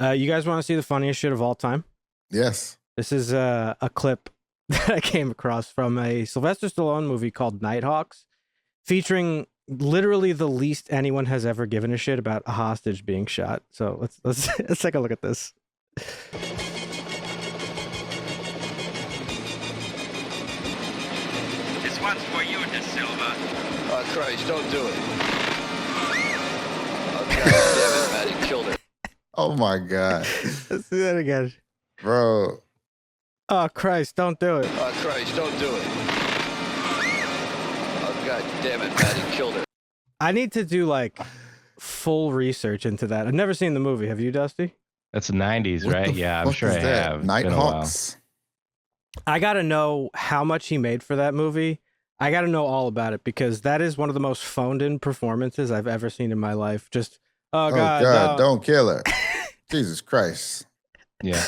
You guys want to see the funniest shit of all time? Yes. This is a clip that I came across from a Sylvester Stallone movie called Nighthawks, featuring literally the least anyone has ever given a shit about a hostage being shot. So let's take a look at this. This one's for you, De Silva. Oh, Christ, don't do it. Oh, God damn it, Matt, he killed her. Oh my God. Let's do that again. Bro. Oh, Christ, don't do it. Oh, Christ, don't do it. Oh, God damn it, Matt, he killed her. I need to do like full research into that. I've never seen the movie. Have you, Dusty? That's the 90s, What right? the Yeah, I'm fuck sure is I that? have. It's been a while. Nighthawks. I got to know how much he made for that movie. I got to know all about it because that is one of the most phoned in performances I've ever seen in my life. Just, oh God, don't kill her. Jesus Christ. Yeah.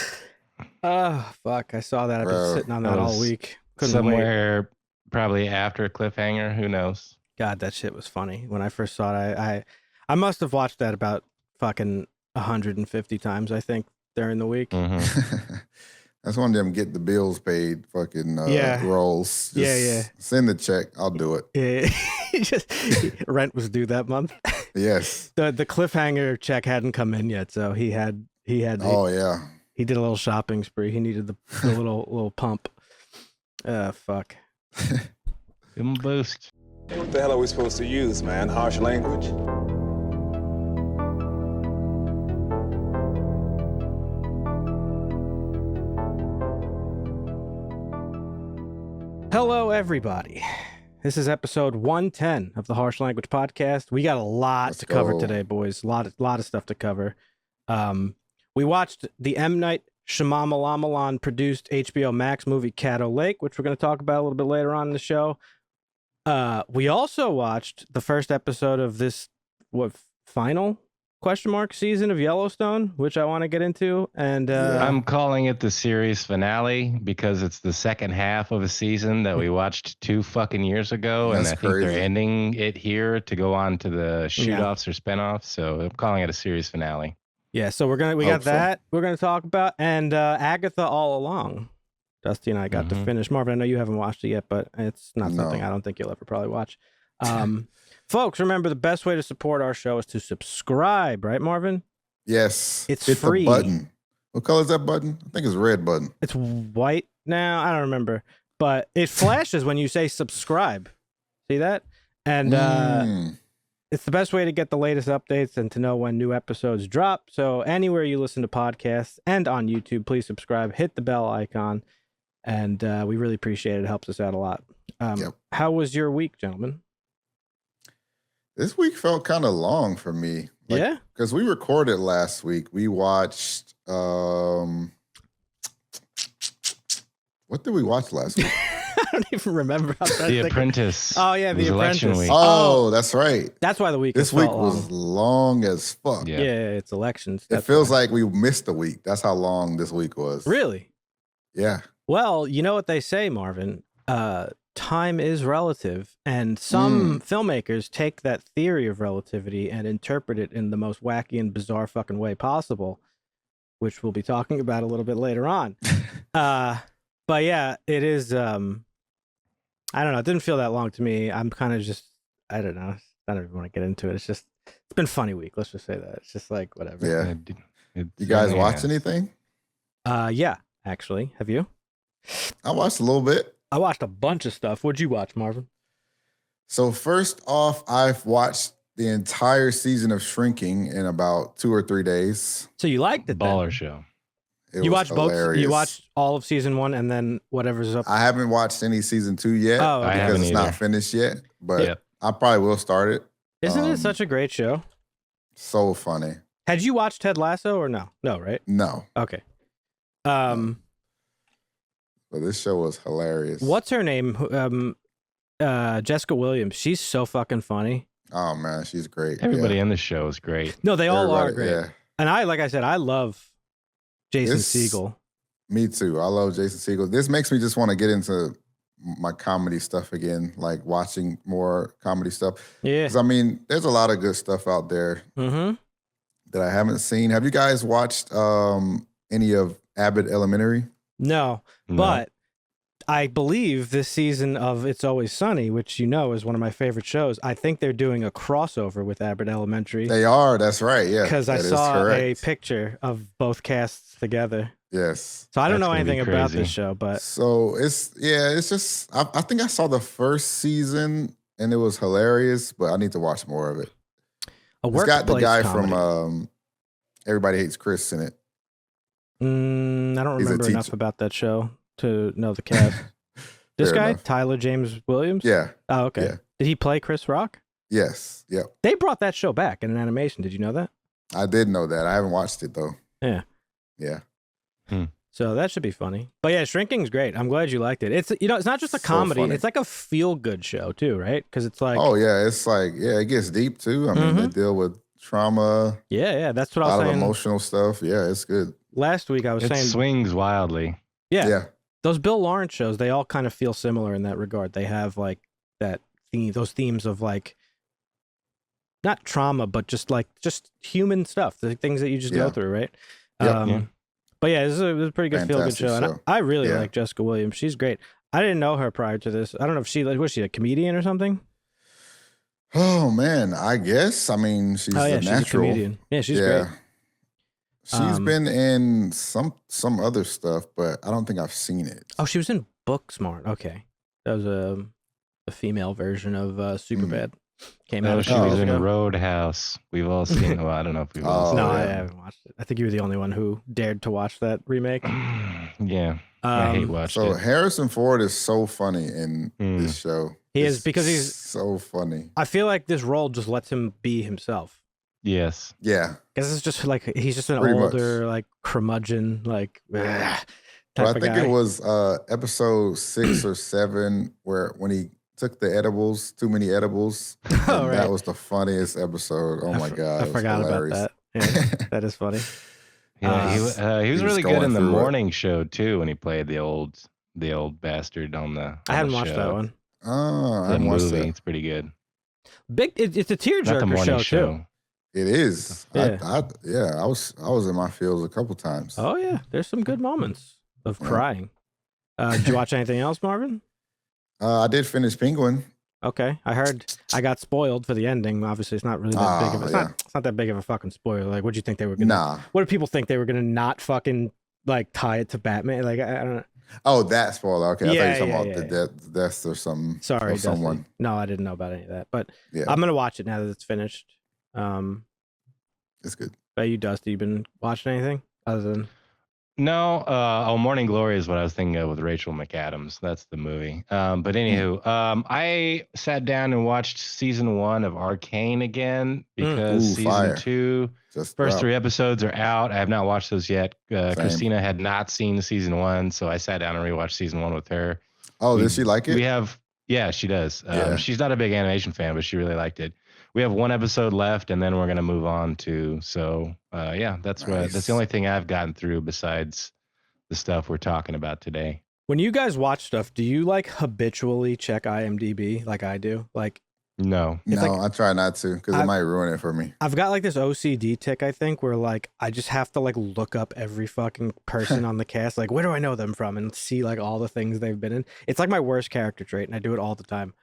Oh, fuck. I saw that. I've been Bro, sitting on that that all was week. Couldn't wait. Somewhere probably after Cliffhanger. Who knows? God, that shit was funny. When I first saw it, I must have watched that about fucking 150 times, I think, during the week. Mm-hmm. That's one of them get the bills paid fucking roles. Just Yeah. Send the check. I'll do it. Yeah. Rent was due that month. Yes. The cliffhanger check hadn't come in yet, so he had. Oh yeah. He did a little shopping spree. He needed the little pump. Fuck. Give him a boost. What the hell are we supposed to use, man? Harsh language? Hello, everybody. This is episode 110 of the Harsh Language Podcast. We got a lot to cover today, boys. A lot of stuff to cover. We watched the M. Night Shyamalan produced HBO Max movie Caddo Lake, which we're going to talk about a little bit later on in the show. We also watched the first episode of this final season of Yellowstone, which I want to get into. And I'm calling it the series finale because it's the second half of a season that we watched 2 fucking years ago. That's and I think crazy. they're ending it here to go on to the shoot-offs or spin-offs. So I'm calling it a series finale. yeah, so we got that we're gonna talk about, and Agatha All Along. Dusty and I got to finish. Marvin, I know you haven't watched it yet, but it's not something I don't think you'll ever probably watch. Folks, remember the best way to support our show is to subscribe, right, Marvin? Yes. It's Hit free. the button. What color is that button? I think it's red button. It's white now. I don't remember, but it flashes when you say subscribe. See that? And it's the best way to get the latest updates and to know when new episodes drop. So anywhere you listen to podcasts and on YouTube, please subscribe, hit the bell icon, and we really appreciate it. It helps us out a lot. How was your week, gentlemen? This week felt kind of long for me. Yeah? Because we recorded last week. We watched, what did we watch last week? I don't even remember. The Apprentice. Oh, yeah, The Election Apprentice. week. Oh, that's right. That's why the week This week was long as fuck. Yeah. Yeah, it's elections. It feels like we missed a week. That's how long this week was. Really? Yeah. Well, you know what they say, Marvin. Time is relative, and some filmmakers take that theory of relativity and interpret it in the most wacky and bizarre fucking way possible, which we'll be talking about a little bit later on. But yeah, it is. I don't know. It didn't feel that long to me. I'm kind of just. I don't know. I don't even want to get into it. It's been a funny week. Let's just say that. It's just like whatever. Yeah. You guys watch anything? Yeah. Actually, have you? I watched a little bit. I watched a bunch of stuff. What'd you watch, Marvin? So first off, I've watched the entire season of Shrinking in about 2 or 3 days. So you liked it? Baller then? show. It You was watched both. hilarious. You watched all of season 1 and then whatever's up. I haven't watched any season 2 yet Oh, okay. because it's haven't not either. finished yet. But Yep. I probably will start it. Isn't it such a great show? So funny. Had you watched Ted Lasso or no? No, right? No, Okay. but this show was hilarious. What's her name? Jessica Williams. She's so fucking funny. Oh man, she's great. Everybody Yeah. in the show is great. No, they all are Everybody- great. Yeah. And like I said, I love Jason Segel. Me too. I love Jason Segel. This makes me just want to get into my comedy stuff again, like watching more comedy stuff. Yeah. Because I mean, there's a lot of good stuff out there. Mm-hmm. that I haven't seen. Have you guys watched any of Abbott Elementary? No, but I believe this season of It's Always Sunny, which you know is one of my favorite shows, I think they're doing a crossover with Abbott Elementary. They are. That's right. Yeah, because I saw a picture of both casts together. Yes. So I don't know anything about this show, but so it's just I think I saw the first season and it was hilarious, but I need to watch more of it. It's got the guy from Everybody Hates Chris in it. I don't remember enough about that show to know the cast. This guy, Tyler James Williams? Yeah. Oh, okay. Yeah. Did he play Chris Rock? Yes. Yep. They brought that show back in an animation. Did you know that? I did know that. I haven't watched it though. Yeah. Yeah. So that should be funny. But yeah, Shrinking's great. I'm glad you liked it. It's it's not just a comedy. Funny. It's like a feel-good show too, right? Because it's like it's like it gets deep too. I mean, they deal with trauma. Yeah, that's what I was saying. A lot of emotional stuff. Yeah, it's good. Last week I was saying swings wildly. Yeah. Those Bill Lawrence shows, they all kind of feel similar in that regard. They have like that theme, those themes of like not trauma, but just human stuff, the things that you just go through, right? But yeah, it was a pretty good feel-good show. And I really like Jessica Williams. She's great. I didn't know her prior to this. I don't know if was she a comedian or something? Oh man, I guess. I mean, she's a natural. She's a comedian. Yeah, she's great. She's been in some other stuff, but I don't think I've seen it. Oh, she was in Booksmart. Okay, that was a female version of Superbad. Came out. She was in Roadhouse. We've all seen. Well, I don't know if we've all seen it. No, I haven't watched it. I think you were the only one who dared to watch that remake. Yeah, I hate watching it. So Harrison Ford is so funny in this show. He is because he's so funny. I feel like this role just lets him be himself. Yes. Yeah. Because it's just like he's just an older, like curmudgeon, like. I think it was episode 6 or 7 when he took the edibles, too many edibles. Oh, right. That was the funniest episode. Oh my god! I forgot about that. Yeah, that is funny. Yeah, he was really good in the morning show too when he played the old bastard on the. I haven't watched that one. Oh, the movie. It's pretty good. It's a tearjerker show too. It is. Yeah. I was in my feels a couple times. Oh yeah, there's some good moments of crying. Did you watch anything else, Marvin? I did finish Penguin. Okay, I heard I got spoiled for the ending. Obviously, it's not really that big of a. It's not that big of a fucking spoiler. Like, what do you think they were gonna? Nah. What did people think they were gonna not fucking like tie it to Batman? Like, I don't know. Oh, that spoiler. Okay, I thought you were talking about the death or something. Sorry, or someone. No, I didn't know about any of that. But I'm gonna watch it now that it's finished. It's good. About you, Dusty, you been watching anything other than? No, Morning Glory is what I was thinking of with Rachel McAdams. That's the movie. But anywho, I sat down and watched season 1 of Arcane again because season 2, first 3 episodes are out. I have not watched those yet. Christina had not seen season 1, so I sat down and rewatched season 1 with her. Oh, did she like it? Yeah, she does. She's not a big animation fan, but she really liked it. We have 1 episode left, and then we're gonna move on to. So, that's the only thing I've gotten through besides the stuff we're talking about today. When you guys watch stuff, do you like habitually check IMDb like I do? Like, no, I try not to because it might ruin it for me. I've got like this OCD tick, I think, where like I just have to like look up every fucking person on the cast. Like, where do I know them from, and see like all the things they've been in. It's like my worst character trait, and I do it all the time.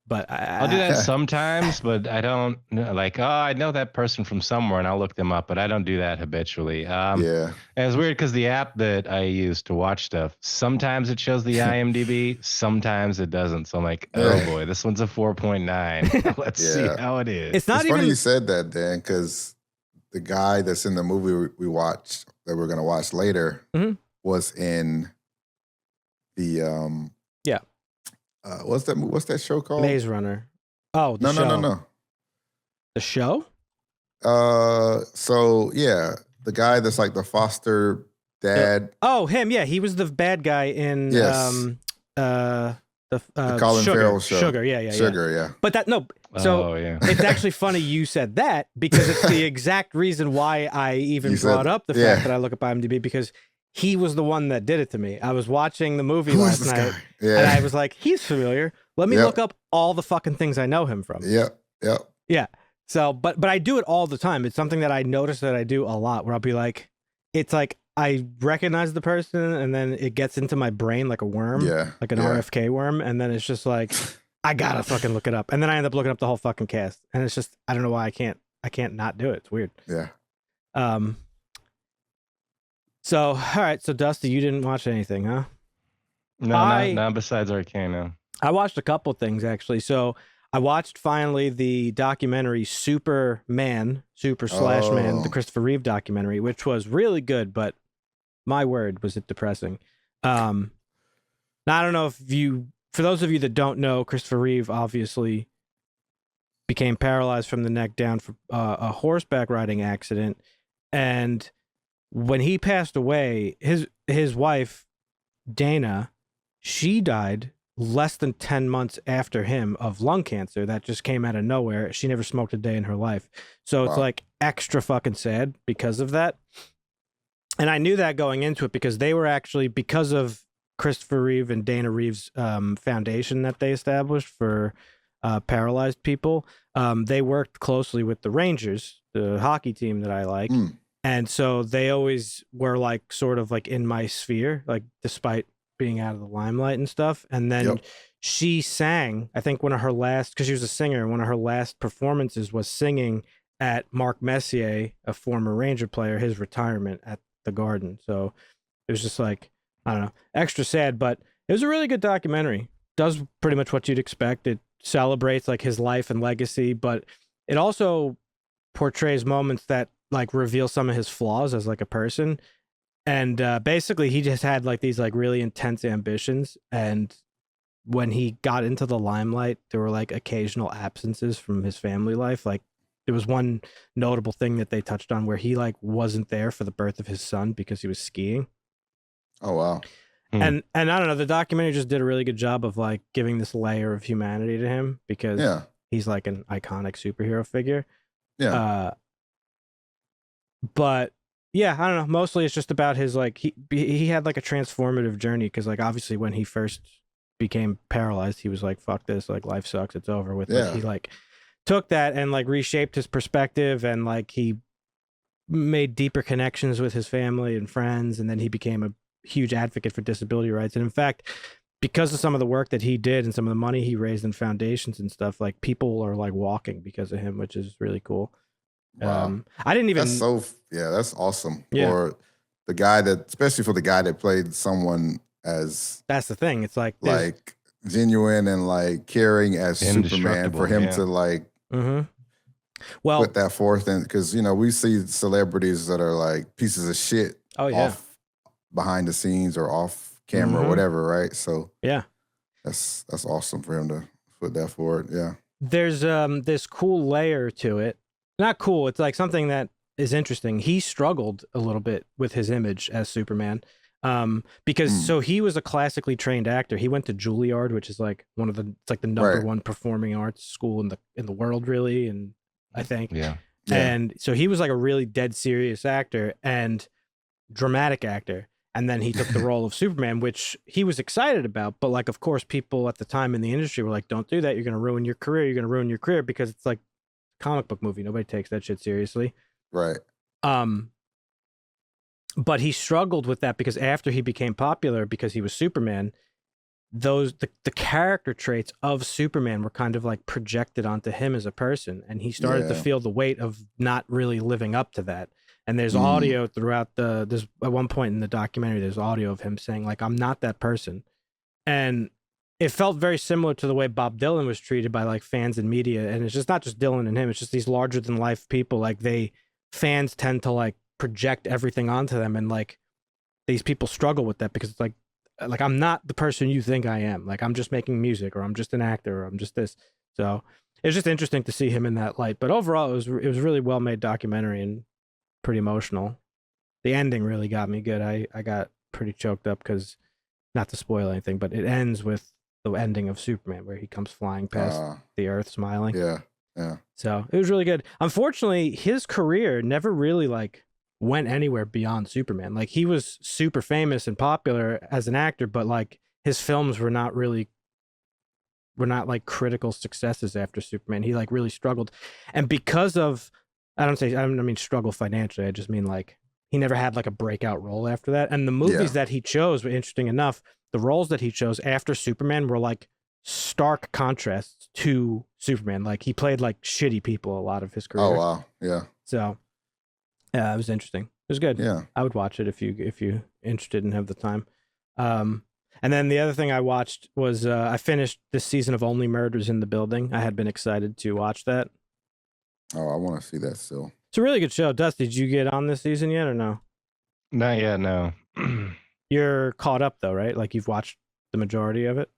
But I'll do that sometimes, but I don't like, I know that person from somewhere and I'll look them up, but I don't do that habitually. And it's weird because the app that I use to watch stuff, sometimes it shows the IMDb, sometimes it doesn't. So I'm like, oh boy, this one's a 4.9. Let's see how it is. It's not funny you said that, Dan, because the guy that's in the movie we watched that we're going to watch later was in the, what's that show called? Maze Runner. Oh, the show. No. The show? So yeah, the guy that's like the foster dad. Oh, him. Yeah, he was the bad guy in the Colin Farrell show. Sugar. Yeah. Sugar. Yeah. But it's actually funny you said that because it's the exact reason why I even brought up the fact that I look up IMDb because he was the one that did it to me. I was watching the movie last night, and I was like, he's familiar. Let me look up all the fucking things I know him from. Yep. Yeah. So, but I do it all the time. It's something that I notice that I do a lot, where I'll be like, it's like I recognize the person, and then it gets into my brain like a worm, like an RFK worm, and then it's just like I gotta fucking look it up, and then I end up looking up the whole fucking cast, and it's just I don't know why I can't not do it. It's weird. Yeah. So, all right. So, Dusty, you didn't watch anything, huh? No, not besides Arcane. No. I watched a couple things actually. So I watched finally the documentary Superman, /Man, the Christopher Reeve documentary, which was really good, but my word, was it depressing. Now, I don't know if for those of you that don't know, Christopher Reeve obviously became paralyzed from the neck down from a horseback riding accident. And when he passed away, his wife, Dana, she died less than 10 months after him of lung cancer that just came out of nowhere. She never smoked a day in her life. So it's like extra fucking sad because of that. And I knew that going into it because they were actually, because of Christopher Reeve and Dana Reeve's foundation that they established for paralyzed people, they worked closely with the Rangers, the hockey team that I like. And so they always were like sort of like in my sphere, like despite being out of the limelight and stuff. And then she sang, I think one of her last, because she was a singer, one of her last performances was singing at Mark Messier, a former Ranger player, his retirement at the Garden. So it was just like, I don't know, extra sad, but it was a really good documentary. Does pretty much what you'd expect. It celebrates like his life and legacy, but it also portrays moments that like reveal some of his flaws as like a person. And basically he just had like these like really intense ambitions, and when he got into the limelight there were like occasional absences from his family life. Like there was one notable thing that they touched on where he like wasn't there for the birth of his son because he was skiing. Oh wow. And I don't know, the documentary just did a really good job of like giving this layer of humanity to him because he's like an iconic superhero figure. But yeah, I don't know. Mostly it's just about his like he had like a transformative journey because like obviously when he first became paralyzed, he was like, "Fuck this! Like life sucks. It's over with." But he like took that and like reshaped his perspective, and like he made deeper connections with his family and friends, and then he became a huge advocate for disability rights. And in fact, because of some of the work that he did and some of the money he raised in foundations and stuff, like people are like walking because of him, which is really cool. Wow. I didn't even. That's awesome. For the guy that, especially for the guy that played someone as. That's the thing. It's like genuine and like caring as Superman, for him to like put that forth. And because we see celebrities that are like pieces of shit off behind the scenes or off camera or whatever, right? So that's awesome for him to put that forward. Yeah. There's this cool layer to it. Not cool. It's like something that is interesting. He struggled a little bit with his image as Superman, because so he was a classically trained actor. He went to Juilliard, which is like it's like the number one performing arts school in the world, really. And I think, and so he was like a really dead serious actor and dramatic actor. And then he took the role of Superman, which he was excited about. But like, of course, people at the time in the industry were like, "Don't do that. You're going to ruin your career. You're going to ruin your career," because it's like comic book movie. Nobody takes that shit seriously. Right. But he struggled with that because after he became popular because he was Superman, the character traits of Superman were kind of like projected onto him as a person, and he started to feel the weight of not really living up to that. And there's audio throughout there's at one point in the documentary, there's audio of him saying like, "I'm not that person." And it felt very similar to the way Bob Dylan was treated by like fans and media. And it's just not just Dylan and him. It's just these larger than life people. Like fans tend to like project everything onto them. And like these people struggle with that because it's like I'm not the person you think I am. Like I'm just making music, or I'm just an actor, or I'm just this. So it's just interesting to see him in that light. But overall, it was a really well made documentary and pretty emotional. The ending really got me good. I got pretty choked up because, not to spoil anything, but it ends with the ending of Superman where he comes flying past the earth smiling. Yeah. So it was really good. Unfortunately, his career never really like went anywhere beyond Superman. Like he was super famous and popular as an actor, but like his films were not really were not like critical successes after Superman. He like really struggled, and because of I don't mean struggle financially. I just mean like he never had like a breakout role after that. And the movies that he chose were interesting enough. The roles that he chose after Superman were like stark contrasts to Superman. Like he played like shitty people a lot of his career. Oh wow, yeah. So it was interesting. It was good. Yeah, I would watch it if you interested and have the time. And then the other thing I watched was I finished this season of Only Murders in the Building. I had been excited to watch that. Oh, I want to see that still. It's a really good show. Dust, did you get on this season yet or no? Not yet, no. You're caught up though, right? Like you've watched the majority of it?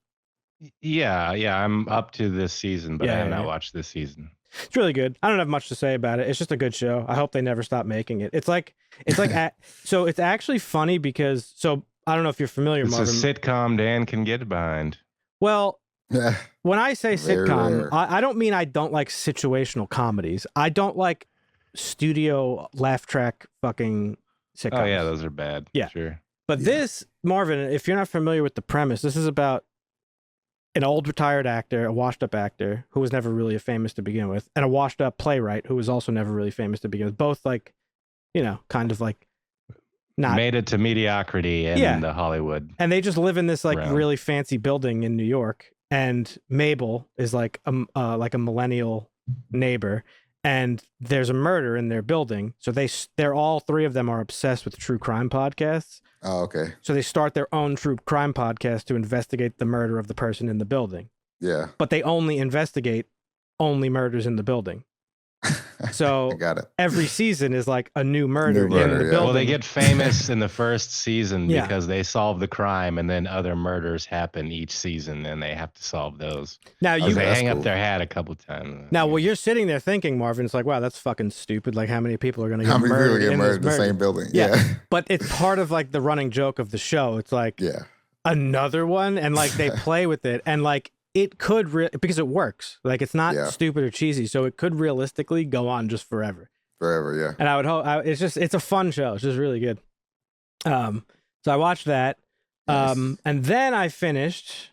Yeah, I'm up to this season, but I have not watched this season. It's really good. I don't have much to say about it. It's just a good show. I hope they never stop making it. It's like so it's actually funny because I don't know if you're familiar, It's Marvin. a sitcom Dan can get behind. Well, when I say Very sitcom, rare. I don't mean I don't like situational comedies. I don't like studio laugh track fucking sitcoms. Oh yeah, those are bad. Yeah. Sure. But this, Marvin, if you're not familiar with the premise, this is about an old retired actor, a washed up actor who was never really famous to begin with, and a washed up playwright who was also never really famous to begin with. Both like, kind of like not made it to mediocrity in the Hollywood. And they just live in this like realm. really fancy building in New York. And Mabel is like a millennial neighbor, and there's a murder in their building. So they're all three of them are obsessed with true crime podcasts. Oh, okay. So they start their own true crime podcast to investigate the murder of the person in the building. Yeah. But they only investigate only murders in the building. So I got it. every season is like a new murder, in the building. Well, they get famous in the first season Yeah. because they solve the crime, and then other murders happen each season, and they have to solve those. Now They that's hang cool. up their hat a couple times. Now, well, you're sitting there thinking, Marvin, it's like, wow, that's fucking stupid. Like, how many people are going to get How many people murdered get in murdered in this the murder? same building? Yeah. Yeah. But it's part of like the running joke of the show. It's like Yeah. another one, and like they play with it, and like it could because it works. Like it's not stupid or cheesy, so it could realistically go on just forever. Forever, yeah. And I would hope it's a fun show. It's just really good. So I watched that, and then I finished,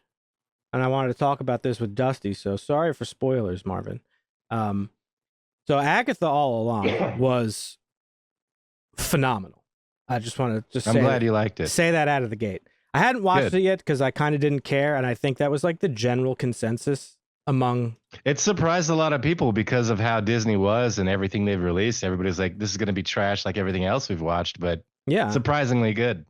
and I wanted to talk about this with Dusty. So sorry for spoilers, Marvin. So Agatha All Along was phenomenal. I just want to I'm glad you liked it. Say that out of the gate. I hadn't watched it yet because I kind of didn't care, and I think that was like the general consensus among. It surprised a lot of people because of how Disney was and everything they've released. Everybody's like, this is going to be trash like everything else we've watched, but surprisingly good.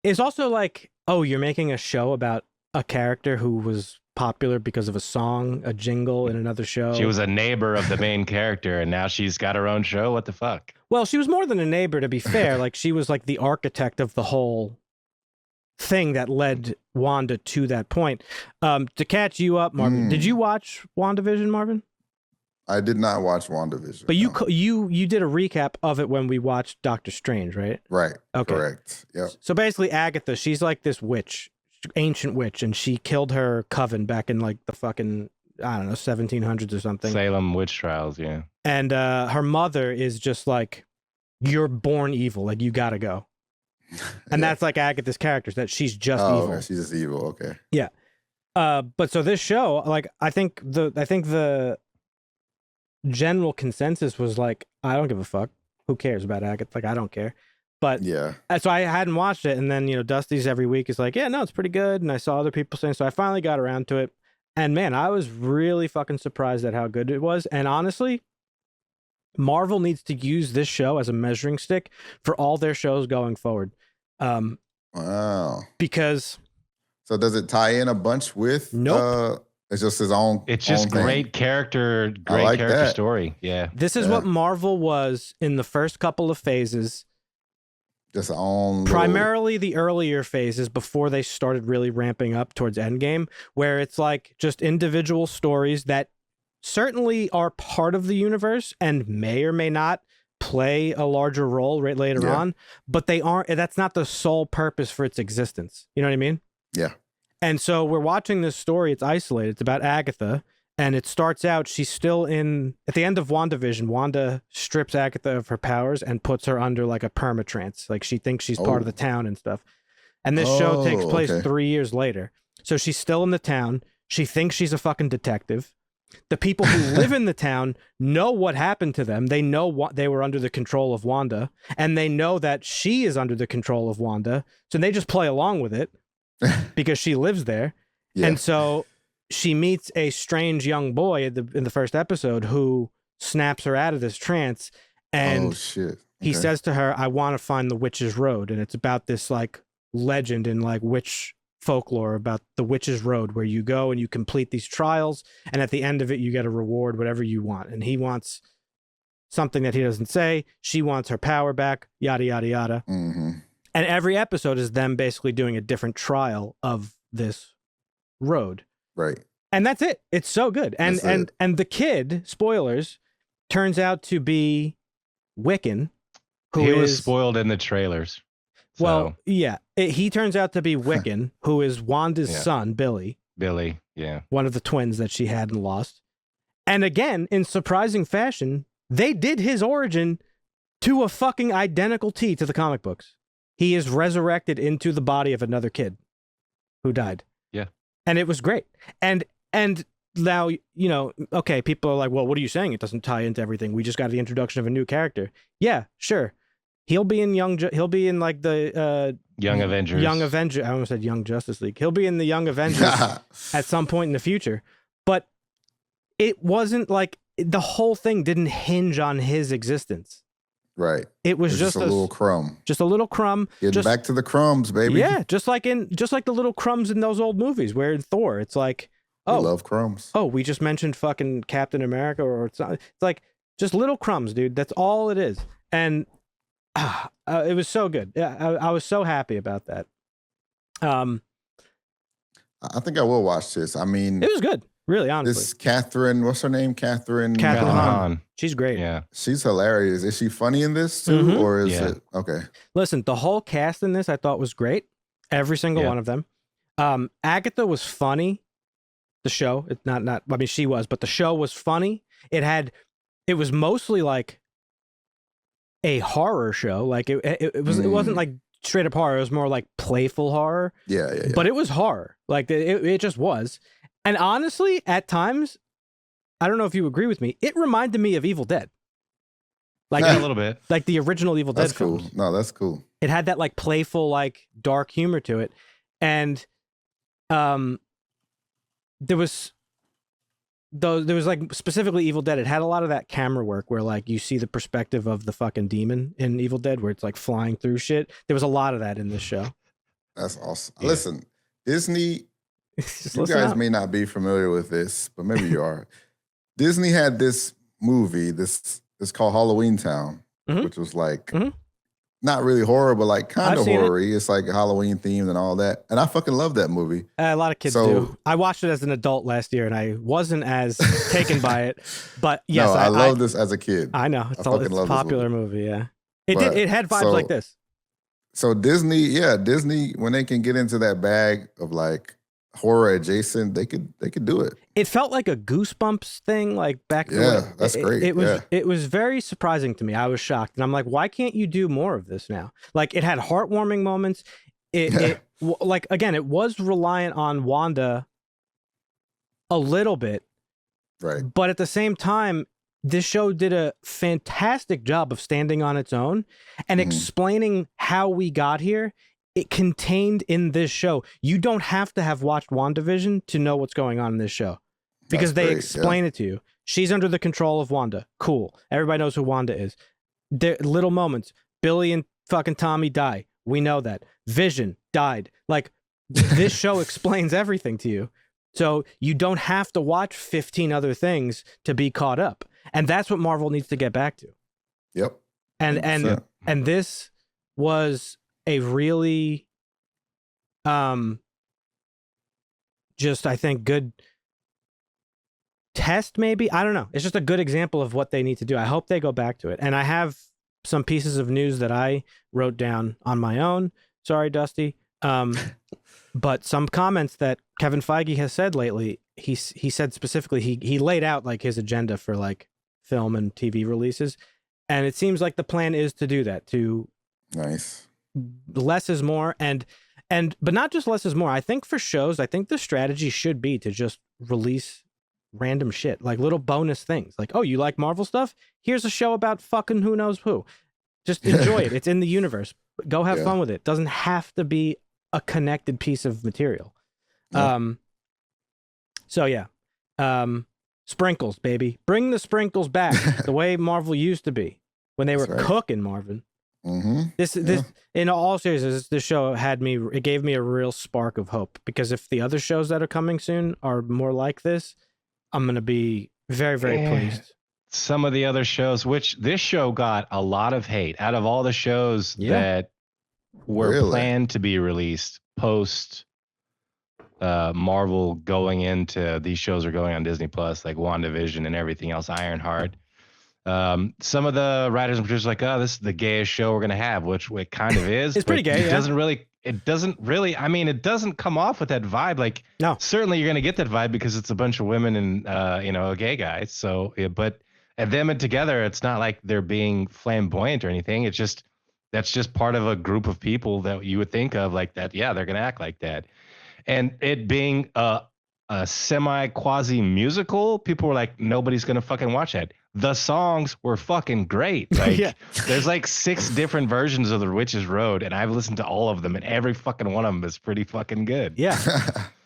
It's also like, oh, you're making a show about a character who was popular because of a song, a jingle in another show. She was a neighbor of the main character, and now she's got her own show. What the fuck? Well, she was more than a neighbor, to be fair. Like, she was like the architect of the whole thing that led Wanda to that point. To catch you up, Marvin, did you watch WandaVision, Marvin? I did not watch WandaVision. But you did a recap of it when we watched Doctor Strange, right? Right. Okay. Correct. Yep. So basically, Agatha, she's like this witch, ancient witch, and she killed her coven back in like the fucking, I don't know, 1700s or something. Salem witch trials, yeah. And her mother is just like, you're born evil, like you gotta go. And that's like Agatha's character, that she's just evil. Okay. She's just evil. Okay. Yeah. But so this show, like, I think the general consensus was like, I don't give a fuck. Who cares about Agatha? Like, I don't care. But yeah. So I hadn't watched it, and then Dusty's every week is like, yeah, no, it's pretty good. And I saw other people saying, so I finally got around to it. And man, I was really fucking surprised at how good it was. And honestly, Marvel needs to use this show as a measuring stick for all their shows going forward. Wow. Because. So does it tie in a bunch with? Nope. It's just his own. It's just own great thing. character, story. Yeah. This is what Marvel was in the first couple of phases. Just on primarily the earlier phases before they started really ramping up towards Endgame, where it's like just individual stories that certainly are part of the universe and may or may not play a larger role right later on, but they aren't. That's not the sole purpose for its existence. You know what I mean? Yeah. And so we're watching this story. It's isolated. It's about Agatha. And it starts out, she's still at the end of WandaVision, Wanda strips Agatha of her powers and puts her under like a permatrance. Like she thinks she's part of the town and stuff. And this show takes place 3 years later. So she's still in the town. She thinks she's a fucking detective. The people who live in the town know what happened to them. They know what they were under the control of Wanda, and they know that she is under the control of Wanda. So they just play along with it because she lives there. Yeah. And so she meets a strange young boy in the first episode who snaps her out of this trance. And he says to her, I want to find the Witch's Road. And it's about this like legend and like witch folklore about the Witch's Road, where you go and you complete these trials, and at the end of it you get a reward, whatever you want. And he wants something that he doesn't say. She wants her power back, yada yada yada. Mm-hmm. And every episode is them basically doing a different trial of this road, right? And that's it. It's so good. And the kid, spoilers, turns out to be Wiccan, who was spoiled in the trailers. So. Well, yeah, he turns out to be Wiccan, who is Wanda's son, Billy. Billy, yeah. One of the twins that she had and lost. And again, in surprising fashion, they did his origin to a fucking identical T to the comic books. He is resurrected into the body of another kid who died. Yeah. And it was great. And now, you know, okay, people are like, well, what are you saying? It doesn't tie into everything. We just got the introduction of a new character. Yeah, sure. He'll be in like the Young Avengers. I almost said Young Justice League. He'll be in the Young Avengers at some point in the future. But it wasn't like the whole thing didn't hinge on his existence. Right. It was just a little crumb. Just a little crumb. Getting back to the crumbs, baby. Yeah, just like the little crumbs in those old movies where in Thor, it's like, I love crumbs. Oh, we just mentioned fucking Captain America, or it's like just little crumbs, dude. That's all it is. And it was so good. I was so happy about that. I think I will watch this. I mean, it was good, really, honestly. This Catherine, what's her name? Catherine Hahn. She's great. Yeah. She's hilarious. Is she funny in this too? Or is it okay? Listen, the whole cast in this I thought was great. Every single one of them. Agatha was funny. The show, it's not I mean, she was, but the show was funny. It was mostly like a horror show. Like it wasn't like straight up horror. It was more like playful horror. Yeah. But it was horror. Like it just was. And honestly, at times, I don't know if you agree with me, it reminded me of Evil Dead. Like a little bit. Like the original Evil Dead films. Cool. No, that's cool. It had that like playful, like dark humor to it. And there was like specifically Evil Dead. It had a lot of that camera work where like you see the perspective of the fucking demon in Evil Dead, where it's like flying through shit. There was a lot of that in this show. That's awesome. Yeah. Listen, Disney, you guys may not be familiar with this, but maybe you are. Disney had this movie, it's called Halloween Town, which was like not really horror, but like kind of horror-y. It's like Halloween themed and all that. And I fucking love that movie. A lot of kids do. I watched it as an adult last year and I wasn't as taken by it. But yes, no, I loved this as a kid. I know. It's a popular movie, yeah. It had vibes like this. So Disney, when they can get into that bag of like horror adjacent, they could do it. It felt like a Goosebumps thing, like back. That's great. It was very surprising to me. I was shocked, and I'm like, why can't you do more of this now? Like, it had heartwarming moments. It like again, it was reliant on Wanda a little bit, right? But at the same time, this show did a fantastic job of standing on its own and explaining how we got here. It contained in this show. You don't have to have watched WandaVision to know what's going on in this show because they explain it to you. She's under the control of Wanda. Cool. Everybody knows who Wanda is. There little moments. Billy and fucking Tommy die. We know that. Vision died. Like, this show explains everything to you. So you don't have to watch 15 other things to be caught up. And that's what Marvel needs to get back to. Yep. And this was a really just, I think, good test, maybe. I don't know. It's just a good example of what they need to do. I hope they go back to it. And I have some pieces of news that I wrote down on my own. Sorry, Dusty. But some comments that Kevin Feige has said lately, he said specifically, he laid out like his agenda for like film and TV releases. And it seems like the plan is to do that, to nice. Less is more. And But not just less is more. I think for shows, I think the strategy should be to just release random shit, like little bonus things. Like, oh, you like Marvel stuff? Here's a show about fucking who knows who. Just enjoy it. It's in the universe. Go have fun with it. Doesn't have to be a connected piece of material. Yeah. So yeah. Sprinkles, baby. Bring the sprinkles back the way Marvel used to be when they were cooking, Marvin. Mm-hmm. This in all seriousness, this show it gave me a real spark of hope, because if the other shows that are coming soon are more like this, I'm going to be very, very pleased. Some of the other shows, which this show got a lot of hate out of all the shows that were planned to be released post Marvel going into these shows are going on Disney Plus, like WandaVision and everything else, Ironheart. Some of the writers were just like, oh, this is the gayest show we're going to have, which it kind of is. It's pretty gay. It doesn't really, I mean, it doesn't come off with that vibe. Like, no, certainly you're going to get that vibe because it's a bunch of women and, a gay guy. So, but at them and together, it's not like they're being flamboyant or anything. It's just, that's just part of a group of people that you would think of like that. Yeah, they're going to act like that. And it being a semi quasi musical, people were like, nobody's going to fucking watch that. The songs were fucking great. Like, there's like 6 different versions of The Witch's Road, and I've listened to all of them, and every fucking one of them is pretty fucking good. Yeah.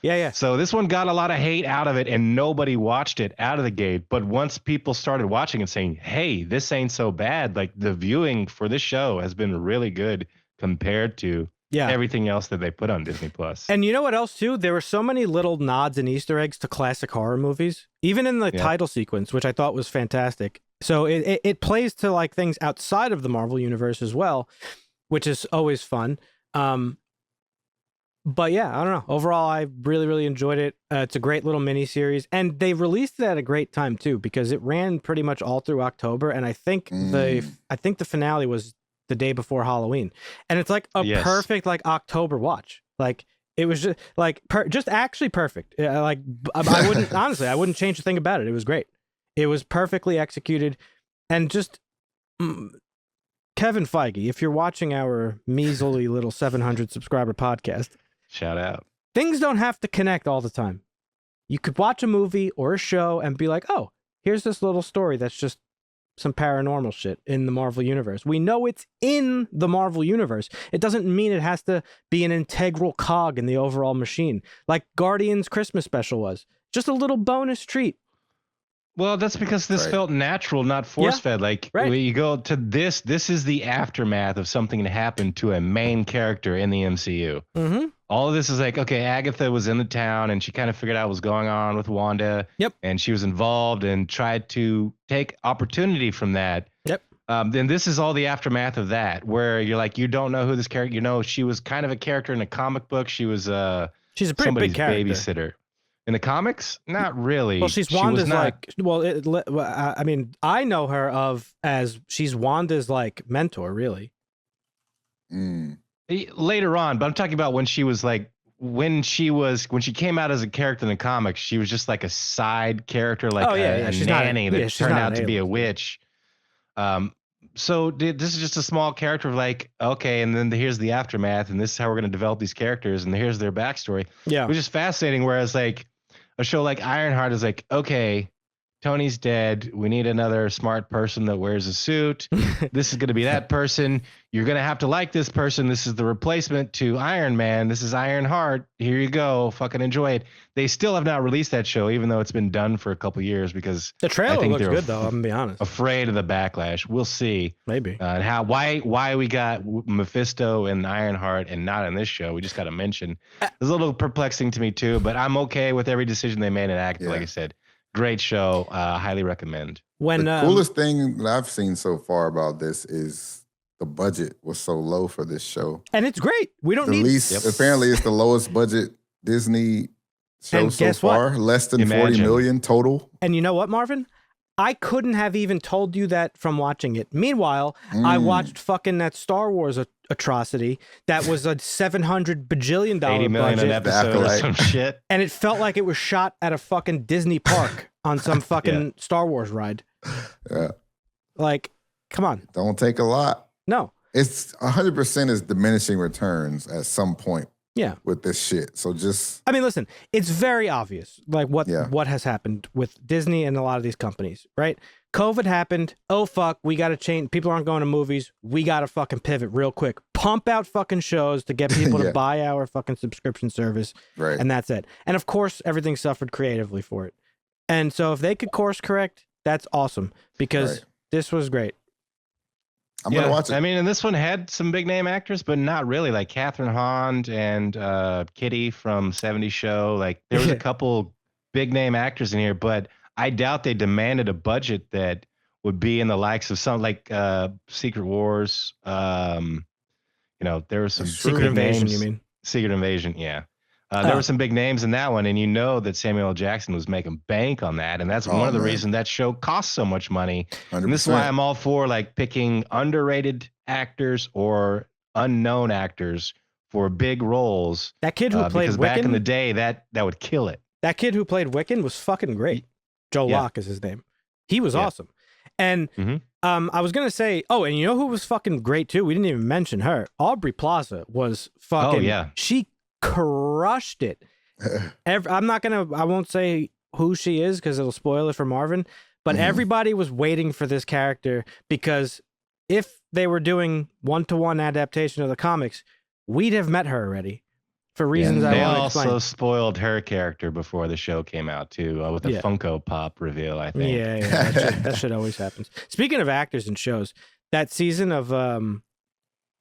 Yeah. So this one got a lot of hate out of it, and nobody watched it out of the gate. But once people started watching and saying, hey, this ain't so bad, like the viewing for this show has been really good compared to everything else that they put on Disney Plus. And you know what else too? There were so many little nods and Easter eggs to classic horror movies, even in the title sequence, which I thought was fantastic. So it plays to like things outside of the Marvel universe as well, which is always fun. But yeah, I don't know. Overall, I really, really enjoyed it. It's a great little mini series, and they released it at a great time too, because it ran pretty much all through October, and I think the finale was the day before Halloween, and it's like a perfect like October watch. Like it was just like just actually perfect. Like I wouldn't honestly, I wouldn't change a thing about it. It was great. It was perfectly executed, and just Kevin Feige, if you're watching our measly little 700 subscriber podcast, shout out. Things don't have to connect all the time. You could watch a movie or a show and be like, oh, here's this little story that's just some paranormal shit in the Marvel universe. We know it's in the Marvel universe. It doesn't mean it has to be an integral cog in the overall machine, like Guardians Christmas special was. Just a little bonus treat. Well, that's because this felt natural, not force-fed. Like, when you go to this is the aftermath of something that happened to a main character in the MCU. Mm-hmm. All of this is like, okay, Agatha was in the town, and she kind of figured out what was going on with Wanda. Yep. And she was involved and tried to take opportunity from that. Yep. Then this is all the aftermath of that, where you're like, you don't know who this character, she was kind of a character in a comic book. She was she's a pretty big character. Babysitter. In the comics? Not really. Well, she's Wanda's I mean, I know her as she's Wanda's like mentor, really. Later on, but I'm talking about when she was like, when she came out as a character in the comics, she was just like a side character, like a nanny that turned out to be a witch. So this is just a small character of like, okay, and then here's the aftermath, and this is how we're going to develop these characters, and here's their backstory. Yeah. Which is fascinating, whereas like, a show like Ironheart is like, okay, Tony's dead. We need another smart person that wears a suit. This is going to be that person. You're going to have to like this person. This is the replacement to Iron Man. This is Ironheart. Here you go. Fucking enjoy it. They still have not released that show, even though it's been done for a couple years, because the trailer looks good, though. I'm going to be honest. Afraid of the backlash. We'll see. Maybe. And why we got Mephisto and Ironheart and not in this show. We just got to mention. It's a little perplexing to me, too, but I'm okay with every decision they made in Agatha, like I said. Great show. Highly recommend. The coolest thing that I've seen so far about this is the budget was so low for this show. And it's great. We don't need... Apparently, it's the lowest budget Disney show so far. What? Less than 40 million total. And you know what, Marvin? I couldn't have even told you that from watching it. Meanwhile, I watched fucking that Star Wars atrocity that was a $700 bajillion $80 million budget. an episode or some shit. And it felt like it was shot at a fucking Disney park on some fucking Star Wars ride. Yeah. Like, come on. Don't take a lot. No. It's 100% is diminishing returns at some point. Yeah. with this shit. So just, I mean, listen, it's very obvious, like what has happened with Disney and a lot of these companies, right? COVID happened. Oh, fuck. We got to change. People aren't going to movies. We got to fucking pivot real quick. Pump out fucking shows to get people to buy our fucking subscription service. right. And that's it. And of course, everything suffered creatively for it. And so if they could course correct, that's awesome because this was great. I'm going to watch it. I mean, and this one had some big name actors, but not really, like Catherine Hahn and Kitty from 70s Show. Like there was a couple big name actors in here, but I doubt they demanded a budget that would be in the likes of some like Secret Wars. There were some Secret Invasion, names. you mean? Secret Invasion, yeah. There were some big names in that one, and you know that Samuel L. Jackson was making bank on that, and that's one of the reasons that show costs so much money. 100%. And this is why I'm all for like picking underrated actors or unknown actors for big roles. That kid who played because Wiccan, back in the day, that would kill it. That kid who played Wiccan was fucking great. Joe Locke is his name. He was awesome. And I was going to say, and you know who was fucking great too? We didn't even mention her. Aubrey Plaza was fucking, she crushed it. I won't say who she is because it'll spoil it for Marvin, but everybody was waiting for this character because if they were doing one-to-one adaptation of the comics, we'd have met her already. For reasons I won't explain. They also spoiled her character before the show came out too, with the Funko Pop reveal. I think. Yeah, that shit always happens. Speaking of actors and shows, that season of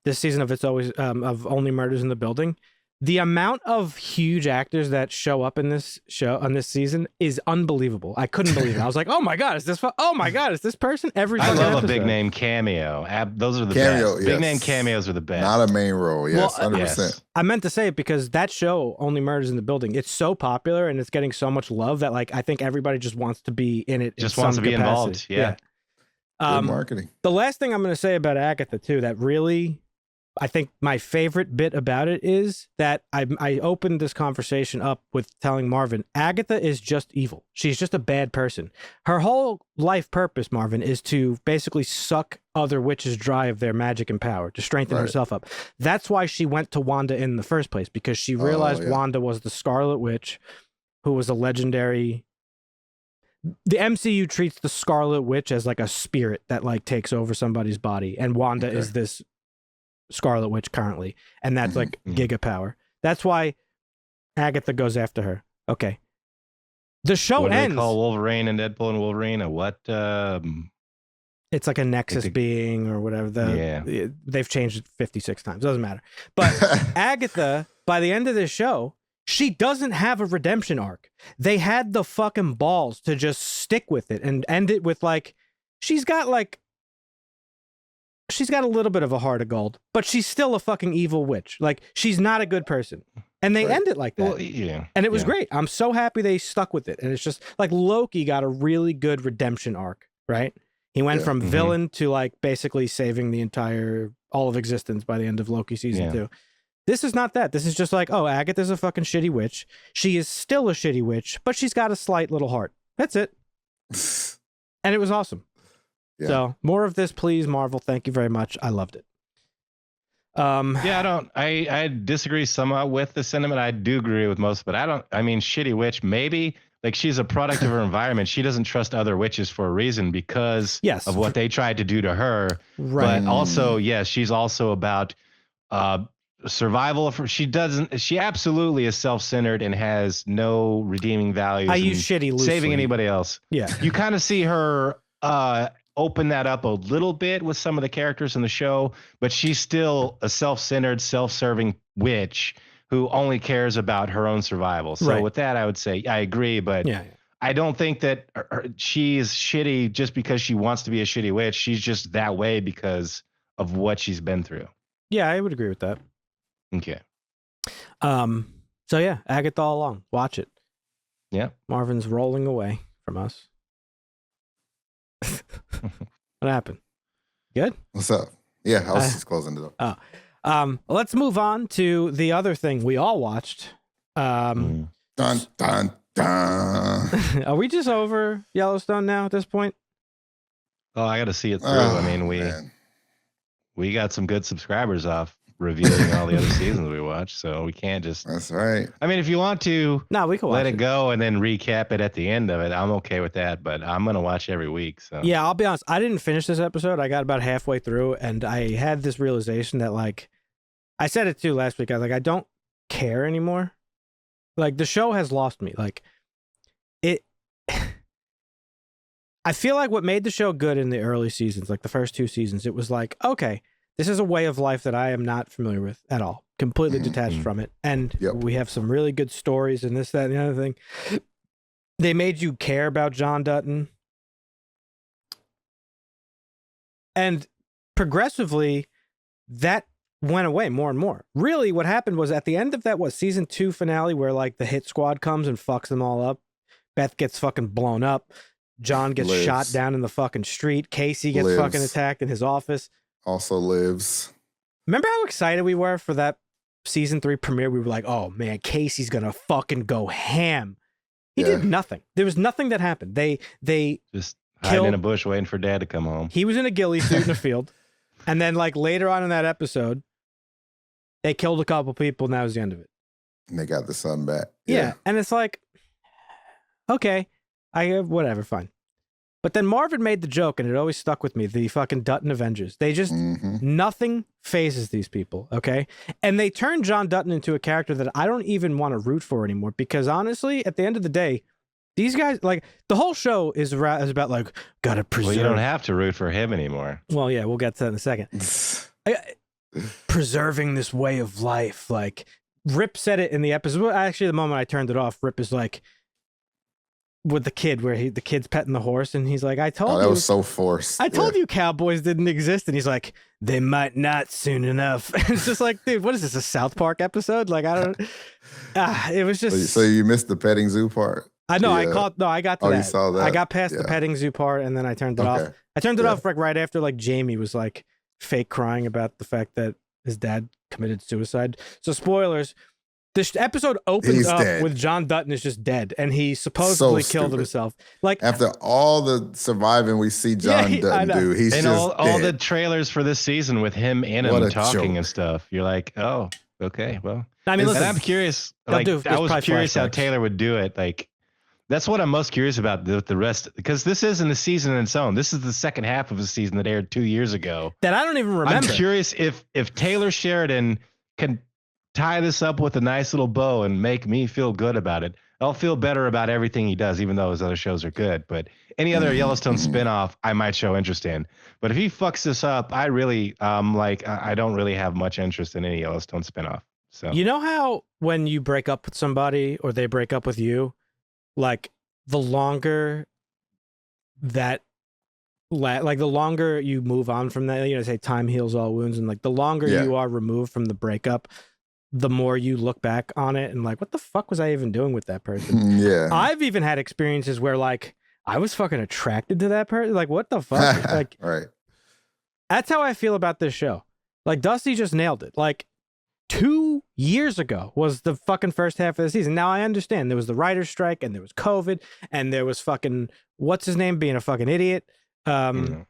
this season of It's Always of Only Murders in the Building, the amount of huge actors that show up in this show on this season is unbelievable. I couldn't believe it. I was like, oh my god, is this person? I love a big name cameo. Those are the best. Big name cameos are the best. Not a main role. Yes, 100%. Yes. I meant to say it because that show, Only Murders in the Building, it's so popular and it's getting so much love that like I think everybody just wants to be in it. Just wants to be involved. Yeah. Good marketing. The last thing I'm going to say about Agatha too, that really, I think my favorite bit about it is that I opened this conversation up with telling Marvin, Agatha is just evil. She's just a bad person. Her whole life purpose, Marvin, is to basically suck other witches dry of their magic and power to strengthen herself up. That's why she went to Wanda in the first place, because she realized Wanda was the Scarlet Witch, who was a legendary... The MCU treats the Scarlet Witch as like a spirit that like takes over somebody's body, and Wanda is this Scarlet Witch currently, and that's like giga power. That's why Agatha goes after her. Okay. The show ends. What do they call Wolverine and Deadpool and Wolverine? What? It's like a Nexus being or whatever. They've changed it 56 times. Doesn't matter. But Agatha, by the end of this show, she doesn't have a redemption arc. They had the fucking balls to just stick with it and end it with like, she's got a little bit of a heart of gold, but she's still a fucking evil witch. Like, she's not a good person. And they end it like that. Well, and it was great. I'm so happy they stuck with it. And it's just like Loki got a really good redemption arc, right? He went from villain to like basically saving all of existence by the end of Loki season 2. This is not that. This is just like, oh, Agatha's a fucking shitty witch. She is still a shitty witch, but she's got a slight little heart. That's it. And it was awesome. Yeah. So more of this, please, Marvel. Thank you very much. I loved it. I disagree somewhat with the sentiment. I do agree with most, but shitty witch, maybe like she's a product of her environment. She doesn't trust other witches for a reason because of what they tried to do to her. Right. But also, she's also about survival. She absolutely is self-centered and has no redeeming values. I use shitty loosely. Saving anybody else. Yeah. You kind of see her open that up a little bit with some of the characters in the show, but she's still a self-centered, self-serving witch who only cares about her own survival. So with that, I would say I agree, but I don't think that she's shitty just because she wants to be a shitty witch. She's just that way because of what she's been through. Yeah, I would agree with that. Okay. So yeah, Agatha All Along. Watch it. Yeah. Marvin's rolling away from us. What happened? Good? What's up? Yeah, I was just closing the door. Let's move on to the other thing we all watched. Dun, dun, dun. Are we just over Yellowstone now at this point? Oh, I got to see it through. We got some good subscribers off. reviewing all the other seasons we watch, so we can't just. That's right. I mean, if you want to, no, we can let it go and then recap it at the end of it. I'm okay with that, but I'm gonna watch every week. So yeah, I'll be honest. I didn't finish this episode. I got about halfway through, and I had this realization that, like, I said it too last week. I don't care anymore. Like, the show has lost me. Like, it. I feel like what made the show good in the early seasons, like the first 2 seasons, it was like, okay, this is a way of life that I am not familiar with at all. Completely detached from it. And we have some really good stories and this, that, and the other thing. They made you care about John Dutton. And progressively, that went away more and more. Really, what happened was at the end of that, season 2 finale, where like the hit squad comes and fucks them all up. Beth gets fucking blown up. John gets shot down in the fucking street. Casey gets fucking attacked in his office. Also lives. Remember how excited we were for that season 3 premiere? We were like, oh man, Casey's gonna fucking go ham. He did nothing. There was nothing that happened. They just hiding in a bush waiting for Dad to come home. He was in a ghillie suit in a field. And then like later on in that episode, they killed a couple people and that was the end of it. And they got the son back. Yeah. And it's like, okay, whatever, fine. But then Marvin made the joke, and it always stuck with me, the fucking Dutton Avengers. They just, nothing phases these people, okay? And they turned John Dutton into a character that I don't even want to root for anymore, because honestly, at the end of the day, these guys, like, the whole show is about, like, gotta preserve. Well, you don't have to root for him anymore. Well, yeah, we'll get to that in a second. Preserving this way of life, like, Rip said it in the episode. Well, actually, the moment I turned it off, Rip is like, with the kid, where the kid's petting the horse, and he's like, I told you. That was so forced. I told you cowboys didn't exist. And he's like, they might not soon enough. It's just like, dude, what is this, a South Park episode? Like, I don't, it was just. So you missed the petting zoo part? I know, I got to that. You saw that? I got past the petting zoo part, and then I turned it off. I turned it off like right after like Jamie was like fake crying about the fact that his dad committed suicide. So spoilers. This episode opens up with John Dutton is just dead, and he supposedly killed himself. Like after all the surviving we see John Dutton do, he's and just all the trailers for this season with him in him talking and stuff. You're like, oh, okay, well. I mean, listen, and I'm curious. Like, I was curious how Taylor would do it. Like, that's what I'm most curious about the rest, because this isn't a season in its own. This is the second half of a season that aired 2 years ago. That I don't even remember. I'm curious if Taylor Sheridan can tie this up with a nice little bow and make me feel good about it. I'll feel better about everything he does, even though his other shows are good. But any other Yellowstone spinoff, I might show interest in. But if he fucks this up, I really, I don't really have much interest in any Yellowstone spinoff. So you know how when you break up with somebody or they break up with you, like the longer that, like the longer you move on from that, you know, say time heals all wounds, and like the longer you are removed from the breakup, the more you look back on it and like, what the fuck was I even doing with that person? Yeah. I've even had experiences where like I was fucking attracted to that person. Like, what the fuck? Like, right. That's how I feel about this show. Like, Dusty just nailed it. Like, 2 years ago was the fucking first half of the season. Now I understand there was the writer's strike and there was COVID and there was fucking, what's his name, being a fucking idiot. Richard,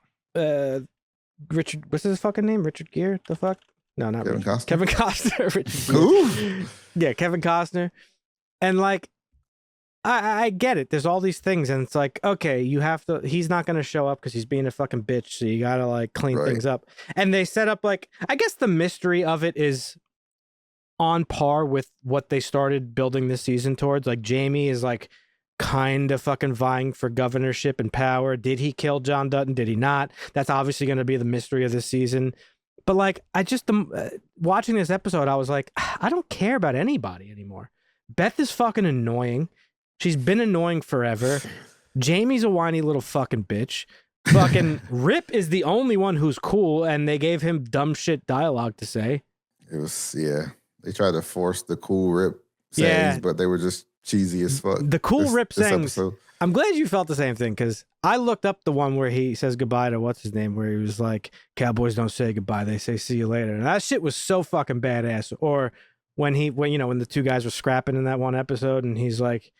what's his fucking name? Richard Gere? The fuck? No, not Kevin Richard. Costner. Kevin Costner. Richard yeah, Kevin Costner. And like, I get it. There's all these things, and it's like, okay, you have to. He's not going to show up because he's being a fucking bitch. So you got to like clean things up. And they set up like, I guess the mystery of it is on par with what they started building this season towards. Like Jamie is like kind of fucking vying for governorship and power. Did he kill John Dutton? Did he not? That's obviously going to be the mystery of this season. But like, I just, watching this episode, I was like, I don't care about anybody anymore. Beth is fucking annoying. She's been annoying forever. Jamie's a whiny little fucking bitch. Fucking Rip is the only one who's cool, and they gave him dumb shit dialogue to say. It was, they tried to force the cool Rip sayings, but they were just cheesy as fuck. The cool Rip sayings. I'm glad you felt the same thing, because I looked up the one where he says goodbye to what's his name, where he was like, cowboys don't say goodbye, they say see you later. And that shit was so fucking badass. Or when the two guys were scrapping in that one episode, and he's like,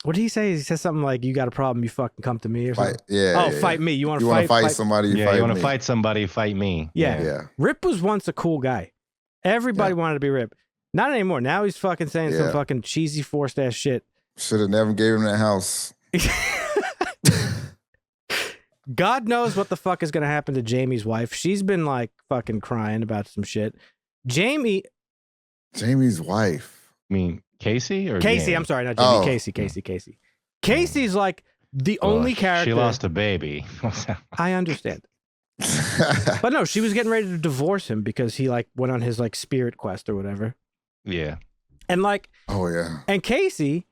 What did he say? He says something like, "You got a problem, you fucking come to me," or something. Fight me. You want to fight somebody? You want to fight somebody? Fight me. Yeah. Rip was once a cool guy. Everybody wanted to be Rip. Not anymore. Now he's fucking saying some fucking cheesy forced ass shit. Should have never gave him that house. God knows what the fuck is gonna happen to Jamie's wife. She's been like fucking crying about some shit. Jamie's wife. I mean, Casey or Casey? Jamie? I'm sorry, not Jamie. Casey. Casey's like the only character. She lost a baby. I understand. But no, she was getting ready to divorce him because he like went on his like spirit quest or whatever. Yeah. And like, and Casey,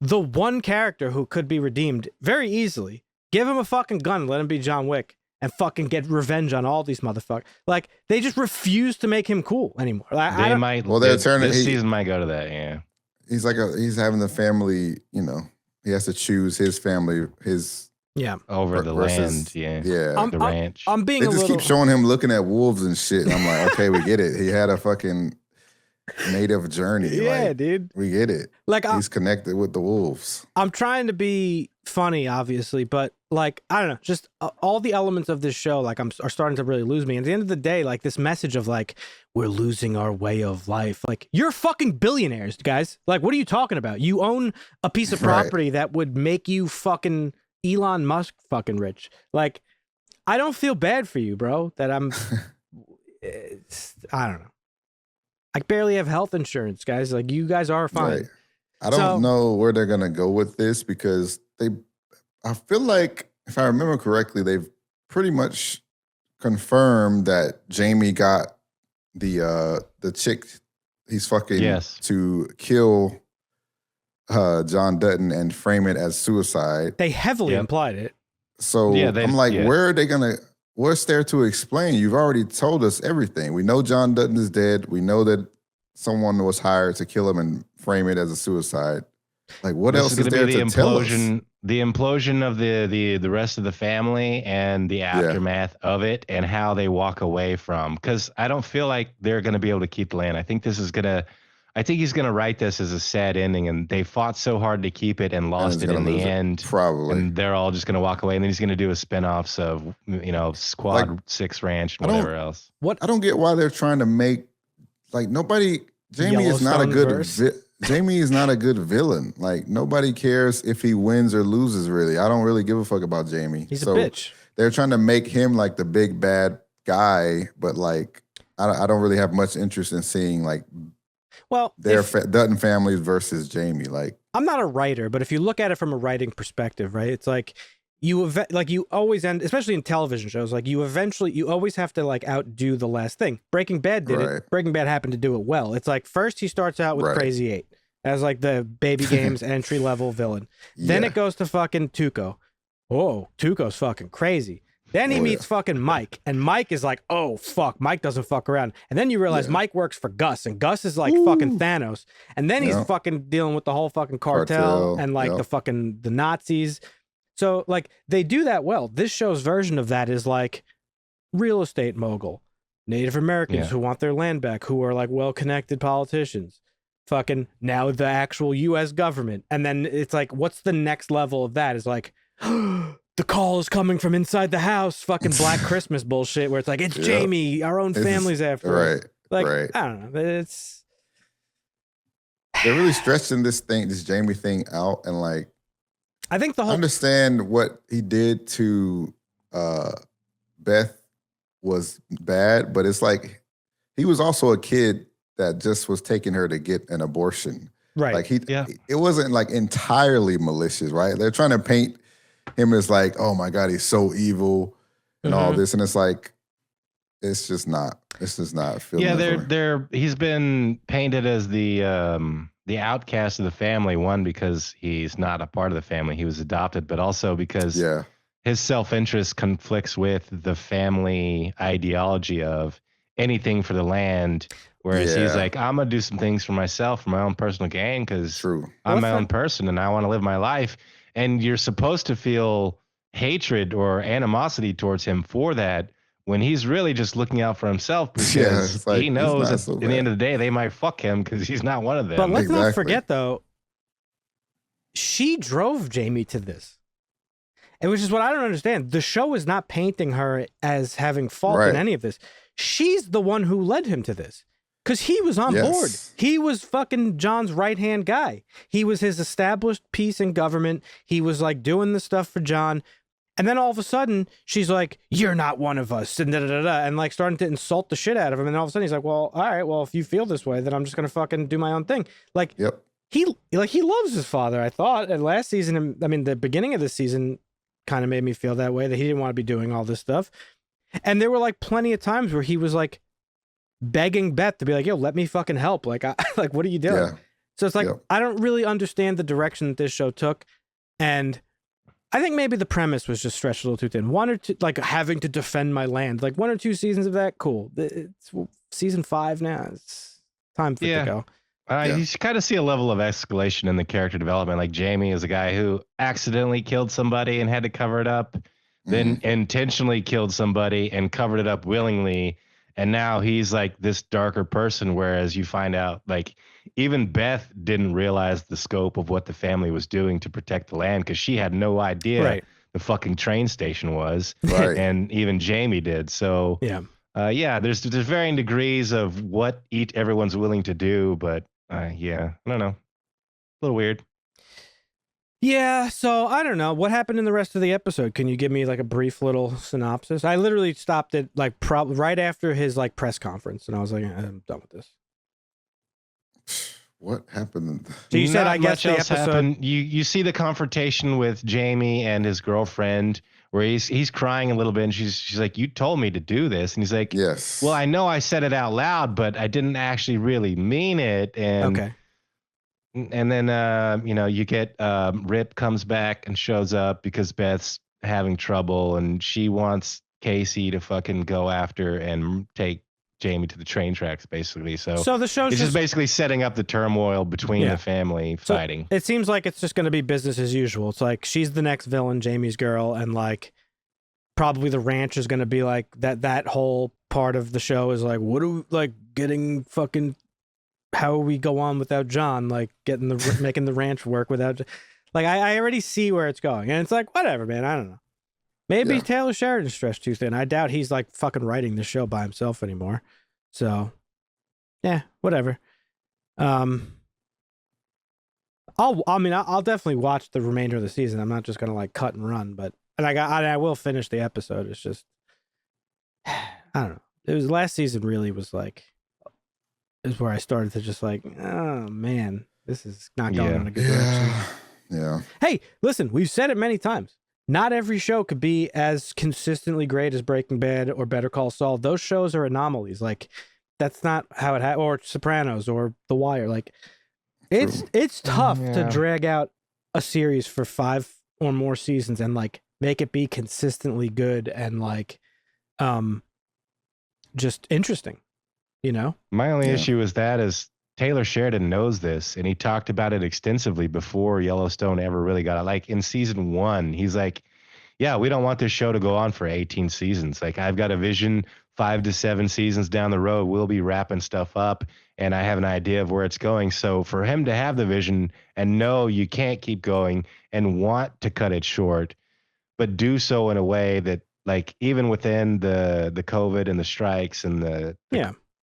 the one character who could be redeemed very easily, give him a fucking gun, let him be John Wick, and fucking get revenge on all these motherfuckers. Like, they just refuse to make him cool anymore. They might. Well, they're turning. This season might go to that. Yeah. He's like he's having the family. You know, he has to choose his family. Over the land. Yeah. The ranch. I'm being. They just keep showing him looking at wolves and shit. And I'm like, okay, we get it. He had a fucking native journey. Yeah, dude. We get it. Like he's connected with the wolves. I'm trying to be funny, obviously, but like, I don't know, just all the elements of this show, like are starting to really lose me. And at the end of the day, like this message of like, we're losing our way of life. Like, you're fucking billionaires, guys. Like, what are you talking about? You own a piece of property that would make you fucking Elon Musk fucking rich. Like, I don't feel bad for you, bro, that I'm, I don't know. I barely have health insurance, guys. Like, you guys are fine. Right. I don't know where they're going to go with this because I feel like, if I remember correctly, they've pretty much confirmed that Jamie got the chick he's fucking to kill John Dutton and frame it as suicide. They heavily implied it. So I'm like, where are they going to, what's there to explain? You've already told us everything. We know John Dutton is dead. We know that someone was hired to kill him and frame it as a suicide. Like, what else is there to tell us? The implosion of the rest of the family and the aftermath of it and how they walk away from. Because I don't feel like they're going to be able to keep the land. I think he's going to write this as a sad ending, and they fought so hard to keep it and lost it in the end. Probably. And they're all just going to walk away, and then he's going to do a spinoffs of, Squad 6 Ranch and whatever else. I don't get why they're trying to make, like, Jamie is not a good Jamie is not a good villain. Like, nobody cares if he wins or loses, really. I don't really give a fuck about Jamie. He's a bitch. They're trying to make him like the big bad guy, but like, I don't really have much interest in seeing like, their Dutton families versus Jamie. Like, I'm not a writer, but if you look at it from a writing perspective, right? It's like you always end, especially in television shows, like you always have to like outdo the last thing. Breaking Bad did it. Breaking Bad happened to do it well. It's like first he starts out with Crazy 8 as like the baby games entry level villain. Then it goes to fucking Tuco. Oh, Tuco's fucking crazy. Then he meets fucking Mike, and Mike is like, oh, fuck, Mike doesn't fuck around. And then you realize Mike works for Gus, and Gus is like fucking Thanos. And then he's fucking dealing with the whole fucking cartel and like the Nazis. So like they do that well. This show's version of that is like real estate mogul, Native Americans who want their land back, who are like well-connected politicians. Fucking now the actual U.S. government. And then it's like, what's the next level of that? Is like, the call is coming from inside the house. Fucking Black Christmas bullshit where it's like, it's Jamie, our own family's after us. Like, I don't know. They're really stretching this Jamie thing out, and like, I think I understand what he did to Beth was bad, but it's like he was also a kid that just was taking her to get an abortion. Right. Like it wasn't like entirely malicious, right? They're trying to paint him as like, oh my God, he's so evil and all this. And it's like, it's just not feeling he's been painted as the outcast of the family, one, because he's not a part of the family. He was adopted, but also because his self-interest conflicts with the family ideology of anything for the land. Whereas he's like, I'm going to do some things for myself, for my own personal gain, because I'm my own person and I want to live my life. And you're supposed to feel hatred or animosity towards him for that, when he's really just looking out for himself, because he knows at the end of the day they might fuck him because he's not one of them. But let's not forget, though, she drove Jamie to this. And which is what I don't understand. The show is not painting her as having fault in any of this. She's the one who led him to this. Because he was on board. He was fucking John's right-hand guy. He was his established piece in government. He was like doing the stuff for John. And then all of a sudden, she's like, you're not one of us. And da-da-da-da. And like starting to insult the shit out of him. And all of a sudden he's like, well, all right, well, if you feel this way, then I'm just going to fucking do my own thing. Like, he loves his father, I thought. And last season, I mean, the beginning of the season kind of made me feel that way, that he didn't want to be doing all this stuff. And there were like plenty of times where he was like begging Beth to be like, yo, let me fucking help. Like, like, what are you doing? Yeah. So it's like, I don't really understand the direction that this show took. And I think maybe the premise was just stretched a little too thin. One or two, like having to defend my land, like 1 or 2 seasons of that. Cool. It's season 5 now. It's time for it to go. You kind of see a level of escalation in the character development. Like Jamie is a guy who accidentally killed somebody and had to cover it up, then intentionally killed somebody and covered it up willingly. And now he's like this darker person, whereas you find out like even Beth didn't realize the scope of what the family was doing to protect the land because she had no idea the fucking train station was. Right. And even Jamie did. So there's varying degrees of what everyone's willing to do, but I don't know. A little weird. Yeah, so I don't know. What happened in the rest of the episode? Can you give me like a brief little synopsis? I literally stopped it like right after his like press conference, and I was like, I'm done with this. What happened? So you said, I guess the episode happened. You see the confrontation with Jamie and his girlfriend, where he's crying a little bit, and she's like, "You told me to do this," and he's like, "Yes." Well, I know I said it out loud, but I didn't actually really mean it. And okay. And then, you get Rip comes back and shows up because Beth's having trouble and she wants Casey to fucking go after and take Jamie to the train tracks, basically. So the show's just basically setting up the turmoil between the family fighting. It seems like it's just going to be business as usual. It's like she's the next villain, Jamie's girl, and like probably the ranch is going to be like that whole part of the show is like, what are we like getting fucking... How we go on without John, like making the ranch work without, like I already see where it's going, and it's like whatever, man. I don't know. Maybe Taylor Sheridan's stretched too thin. I doubt he's like fucking writing the show by himself anymore. So, yeah, whatever. I'll definitely watch the remainder of the season. I'm not just gonna like cut and run, but I will finish the episode. It's just I don't know. It was last season really was like. Is where I started to just like, oh man, this is not going in a good direction. Yeah. Hey, listen, we've said it many times. Not every show could be as consistently great as Breaking Bad or Better Call Saul. Those shows are anomalies. That's not how it or Sopranos or The Wire. Like, it's tough to drag out a series for 5 or more seasons and like make it be consistently good and like, just interesting. You know, my only issue is Taylor Sheridan knows this, and he talked about it extensively before Yellowstone ever really got it. Like in season 1, he's like, "Yeah, we don't want this show to go on for 18 seasons. Like I've got a vision, 5 to 7 seasons down the road, we'll be wrapping stuff up, and I have an idea of where it's going." So for him to have the vision and know you can't keep going and want to cut it short, but do so in a way that, like, even within the COVID and the strikes and the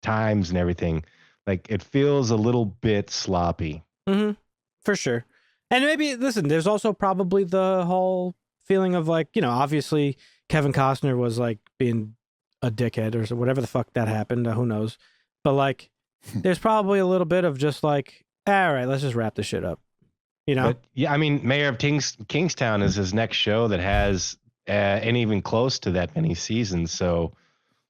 times and everything, like it feels a little bit sloppy. For sure. And maybe listen, there's also probably the whole feeling of like, obviously Kevin Costner was like being a dickhead or whatever the fuck that happened, who knows, but like there's probably a little bit of just like, all right, let's just wrap this shit up, But yeah, I mean, Mayor of Kingstown is his next show that has and even close to that many seasons, so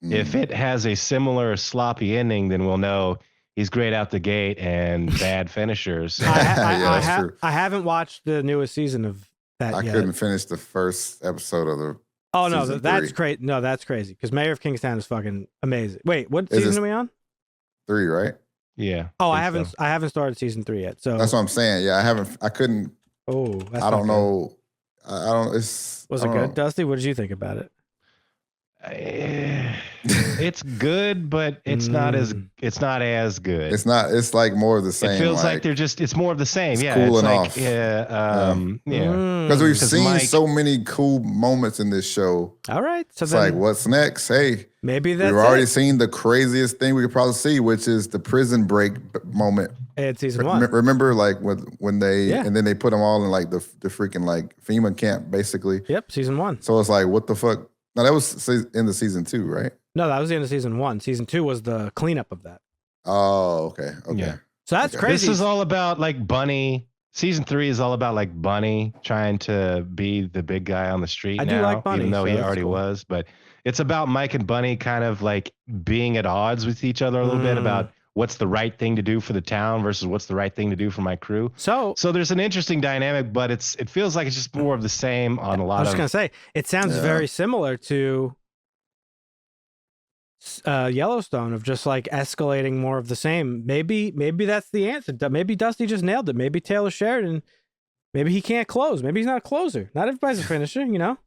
if it has a similar sloppy ending, then we'll know he's great out the gate and bad finishers. I haven't watched the newest season of that yet. I couldn't finish the first episode of the. Oh no, that's great. No, that's crazy because Mayor of Kingstown is fucking amazing. Wait, what season are we on? 3, right? Yeah. Oh, I haven't started season 3 yet. So that's what I'm saying. Yeah, I couldn't. Oh, I don't know. I don't. Was it good, Dusty? What did you think about it? It's good, but it's not as good. It's not. It's like more of the same. It feels like they're just. It's more of the same. It's Yeah, cooling it's like off. yeah. Because we've seen Mike, so many cool moments in this show. All right, so It's then like, what's next? Hey, maybe that's we've already it. seen the craziest thing we could probably see, which is the prison break moment. It's season 1. Remember, like when they Yeah. and then they put them all in like the freaking like FEMA camp, basically. Yep, season 1. So it's like, what the fuck? No, that was in the season 2, right? No, that was the end of season 1. Season 2 was the cleanup of that. Oh, okay. Yeah. So that's crazy. This is all about like Bunny. Season 3 is all about like Bunny trying to be the big guy on the street I now, do like Bunny, even though so he that's already cool. was. But it's about Mike and Bunny kind of like being at odds with each other a little bit about what's the right thing to do for the town versus what's the right thing to do for my crew. So there's an interesting dynamic, but it feels like it's just more of the same on a lot I was of. just gonna say it sounds very similar to Yellowstone, of just like escalating more of the same. Maybe that's the answer. Maybe Dusty just nailed it. Maybe Taylor Sheridan, maybe he can't close. Maybe he's not a closer. Not everybody's a finisher, you know.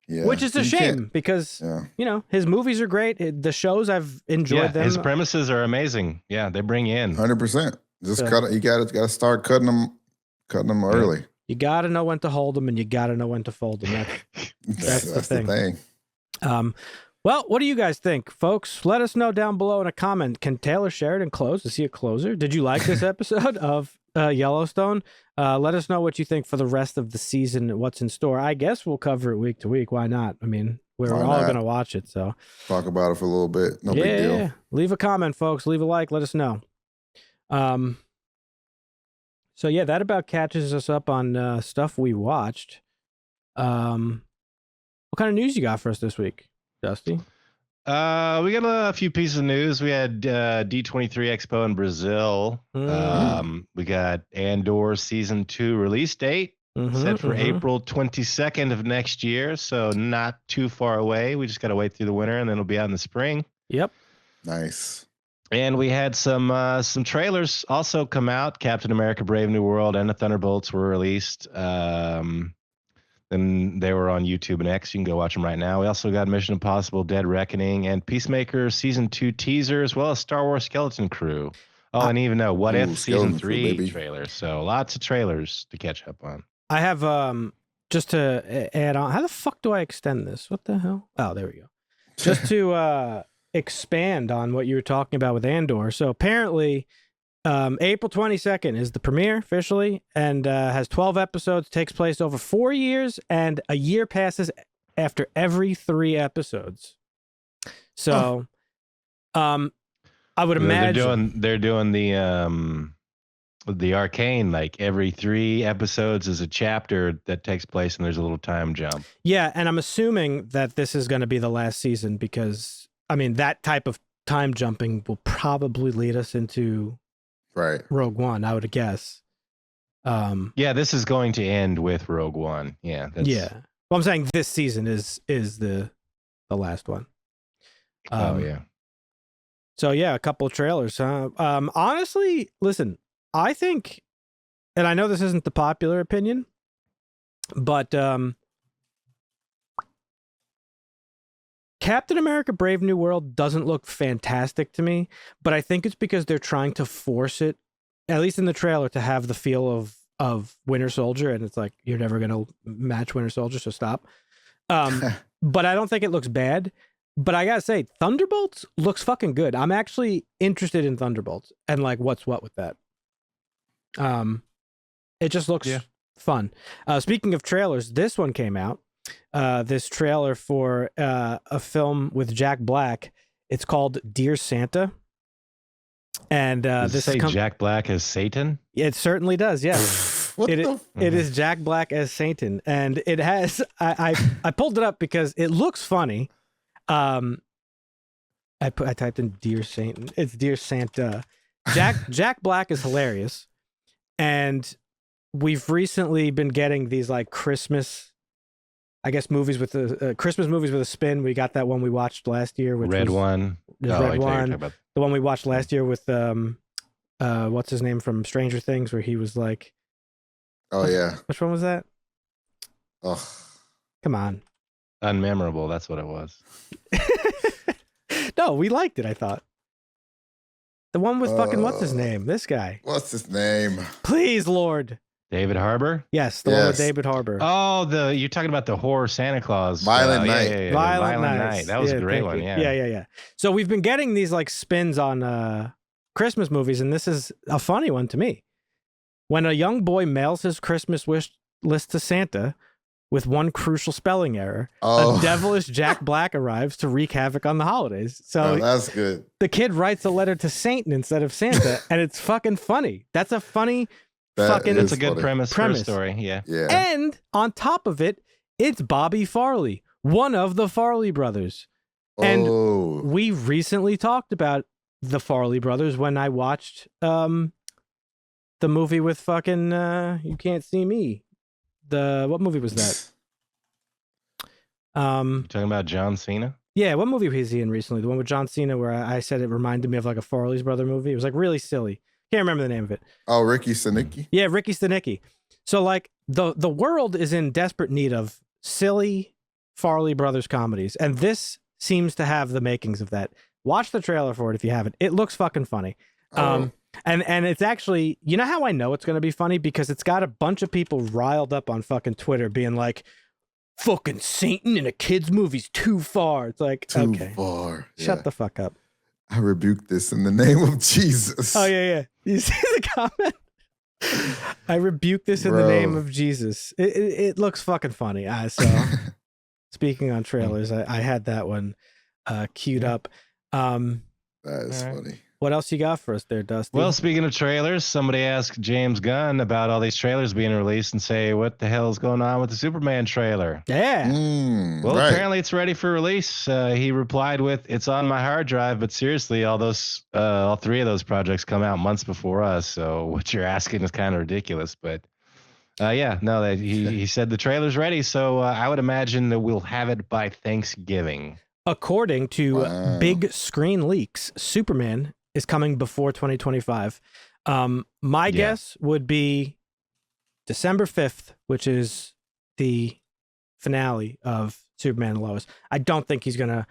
Yeah. Which is a shame because you know his movies are great. The shows I've enjoyed them. His premises are amazing. Yeah, they bring you in 100%. Just cut it. You got to start cutting them early. You got to know when to hold them, and you got to know when to fold them. That's the thing. Well, what do you guys think, folks? Let us know down below in a comment. Can Taylor Sheridan close? Is he a closer? Did you like this episode of Yellowstone? Let us know what you think for the rest of the season, what's in store. I guess we'll cover it week to week. Why not? I mean, we're all going to watch it. So talk about it for a little bit. No big deal. Yeah. Leave a comment, folks. Leave a like. Let us know. So yeah, that about catches us up on stuff we watched. What kind of news you got for us this week, Dusty? We got a few pieces of news. We had D23 Expo in Brazil. We got Andor season 2 release date set for April 22nd of next year. So not too far away. We just got to wait through the winter and then it'll be out in the spring. Yep. Nice. And we had some trailers also come out. Captain America: Brave New World and the Thunderbolts were released. And they were on YouTube and X. You can go watch them right now. We also got Mission Impossible: Dead Reckoning and Peacemaker season 2 teaser, as well as Star Wars Skeleton Crew. Oh, and even What If season 3 trailers. So lots of trailers to catch up on. I have just to add on. How the fuck do I extend this? What the hell? Oh, there we go. Just to expand on what you were talking about with Andor. So apparently, April 22nd is the premiere officially, and has 12 episodes. Takes place over 4 years, and a year passes after every 3 episodes. So, I would imagine they're doing the Arcane, like every 3 episodes is a chapter that takes place, and there's a little time jump. Yeah, and I'm assuming that this is going to be the last season because, I mean, that type of time jumping will probably lead us into Rogue One, I would guess. Yeah, this is going to end with Rogue One. Yeah. Yeah. Well, I'm saying this season is the last one. Yeah. So yeah, a couple of trailers. Honestly, listen, I think, and I know this isn't the popular opinion, but Captain America: Brave New World doesn't look fantastic to me, but I think it's because they're trying to force it, at least in the trailer, to have the feel of Winter Soldier, and it's like, you're never going to match Winter Soldier, so stop. But I don't think it looks bad. But I gotta say, Thunderbolts looks fucking good. I'm actually interested in Thunderbolts and like what's what with that. It just looks fun. Speaking of trailers, this one came out. This trailer for a film with Jack Black. It's called Dear Santa. And does it say Jack Black as Satan? It certainly does. Yeah. It is Jack Black as Satan, and it has. I pulled it up because it looks funny. I typed in Dear Satan. It's Dear Santa. Jack Black is hilarious, and we've recently been getting these like Christmas, I guess, movies with Christmas movies with a spin. We got that one we watched last year, which Red was, One. Red One. The one we watched last year with what's his name from Stranger Things, where he was like, oh yeah, which one was that? Oh, come on. unmemorable. That's what it was. No, we liked it, I thought. The one with fucking what's his name? This guy. What's his name? Please, Lord. David Harbour? Yes, the one with David Harbour. Oh, you're talking about the horror Santa Claus. Violent Night. Yeah, Violent Night. That was a great one, yeah. Yeah. So we've been getting these like spins on Christmas movies, and this is a funny one to me. When a young boy mails his Christmas wish list to Santa with one crucial spelling error, a devilish Jack Black arrives to wreak havoc on the holidays. So that's good. The kid writes a letter to Satan instead of Santa, and it's fucking funny. That's a funny That's a good premise for a story. Yeah. And on top of it, it's Bobby Farley, one of the Farley brothers. And we recently talked about the Farley brothers when I watched the movie with fucking You Can't See Me. What movie was that? You talking about John Cena? Yeah, what movie was he in recently? The one with John Cena where I said it reminded me of like a Farley's brother movie. It was like really silly. Can't remember the name of it. Oh, Ricky Stenicki? Yeah, Ricky Stenicki. So like the world is in desperate need of silly Farley brothers comedies, and this seems to have the makings of that. Watch the trailer for it if you haven't. It looks fucking funny. And it's actually, you know how I know it's going to be funny? Because it's got a bunch of people riled up on fucking Twitter being like, fucking Satan in a kid's movie's too far. It's like, too far. Shut the fuck up. I rebuke this in the name of Jesus. Oh, yeah. You see the comment? I rebuke this in the name of Jesus. It looks fucking funny. So speaking on trailers, I had that one queued up. That is funny. What else you got for us there, Dusty? Well, speaking of trailers, somebody asked James Gunn about all these trailers being released and say, what the hell is going on with the Superman trailer? Yeah. Apparently it's ready for release. He replied with, it's on my hard drive, but seriously, all three of those projects come out months before us. So what you're asking is kind of ridiculous, but he said the trailer's ready. So I would imagine that we'll have it by Thanksgiving. According to Big Screen Leaks, Superman is coming before 2025. My guess would be December 5th, which is the finale of Superman and Lois. I don't think he's going to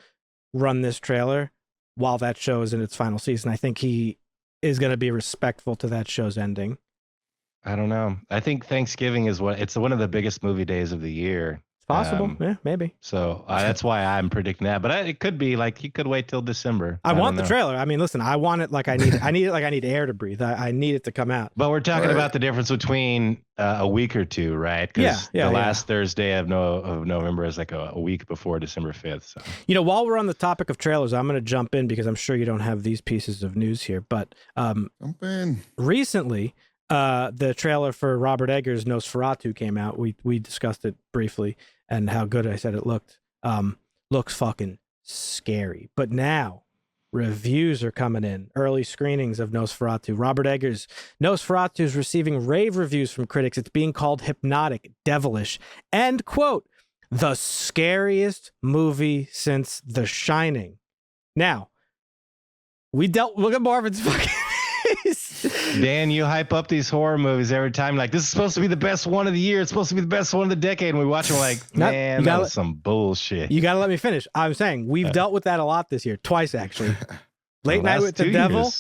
run this trailer while that show is in its final season. I think he is going to be respectful to that show's ending. I don't know. I think Thanksgiving is it's one of the biggest movie days of the year. It's possible. Yeah, maybe. So that's why I'm predicting that. But it could be like, you could wait till December. I want the trailer. I mean, listen, I want it like I need it. I need it like I need air to breathe. I need it to come out. But we're talking about the difference between a week or two, right? Because the last Thursday of November is like a week before December 5th. So. You know, while we're on the topic of trailers, I'm going to jump in because I'm sure you don't have these pieces of news here. But jump in. Recently, the trailer for Robert Eggers' Nosferatu came out. We discussed it briefly and how good I said it looked. Looks fucking scary. But now reviews are coming in. Early screenings of Nosferatu. Robert Eggers' Nosferatu is receiving rave reviews from critics. It's being called hypnotic, devilish, and, quote, the scariest movie since The Shining. Now, look at Marvin's fucking Dan, you hype up these horror movies every time. Like, this is supposed to be the best one of the year. It's supposed to be the best one of the decade. And we watch them like, man, that was some bullshit. You got to let me finish. I'm saying we've dealt with that a lot this year. Twice, actually. Late Night with the Devil.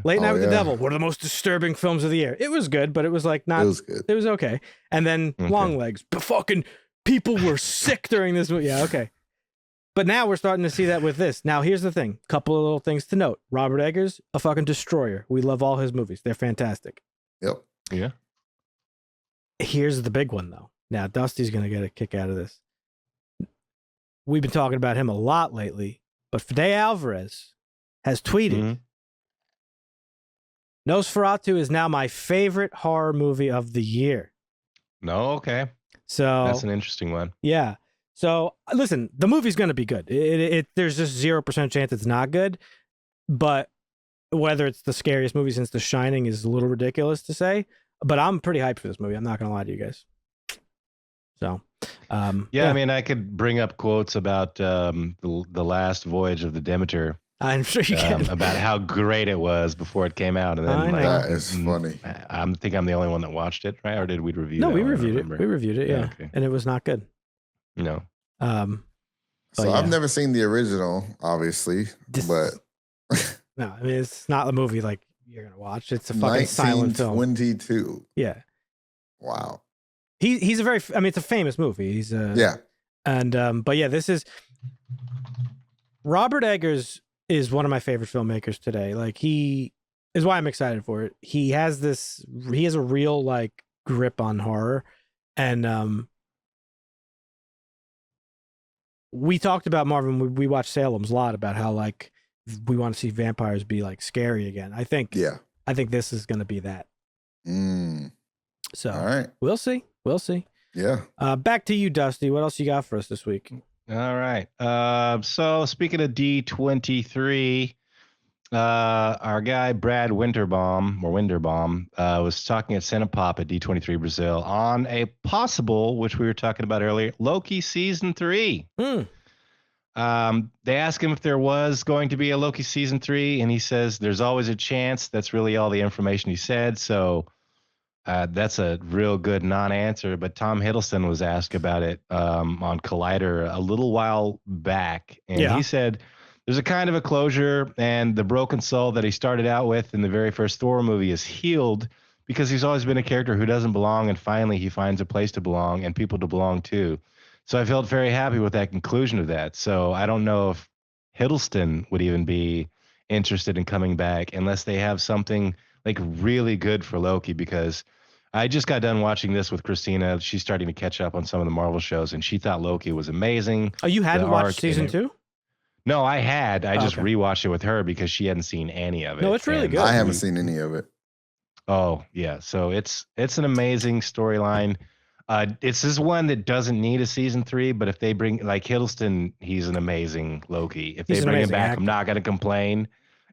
Late Night with the Devil. One of the most disturbing films of the year. It was good, but it was like not. It was good. It was okay. And then Longlegs. But fucking people were sick during this movie. Yeah, okay. But now we're starting to see that with this. Now, here's the thing. Couple of little things to note. Robert Eggers, a fucking destroyer. We love all his movies. They're fantastic. Yep. Yeah. Here's the big one, though. Now, Dusty's going to get a kick out of this. We've been talking about him a lot lately, but Fede Alvarez has tweeted, Nosferatu is now my favorite horror movie of the year. No, okay. So that's an interesting one. Yeah. So listen, the movie's going to be good. There's just 0% chance it's not good, but whether it's the scariest movie since The Shining is a little ridiculous to say, but I'm pretty hyped for this movie. I'm not going to lie to you guys. So, yeah, I mean, I could bring up quotes about the last voyage of the Demeter. I'm sure you can. About how great it was before it came out. And then that is funny. I think I'm the only one that watched it, right? Or did we review it? No, we reviewed it. We reviewed it, yeah. Okay. And it was not good. No. So I've never seen the original, obviously, but no, I mean it's not a movie like you're gonna watch. It's a fucking silent film. 1922. Yeah. Wow. He's a very. I mean, it's a famous movie. He's and but yeah, this is Robert Eggers is one of my favorite filmmakers today. Like he is why I'm excited for it. He has a real like grip on horror, and we talked about Marvin. We watched Salem's a lot about how like we want to see vampires be like scary again. I think this is going to be that. So all right, we'll see. Yeah. Back to you, Dusty. What else you got for us this week? All right. So speaking of D23, our guy Brad Winterbaum was talking at Cinepop at D23 Brazil on a possible, which we were talking about earlier, Loki season 3. They asked him if there was going to be a Loki season 3, and he says there's always a chance. That's really all the information he said. So that's a real good non-answer. But Tom Hiddleston was asked about it on Collider a little while back, and he said there's a kind of a closure, and the broken soul that he started out with in the very first Thor movie is healed because he's always been a character who doesn't belong, and finally he finds a place to belong and people to belong to. So I felt very happy with that conclusion of that. So I don't know if Hiddleston would even be interested in coming back unless they have something like really good for Loki, because I just got done watching this with Christina. She's starting to catch up on some of the Marvel shows, and she thought Loki was amazing. Oh, you hadn't watched season 2? No, I had. I just rewatched it with her because she hadn't seen any of it. No, it's really good. I haven't seen any of it. Oh, yeah. So it's an amazing storyline. This is one that doesn't need a season 3, but if they bring like Hiddleston, he's an amazing Loki. If they bring him back, I'm not going to complain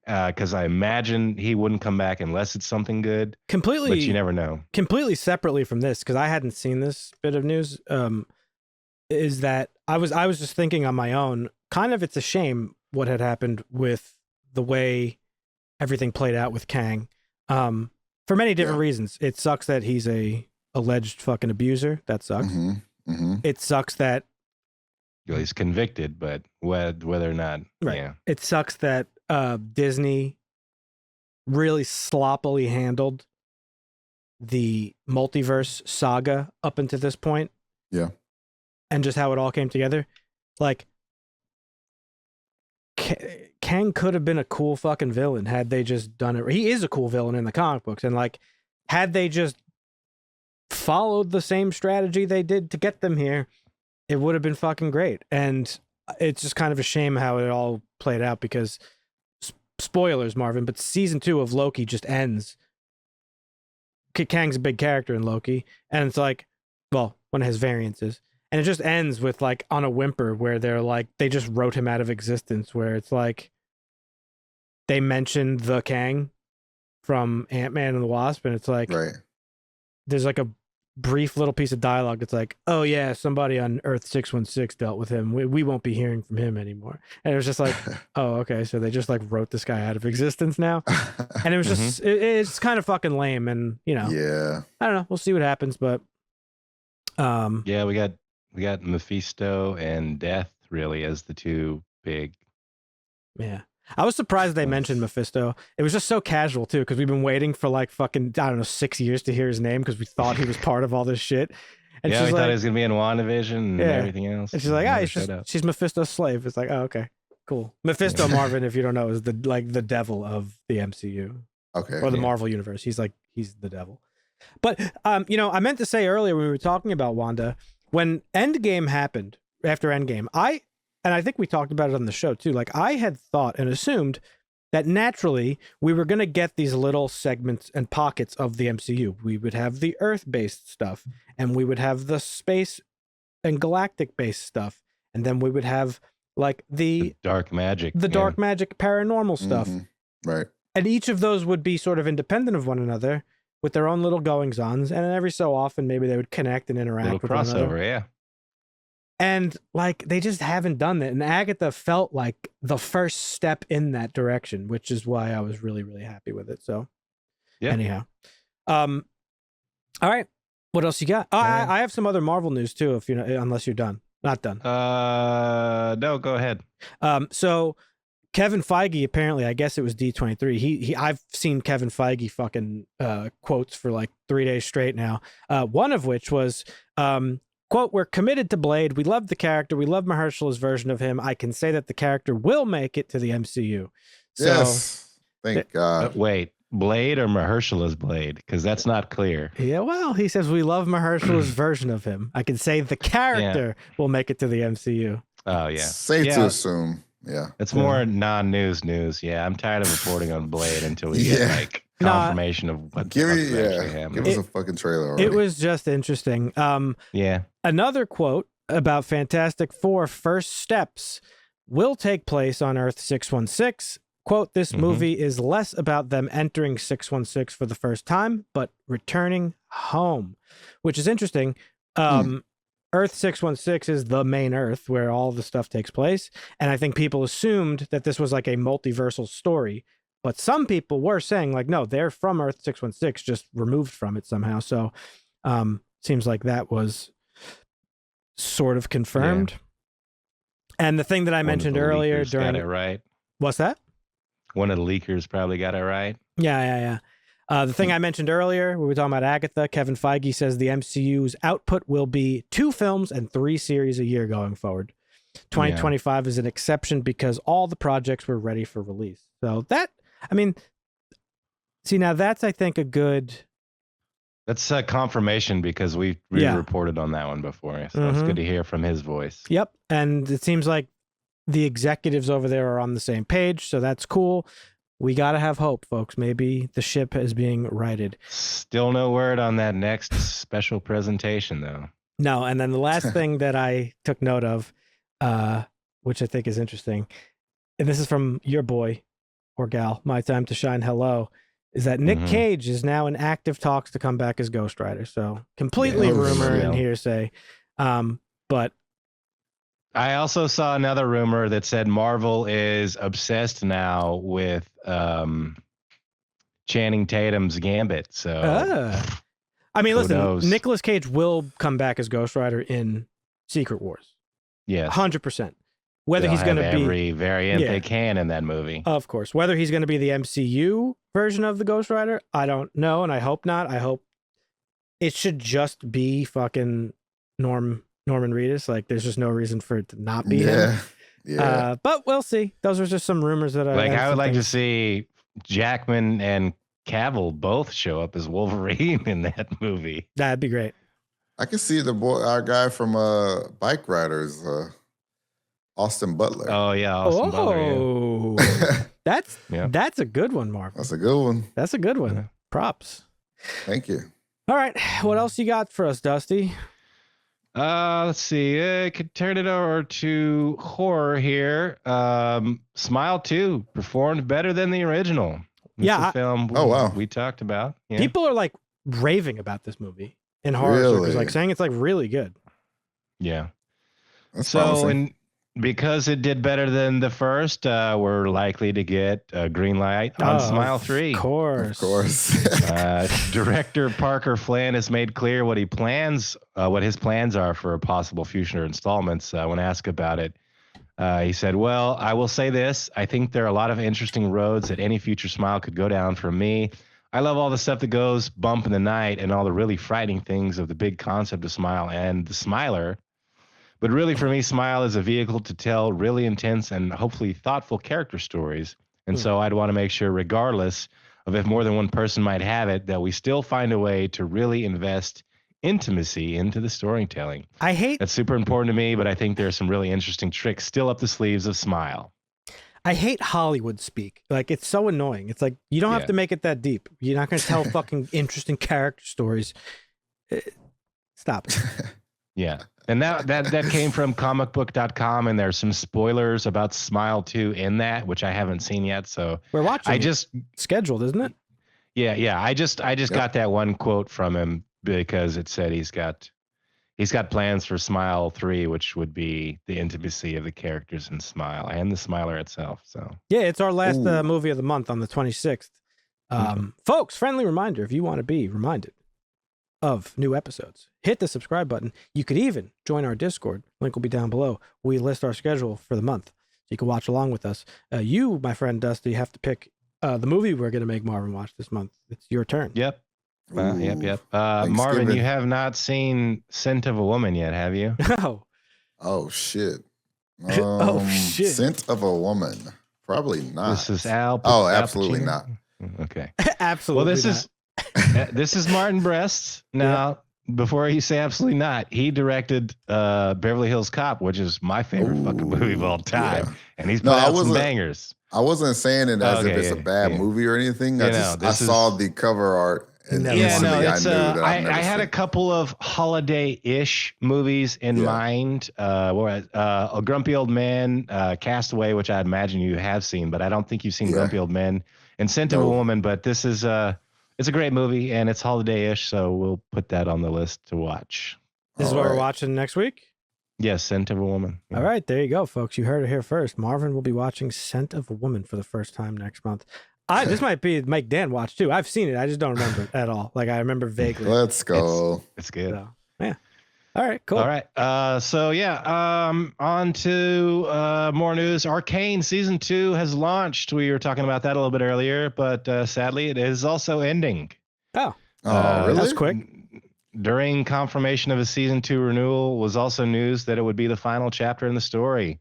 because I imagine he wouldn't come back unless it's something good. Completely, but you never know. Completely separately from this, because I hadn't seen this bit of news. Is that I was just thinking on my own. Kind of, it's a shame what had happened with the way everything played out with Kang, for many different reasons. It sucks that he's a alleged fucking abuser. That sucks. It sucks that he's convicted, but whether or not, it sucks that Disney really sloppily handled the multiverse saga up until this point. Yeah, and just how it all came together, like. Kang could have been a cool fucking villain had they just done it. He is a cool villain in the comic books, and like, had they just followed the same strategy they did to get them here, it would have been fucking great. And it's just kind of a shame how it all played out because, spoilers, Marvin, but season 2 of Loki just ends. Kang's a big character in Loki, and it's like, well, one of his variances. And it just ends with like on a whimper where they're like, they just wrote him out of existence, where it's like they mentioned the Kang from Ant-Man and the Wasp. And it's like, there's like a brief little piece of dialogue that's like, oh yeah, somebody on Earth 616 dealt with him. We won't be hearing from him anymore. And it was just like, oh, okay. So they just like wrote this guy out of existence now. And it was just, it's kind of fucking lame. And you know, I don't know. We'll see what happens, but we got Mephisto and Death really as the two big. Yeah. I was surprised they mentioned Mephisto. It was just so casual too, because we've been waiting for like fucking, I don't know, 6 years to hear his name because we thought he was part of all this shit. And we thought he was going to be in WandaVision and everything else. And she's like, she's Mephisto's slave. It's like, oh, okay, cool. Mephisto, Marvin, if you don't know, is the devil of the MCU. Okay. Or the Marvel universe. He's the devil. But, I meant to say earlier when we were talking about Wanda, when Endgame happened, after Endgame, and I think we talked about it on the show too, like I had thought and assumed that naturally we were going to get these little segments and pockets of the MCU. We would have the Earth-based stuff, and we would have the space and galactic-based stuff, and then we would have like the dark magic, dark magic paranormal stuff. Right. And each of those would be sort of independent of one another, with their own little goings-ons, and every so often maybe they would connect and interact with one another. Crossover, yeah. And like they just haven't done that. And Agatha felt like the first step in that direction, which is why I was really, really happy with it. So anyhow. All right. What else you got? I have some other Marvel news too, if you know, unless you're done. Not done. No, go ahead. So Kevin Feige, apparently, I guess it was D23. I've seen Kevin Feige fucking quotes for like 3 days straight now. One of which was, quote, "We're committed to Blade. We love the character. We love Mahershala's version of him. I can say that the character will make it to the MCU." So, yes. Thank God. Wait, Blade or Mahershala's Blade? Because that's not clear. Yeah, well, he says we love Mahershala's version of him. I can say the character will make it to the MCU. Oh, yeah. Safe to assume. Yeah. It's more non-news news. Yeah, I'm tired of reporting on Blade until we get like confirmation of what actually happened. Give us a fucking trailer already. It was just interesting. Yeah. Another quote about Fantastic Four first steps will take place on Earth 616. Quote, "This movie is less about them entering 616 for the first time, but returning home," which is interesting. Earth 616 is the main Earth where all the stuff takes place. And I think people assumed that this was like a multiversal story. But some people were saying like, no, they're from Earth 616, just removed from it somehow. So seems like that was sort of confirmed. Yeah. And the thing that I mentioned earlier during... Got it right. What's that? One of the leakers probably got it right. Yeah. The thing I mentioned earlier, we were talking about Agatha. Kevin Feige says the MCU's output will be 2 films and 3 series a year going forward. 2025 is an exception because all the projects were ready for release. So that, I mean, see, now that's, I think, a good... That's a confirmation because we reported on that one before. So it's good to hear from his voice. Yep. And it seems like the executives over there are on the same page. So that's cool. We got to have hope, folks. Maybe the ship is being righted. Still no word on that next special presentation, though. No. And then the last thing that I took note of, which I think is interesting, and this is from your boy or gal, My Time to Shine, hello, is that Nick Cage is now in active talks to come back as Ghost Rider. So completely rumor and hearsay. But I also saw another rumor that said Marvel is obsessed now with Channing Tatum's Gambit. So, I mean, listen, Nicolas Cage will come back as Ghost Rider in Secret Wars. Yes, 100%. Whether he's going to be every variant they can in that movie, of course. Whether he's going to be the MCU version of the Ghost Rider, I don't know, and I hope not. I hope it should just be fucking Norman Reedus. Like, there's just no reason for it to not be him. Yeah. But we'll see. Those are just some rumors that I would like to see Jackman and Cavill both show up as Wolverine in that movie. That'd be great. I can see our guy from Bike Riders, Austin Butler. Oh yeah, Austin Butler. Yeah. That's a good one, Marvin. That's a good one. That's a good one. Yeah. Props. Thank you. All right, what else you got for us, Dusty? Let's see. I could turn it over to horror here. Smile 2 performed better than the original. It's a film we talked about. Yeah. People are like raving about this movie in horror circles, like saying it's like really good. Yeah. That's promising. Because it did better than the first, we're likely to get a green light on Smile 3. Of course. Director Parker Flynn has made clear what his plans are for possible future installments. When asked about it, he said, "Well, I will say this. I think there are a lot of interesting roads that any future Smile could go down for me. I love all the stuff that goes bump in the night and all the really frightening things of the big concept of Smile and the Smiler. But really, for me, Smile is a vehicle to tell really intense and hopefully thoughtful character stories. And so I'd want to make sure, regardless of if more than one person might have it, that we still find a way to really invest intimacy into the storytelling. That's super important to me, but I think there's some really interesting tricks still up the sleeves of Smile." I hate Hollywood speak. Like, it's so annoying. It's like, you don't have to make it that deep. You're not going to tell fucking interesting character stories. Stop it. Yeah. And that came from comicbook.com, and there's some spoilers about Smile 2 in that, which I haven't seen yet. So we're watching. Scheduled, isn't it? Yeah. I just got that one quote from him because it said he's got plans for Smile 3, which would be the intimacy of the characters in Smile and the Smiler itself. So yeah, it's our last movie of the month on the 26th. Folks, friendly reminder: if you want to be reminded, of new episodes. Hit the subscribe button. You could even join our Discord. Link will be down below. We list our schedule for the month, so you can watch along with us. You, my friend Dusty, have to pick the movie we're going to make Marvin watch this month. It's your turn. Yep. Yep. Marvin, you have not seen Scent of a Woman yet, have you? No. Oh, shit. Oh, shit. Scent of a Woman. Probably not. This is Al. Oh, absolutely not. Okay. Absolutely Well, this is Martin Brest. Now, before you say absolutely not, he directed Beverly Hills Cop, which is my favorite fucking movie of all time. Yeah. And he's put out some bangers. I wasn't saying it as if it's a bad movie or anything. I saw the cover art. And I had a couple of holiday-ish movies in mind. A Grumpy Old Man, Castaway, which I imagine you have seen, but I don't think you've seen Grumpy Old Men, and Scent of a Woman. But this is it's a great movie, and it's holiday-ish, so we'll put that on the list to watch. This is what we're watching next week? Yes, Scent of a Woman. Yeah. All right, there you go, folks. You heard it here first. Marvin will be watching Scent of a Woman for the first time next month. This might be Mike Dan watch too. I've seen it. I just don't remember it at all. Like I remember vaguely. Let's go. It's good. So, yeah. All right, cool. All right. On to more news. Arcane season 2 has launched. We were talking about that a little bit earlier, but sadly it is also ending. Oh, really? That's quick. During confirmation of a season 2 renewal was also news that it would be the final chapter in the story.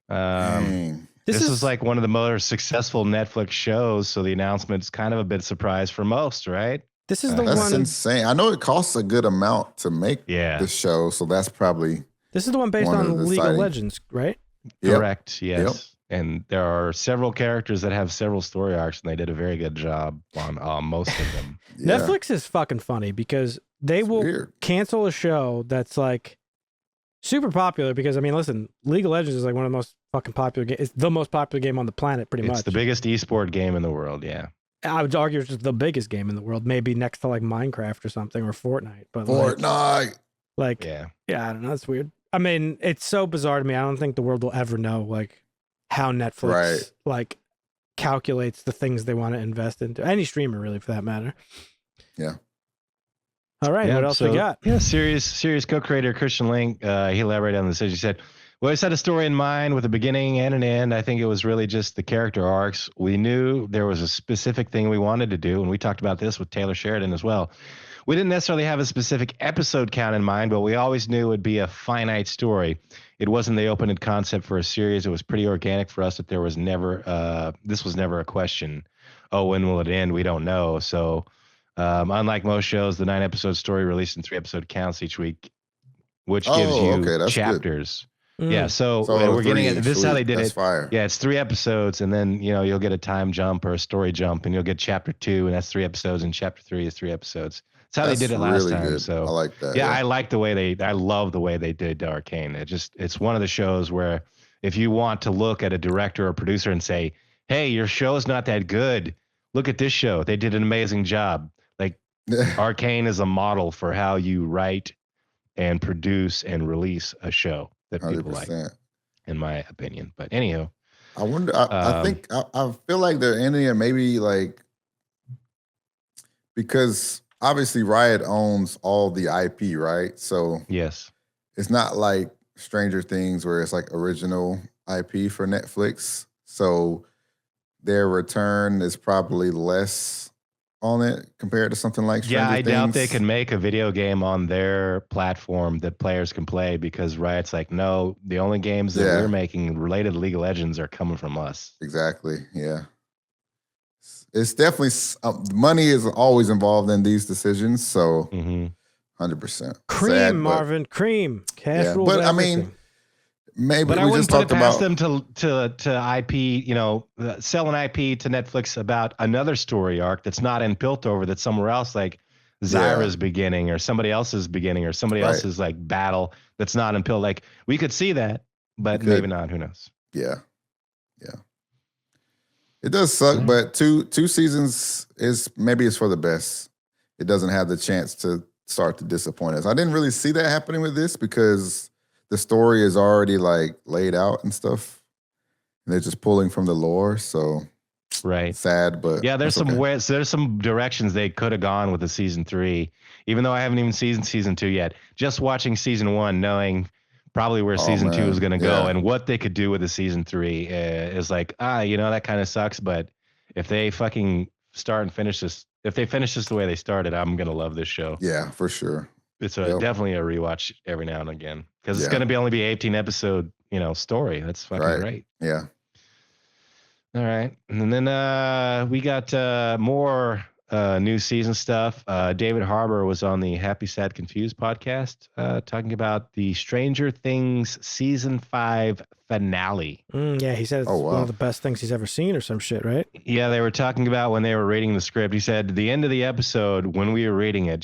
This is like one of the most successful Netflix shows, so the announcement's kind of a bit surprise for most, right? This is that's insane. I know it costs a good amount to make the show, so that's probably. This is the one based on League of Legends, right? Correct. Yes. Yep. And there are several characters that have several story arcs, and they did a very good job on most of them. Netflix is fucking funny because they will cancel a show that's like super popular because, I mean, listen, League of Legends is like one of the most fucking popular games. It's the most popular game on the planet, pretty much. It's the biggest esport game in the world, yeah. I would argue it's just the biggest game in the world, maybe next to like Minecraft or something or Fortnite. But yeah, I don't know. That's weird. I mean, it's so bizarre to me. I don't think the world will ever know like how Netflix like calculates the things they want to invest into. Any streamer, really, for that matter. Yeah. All right. What else we got? Yeah, series co-creator Christian Link. He elaborated on this. He said, "Well, I had a story in mind with a beginning and an end. I think it was really just the character arcs. We knew there was a specific thing we wanted to do, and we talked about this with Taylor Sheridan as well. We didn't necessarily have a specific episode count in mind, but we always knew it would be a finite story. It wasn't the open-ended concept for a series. It was pretty organic for us that there was never this was never a question. Oh, when will it end? We don't know. So unlike most shows, the 9-episode story released in 3-episode counts each week, which gives you chapters." Good. Yeah, so we're getting it. This is how they did it. Fire. Yeah, it's 3 episodes, and then you'll get a time jump or a story jump, and you'll get chapter 2, and that's 3 episodes, and chapter 3 is 3 episodes. That's how they did it last time. Good. So I like that. Yeah, I like the way I love the way they did Arcane. It's one of the shows where if you want to look at a director or producer and say, "Hey, your show's not that good. Look at this show. They did an amazing job." Like Arcane is a model for how you write and produce and release a show that people 100%. Like, in my opinion. But anyhow, I wonder. I think I feel like they're ending it maybe like because obviously Riot owns all the IP, right? So yes, it's not like Stranger Things where it's like original IP for Netflix. So their return is probably less on it compared to something like Stranger Things. Doubt they can make a video game on their platform that players can play because Riot's like, no, the only games that we're making related to League of Legends are coming from us. Exactly. Yeah. It's definitely money is always involved in these decisions. So 100%. Cream, sad, Marvin, cream. Cash rules but everything. I mean, maybe but we I wouldn't just put talked it past about them to IP, sell an IP to Netflix about another story arc that's not in Piltover, that's somewhere else, like Zyra's beginning or somebody else's beginning or somebody else's like battle that's not in Pilt. Like we could see that, but maybe not. Who knows? Yeah. It does suck, but two seasons is maybe it's for the best. It doesn't have the chance to start to disappoint us. I didn't really see that happening with this because the story is already like laid out and stuff. And they're just pulling from the lore. So Right. Sad, but yeah, there's that's some okay. there's some directions they could have gone with the season 3, even though I haven't even seen season 2 yet. Just watching season 1, knowing probably where Oh season 2 is man, going to go yeah, and what they could do with the season 3 is like, that kind of sucks. But if they fucking start and finish this, if they finish this the way they started, I'm going to love this show. yeah, for sure. It's Yep. definitely a rewatch every now and again because it's Yeah. going to only be 18 episode, story. That's fucking Right. great. Yeah. All right. And then we got more new season stuff. David Harbour was on the Happy, Sad, Confused podcast talking about the Stranger Things season 5 finale. Yeah, he said it's Oh, wow. one of the best things he's ever seen or some shit, right? Yeah, they were talking about when they were reading the script. He said the end of the episode, when we were reading it,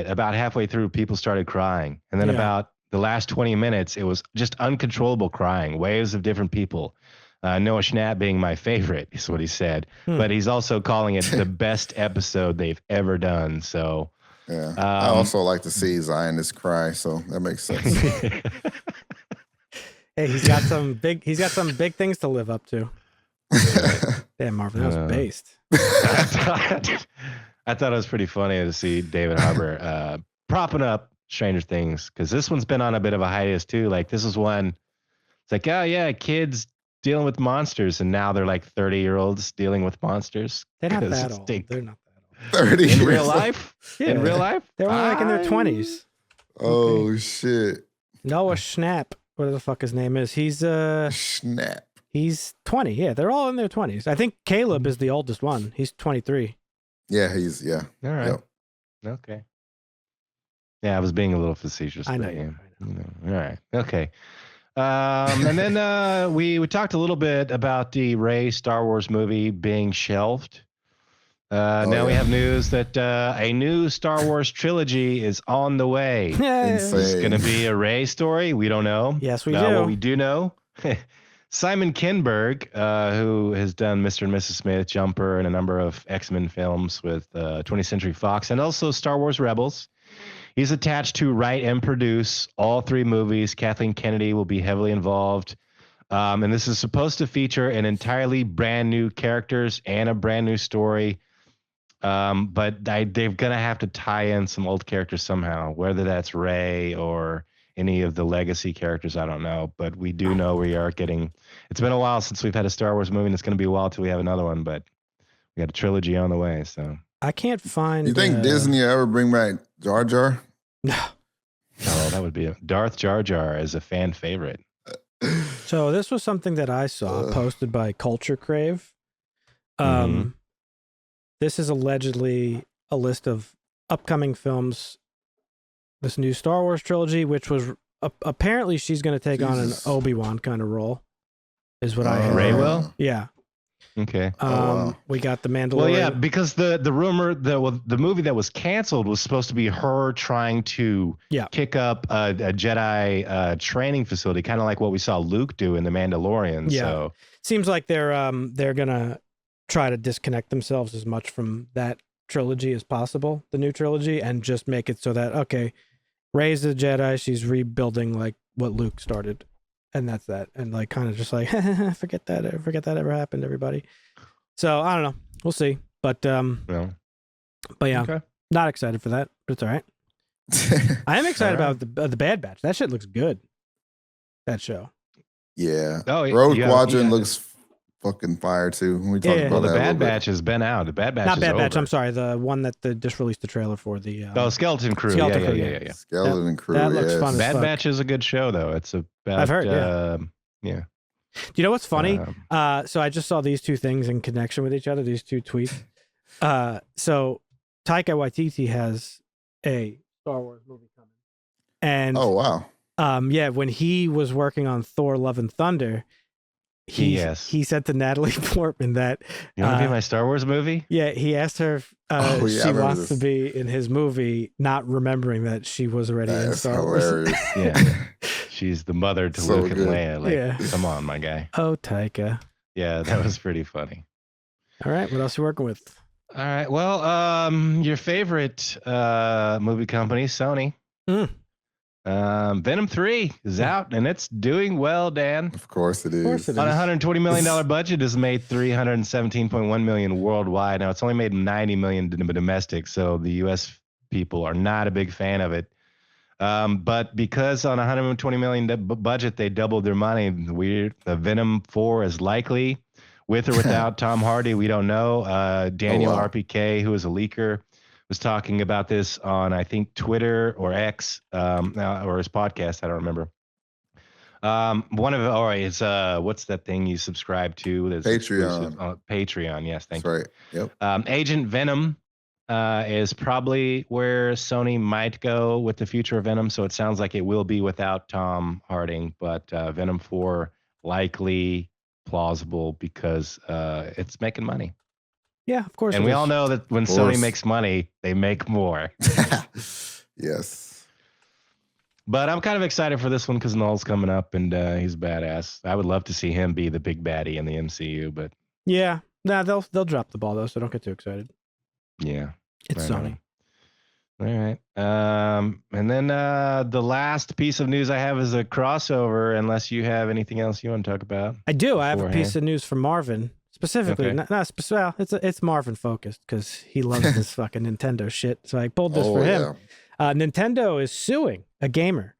about halfway through, people started crying. And then Yeah. about the last 20 minutes, it was just uncontrollable crying, waves of different people. Noah Schnapp being my favorite is what he said. But he's also calling it the best episode they've ever done. So Yeah. I also like to see Zionists cry, so that makes sense. Hey, he's got some big things to live up to. Damn, Marvin, that was based. I thought it was pretty funny to see David Harbour propping up Stranger Things, because this one's been on a bit of a hiatus too. Like this is one, it's like, oh yeah, kids dealing with monsters, and now they're like 30-year-olds dealing with monsters. They're not 'Cause that it's old. take- They're not that old. 30 in years. real life. Yeah. In real life, They're only like in their 20s. Oh shit. Noah Schnapp, whatever the fuck his name is, he's Snap. he's 20. Yeah, they're all in their 20s. I think Caleb is the oldest one. He's 23. Yeah, All right. Yep. Okay. Yeah, I was being a little facetious. I know but, you. yeah. All right. Okay. And then we talked a little bit about the Rey Star Wars movie being shelved. Now we have news that a new Star Wars trilogy is on the way. Insane. It's going to be a Rey story. We don't know. Yes, we What do. we do know, Simon Kinberg, who has done Mr. and Mrs. Smith, Jumper, and a number of X-Men films with 20th Century Fox, and also Star Wars Rebels. He's attached to write and produce all 3 movies. Kathleen Kennedy will be heavily involved. And this is supposed to feature an entirely brand new characters and a brand new story. But they're going to have to tie in some old characters somehow, whether that's Rey or any of the legacy characters. I don't know. But we do know we are getting, it's been a while since we've had a Star Wars movie, and it's going to be a while till we have another one. But we got a trilogy on the way. So I can't find. You think Disney will ever bring back Jar Jar? No. oh, that would be Darth Jar Jar as a fan favorite. So this was something that I saw posted by Culture Crave. This is allegedly a list of upcoming films. This new Star Wars trilogy, which was apparently she's going to take on an Obi-Wan kind of role, is what I heard. Rey will? Yeah. Okay. wow. We got the Mandalorian. Well, yeah, because the rumor, the movie that was canceled was supposed to be her trying to kick up a Jedi training facility, kind of like what we saw Luke do in The Mandalorian. Yeah. So Seems like they're gonna try to disconnect themselves as much from that trilogy as possible, the new trilogy, and just make it so that, okay, Rey's the Jedi, she's rebuilding like what Luke started, and that's that, and like kind of just like forget that ever happened, everybody. So I don't know, we'll see, but yeah, okay. not excited for that, but it's all right. I am excited about the Bad Batch. That shit looks good. That show. Yeah. Oh, Rogue Squadron looks fucking fire too. When we talked about Well, the that a Bad little bit. Batch has been out. The Bad Batch Not is Bad Batch. over. I'm sorry. The one that they just released the trailer for. The Skeleton Crew. Skeleton Crew, Yeah. Skeleton Crew. that looks yes. fun as Bad fuck. Batch is a good show, though. It's about. I've heard, yeah. Do you know what's funny? So I just saw these two things in connection with each other. These two tweets. So Taika Waititi has a Star Wars movie coming, and Oh wow. yeah, when he was working on Thor: Love and Thunder, he said to Natalie Portman that You want to be in my Star Wars movie? yeah, he asked her if I she remember wants to this. be in his movie, not remembering that she was already in That's Star Wars. hilarious. Yeah. She's the mother to So Luke and good. Leia. Like, Yeah. come on, my guy. Oh, Taika. Yeah, that was pretty funny. All right, what else are you working with? All right. Well, your favorite movie company, Sony, Venom 3 is out and it's doing well, Dan. Of course it is. On a $120 million budget, it's made $317.1 million worldwide. Now it's only made $90 million domestic, so the U.S. people are not a big fan of it. But because on a $120 million budget, they doubled their money. Venom 4 is likely, with or without Tom Hardy. We don't know. Daniel RPK, who is a leaker, was talking about this on, I think, Twitter or X, or his podcast. I don't remember. It's what's that thing you subscribe to? That's Patreon. Patreon. Yes, thank you. Right. Yep. Agent Venom is probably where Sony might go with the future of Venom. So it sounds like it will be without Tom Harding, but Venom 4 likely plausible because it's making money. Yeah, of course. And we all know that when Sony makes money, they make more. Yes. But I'm kind of excited for this one because Null's coming up and he's badass. I would love to see him be the big baddie in the MCU, but yeah, they'll drop the ball though, so don't get too excited. Yeah, it's Sony. All right. And then the last piece of news I have is a crossover. Unless you have anything else you want to talk about. I do. I have a piece of news from Marvin. Specifically, okay. It's Marvin focused because he loves this fucking Nintendo shit. So I pulled this for him. Nintendo is suing a gamer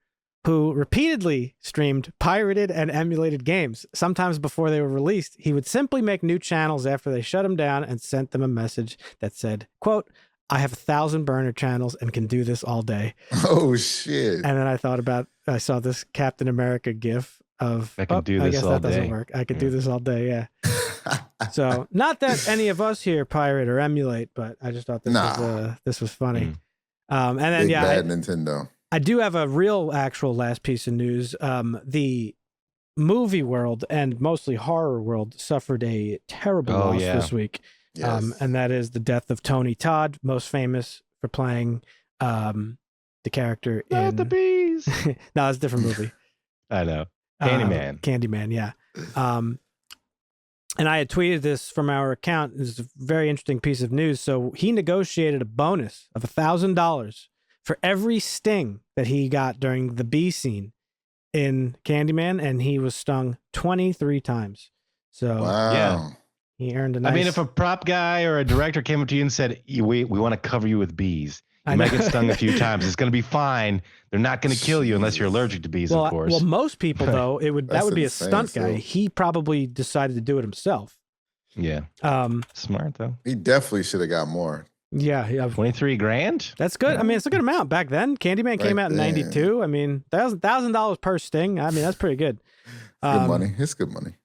who repeatedly streamed pirated and emulated games. Sometimes before they were released, he would simply make new channels after they shut him down and sent them a message that said, quote, "I have 1,000 burner channels and can do this all day." Oh, shit. And then I saw this Captain America gif of, I can do this all day. Doesn't work. I could do this all day, yeah. So, not that any of us here pirate or emulate, but I just thought this was funny. And then, Big bad Nintendo. I do have a real, actual last piece of news. The movie world and mostly horror world suffered a terrible loss this week. Yes. And that is the death of Tony Todd, most famous for playing the character in the bees. No, it's a different movie. I know. Candyman, yeah. And I had tweeted this from our account. This is a very interesting piece of news. So he negotiated a bonus of $1,000 for every sting that he got during the bee scene in Candyman, and he was stung 23 times. So yeah, he earned a nice... I mean, if a prop guy or a director came up to you and said, we want to cover you with bees, you might get stung a few times. It's going to be fine. They're not going to kill you unless you're allergic to bees, of course. Well, most people, though, that would be a stunt guy. He probably decided to do it himself. Yeah. Smart, though. He definitely should have got more. Yeah. $23,000? That's good. I mean, it's a good amount. Back then, Candyman came out in 92. I mean, $1,000 per sting. I mean, that's pretty good. Good money. It's good money.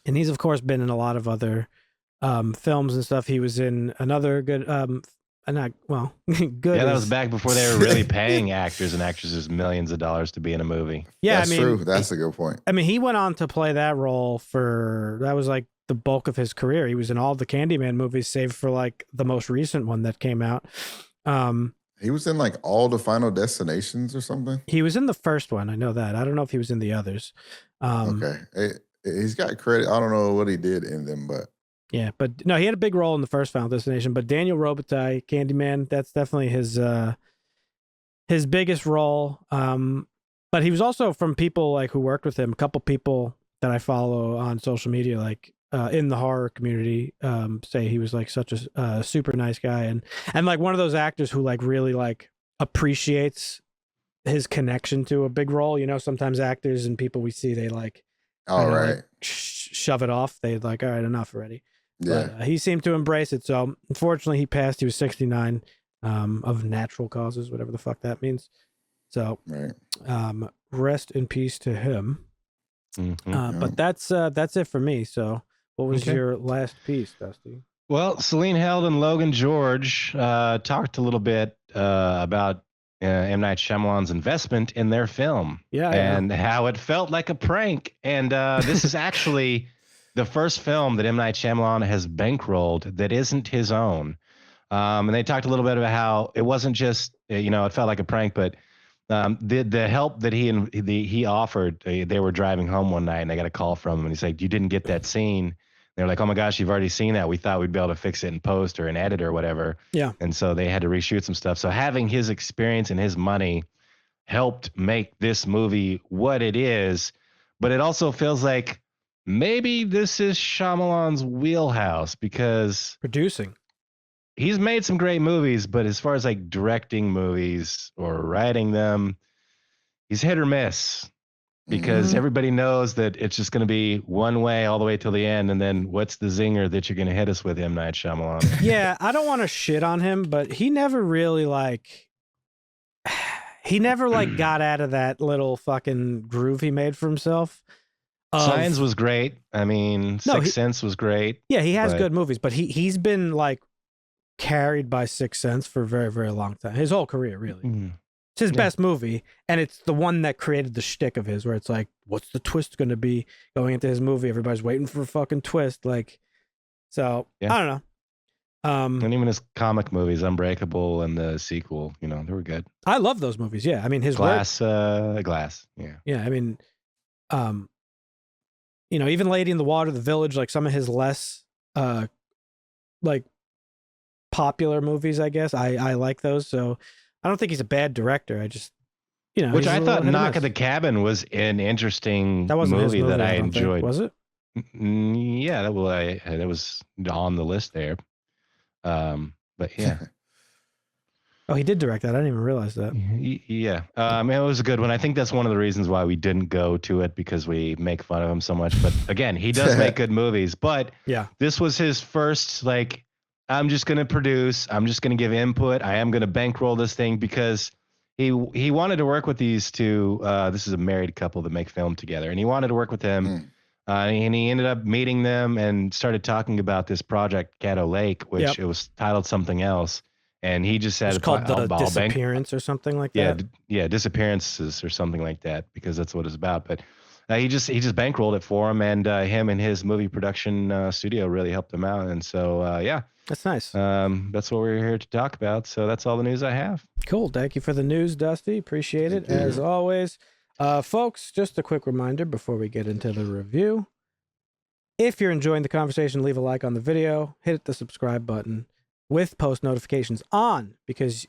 And he's, of course, been in a lot of other films and stuff. He was in another good... good. Yeah, that was back before they were really paying actors and actresses millions of dollars to be in a movie. Yeah, that's true. That's a good point. I mean, he went on to play that role that was like the bulk of his career. He was in all the Candyman movies, save for like the most recent one that came out. He was in like all the Final Destinations or something. He was in the first one. I know that. I don't know if he was in the others. Okay, he's got credit. I don't know what he did in them, but. Yeah, but no, he had a big role in the first Final Destination. But Daniel Robitaille, Candyman, that's definitely his biggest role. But he was also, from people like who worked with him, a couple people that I follow on social media, like in the horror community, say he was like such a super nice guy, and like one of those actors who like really like appreciates his connection to a big role. You know, sometimes actors and people we see, they like, like, shove it off. They like, all right, enough already. Yeah, but, he seemed to embrace it. So unfortunately, he passed. He was 69 of natural causes, whatever the fuck that means. So rest in peace to him. But that's it for me. So what was your last piece, Dusty? Well, Celine Held and Logan George talked a little bit about M. Night Shyamalan's investment in their film, and how it felt like a prank. And this is actually the first film that M. Night Shyamalan has bankrolled that isn't his own. And they talked a little bit about how it wasn't just, it felt like a prank, but the help that he offered. They were driving home one night and they got a call from him, and he's like, "You didn't get that scene." They're like, "Oh my gosh, you've already seen that. We thought we'd be able to fix it in post or in edit or whatever." Yeah. And so they had to reshoot some stuff. So having his experience and his money helped make this movie what it is, but it also feels like maybe this is Shyamalan's wheelhouse because producing. He's made some great movies, but as far as like directing movies or writing them, he's hit or miss because everybody knows that it's just going to be one way all the way till the end. And then what's the zinger that you're going to hit us with, M. Night Shyamalan? Yeah, I don't want to shit on him, but he never really got out of that little fucking groove he made for himself. Signs was great. I mean, Sixth Sense was great. Yeah, he has good movies, but he's been like carried by Sixth Sense for a very, very long time. His whole career, really. It's his best movie, and it's the one that created the shtick of his, where it's like, what's the twist going to be going into his movie? Everybody's waiting for a fucking twist. Like, so, I don't know. And even his comic movies, Unbreakable and the sequel, they were good. I love those movies. Yeah, I mean his Glass. Yeah, I mean, even Lady in the Water, The Village, like some of his less, like popular movies, I guess. I like those. So I don't think he's a bad director. I just, which I thought Knock at the Cabin was an interesting movie that I enjoyed. Was it? Yeah, that was on the list there. But yeah. Oh, he did direct that. I didn't even realize that. Yeah. It was a good one. I think that's one of the reasons why we didn't go to it, because we make fun of him so much. But again, he does make good movies. But this was his first, like, I'm just going to produce. I'm just going to give input. I am going to bankroll this thing, because he wanted to work with these two. This is a married couple that make film together, and he wanted to work with them. And he ended up meeting them and started talking about this project, Caddo Lake, which it was titled something else. And he just said it's called The Disappearance or something like that. Yeah, Disappearances or something like that, because that's what it's about. But he just bankrolled it for him, and him and his movie production studio really helped him out. And so, that's nice. That's what we're here to talk about. So that's all the news I have. Cool. Thank you for the news, Dusty. Appreciate it, as always. Folks, just a quick reminder before we get into the review. If you're enjoying the conversation, leave a like on the video, hit the subscribe button with post notifications on, because,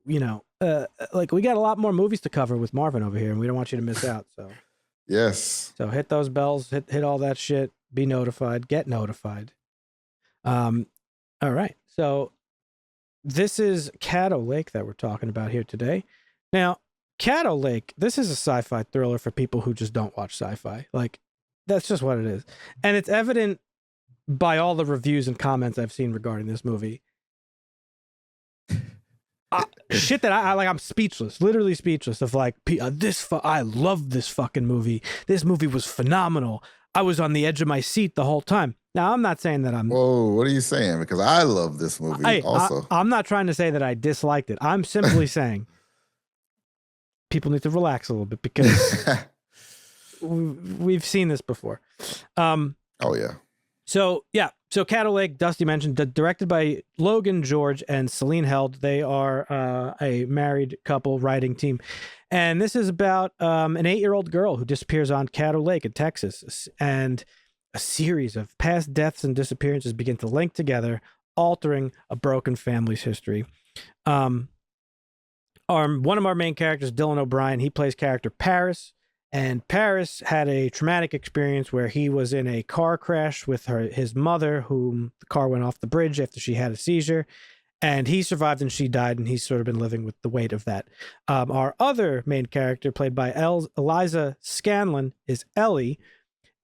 like, we got a lot more movies to cover with Marvin over here, and we don't want you to miss out. So, yes. So hit those bells, hit all that shit, be notified, get notified. All right. So this is Caddo Lake that we're talking about here today. Now, Caddo Lake, this is a sci-fi thriller for people who just don't watch sci-fi. Like, that's just what it is. And it's evident by all the reviews and comments I've seen regarding this movie. Shit that I'm speechless, literally speechless of like, I love this fucking movie. This movie was phenomenal. I was on the edge of my seat the whole time. Now, I'm not saying that I'm... Whoa, what are you saying? Because I love this movie also. I'm not trying to say that I disliked it. I'm simply saying people need to relax a little bit, because we've seen this before. Oh, yeah. So Caddo Lake, Dusty mentioned, directed by Logan George and Celine Held. They are a married couple writing team. And this is about an 8-year-old girl who disappears on Caddo Lake in Texas. And a series of past deaths and disappearances begin to link together, altering a broken family's history. One of our main characters, Dylan O'Brien, he plays character Paris. And Paris had a traumatic experience where he was in a car crash with his mother, whom the car went off the bridge after she had a seizure. And he survived and she died, and he's sort of been living with the weight of that. Our other main character, played by Eliza Scanlon, is Ellie.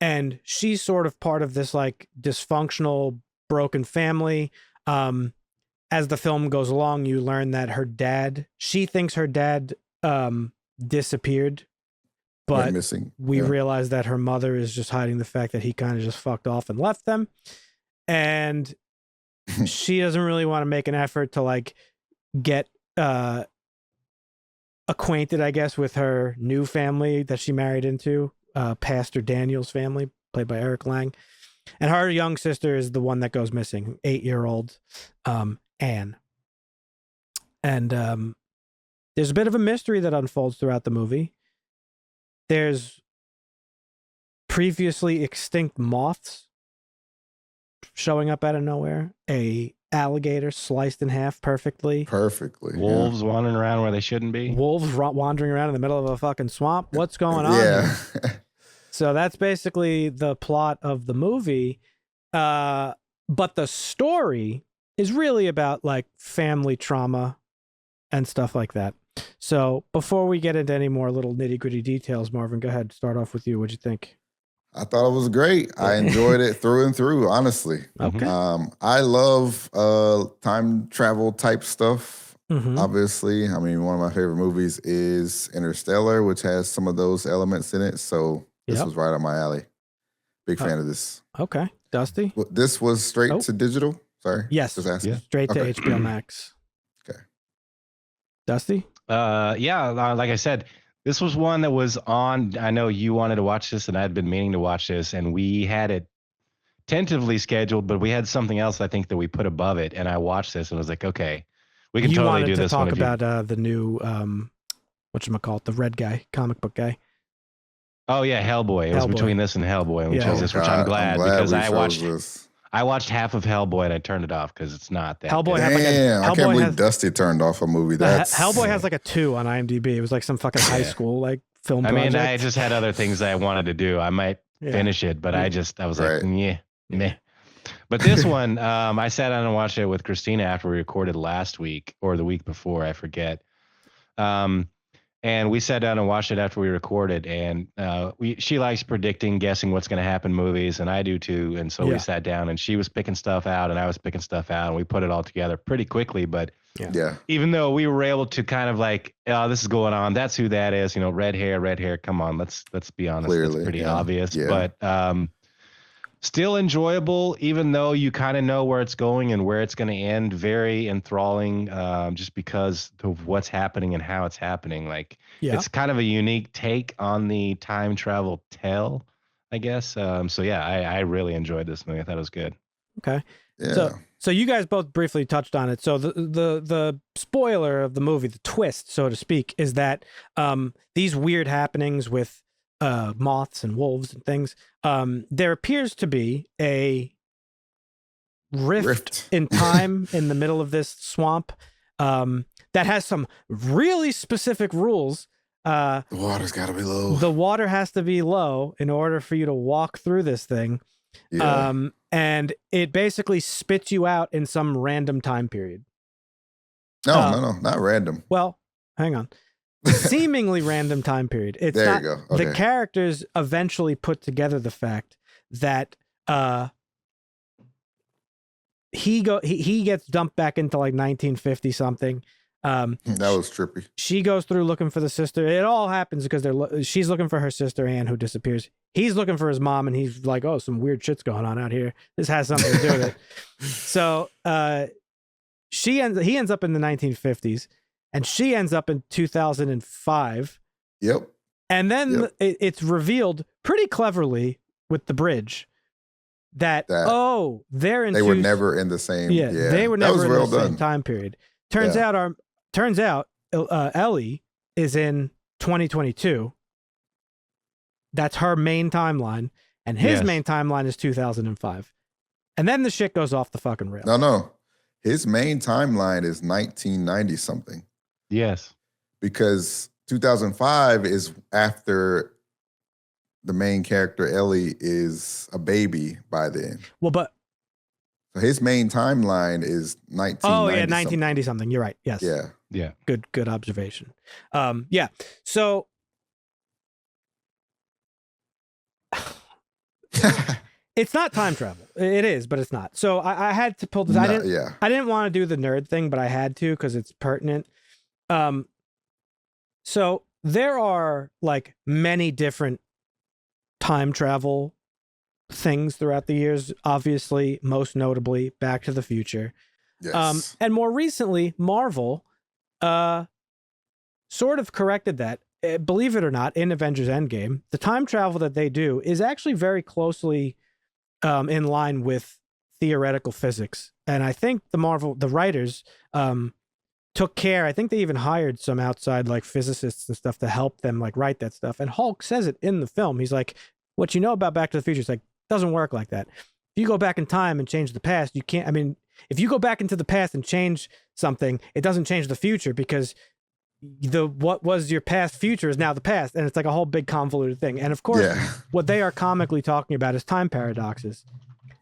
And she's sort of part of this like dysfunctional, broken family. As the film goes along, you learn that she thinks her dad disappeared. But we realize that her mother is just hiding the fact that he kind of just fucked off and left them. And she doesn't really want to make an effort to like get acquainted, I guess, with her new family that she married into, Pastor Daniel's family, played by Eric Lang. And her young sister is the one that goes missing, 8-year-old Anne. And there's a bit of a mystery that unfolds throughout the movie. There's previously extinct moths showing up out of nowhere, a alligator sliced in half perfectly. Perfectly. Wolves wandering around where they shouldn't be. Wolves wandering around in the middle of a fucking swamp. What's going on Yeah. here? So that's basically the plot of the movie. But the story is really about like family trauma and stuff like that. So before we get into any more little nitty gritty details, Marvin, go ahead. Start off with you. What'd you think? I thought it was great. I enjoyed it through and through, honestly. Okay. I love time travel type stuff. Mhm. Obviously, I mean, one of my favorite movies is Interstellar, which has some of those elements in it. So this was right up my alley. Big fan of this. Okay. Dusty? This was straight to digital. Sorry. Yes. Just asking. Straight to HBO Max. Okay. Dusty? Like I said, this was one that was on. I know you wanted to watch this, and I'd been meaning to watch this, and we had it tentatively scheduled, but we had something else I think that we put above it, and I watched this and was like, okay, we can totally do this. You wanted to talk about the new whatchamacallit, the red guy, comic book guy. Oh yeah, Hellboy. It was between this and Hellboy, and we chose this, which I'm glad because I watched half of Hellboy and I turned it off because it's not that. Hellboy good. I can't believe Dusty turned off a movie. Hellboy has like a 2 on IMDb. It was like some fucking high school like film project. I mean, I just had other things that I wanted to do. I might finish it, but I was like, meh. But this one, I sat down and watched it with Christina after we recorded last week or the week before, I forget. And we sat down and watched it after we recorded, and she likes predicting, guessing what's going to happen in movies, and I do too. And so we sat down, and she was picking stuff out, and I was picking stuff out, and we put it all together pretty quickly. But even though we were able to kind of like, oh, this is going on, that's who that is, red hair. Come on, let's be honest, clearly, it's pretty obvious. But still enjoyable, even though you kind of know where it's going and where it's going to end. Very enthralling, just because of what's happening and how it's happening. Like, it's kind of a unique take on the time travel tale, I guess. I really enjoyed this movie. I thought it was good. Okay. Yeah. So you guys both briefly touched on it. So the spoiler of the movie, the twist, so to speak, is that these weird happenings with moths and wolves and things, there appears to be a rift in time in the middle of this swamp that has some really specific rules. The water's got to be low. The water has to be low in order for you to walk through this thing. And it basically spits you out in some random time period. No, not random. Well, hang on. Seemingly random time period. It's there not, you go. Okay. The characters eventually put together the fact that he gets dumped back into like 1950 something. That was trippy. She goes through looking for the sister. It all happens because she's looking for her sister Anne, who disappears. He's looking for his mom, and he's like, "Oh, some weird shit's going on out here. This has something to do with it." So he ends up in the 1950s. And she ends up in 2005. Yep. And then it's revealed pretty cleverly with the bridge that they were never in the same. Yeah, they were never in the same time period. Turns out Ellie is in 2022. That's her main timeline, and his main timeline is 2005. And then the shit goes off the fucking rails. No. His main timeline is 1990 something. Yes. Because 2005 is after the main character, Ellie, is a baby by then. Well, but... So his main timeline is 1990. Oh, yeah, 1990 something. You're right. Yes. Yeah. Good observation. So... It's not time travel. It is, but it's not. So I had to pull this. I didn't want to do the nerd thing, but I had to because it's pertinent. So there are like many different time travel things throughout the years. Obviously, most notably, Back to the Future. Yes. And more recently, Marvel, sort of corrected that. Believe it or not, in Avengers Endgame, the time travel that they do is actually very closely in line with theoretical physics. And I think the writers took care. I think they even hired some outside like physicists and stuff to help them like write that stuff. And Hulk says it in the film. He's like, what you know about Back to the Future is like, doesn't work like that. If you go back in time and change the past, you can't. I mean, if you go back into the past and change something, it doesn't change the future because what was your past future is now the past, and it's like a whole big convoluted thing. And of course, what they are comically talking about is time paradoxes.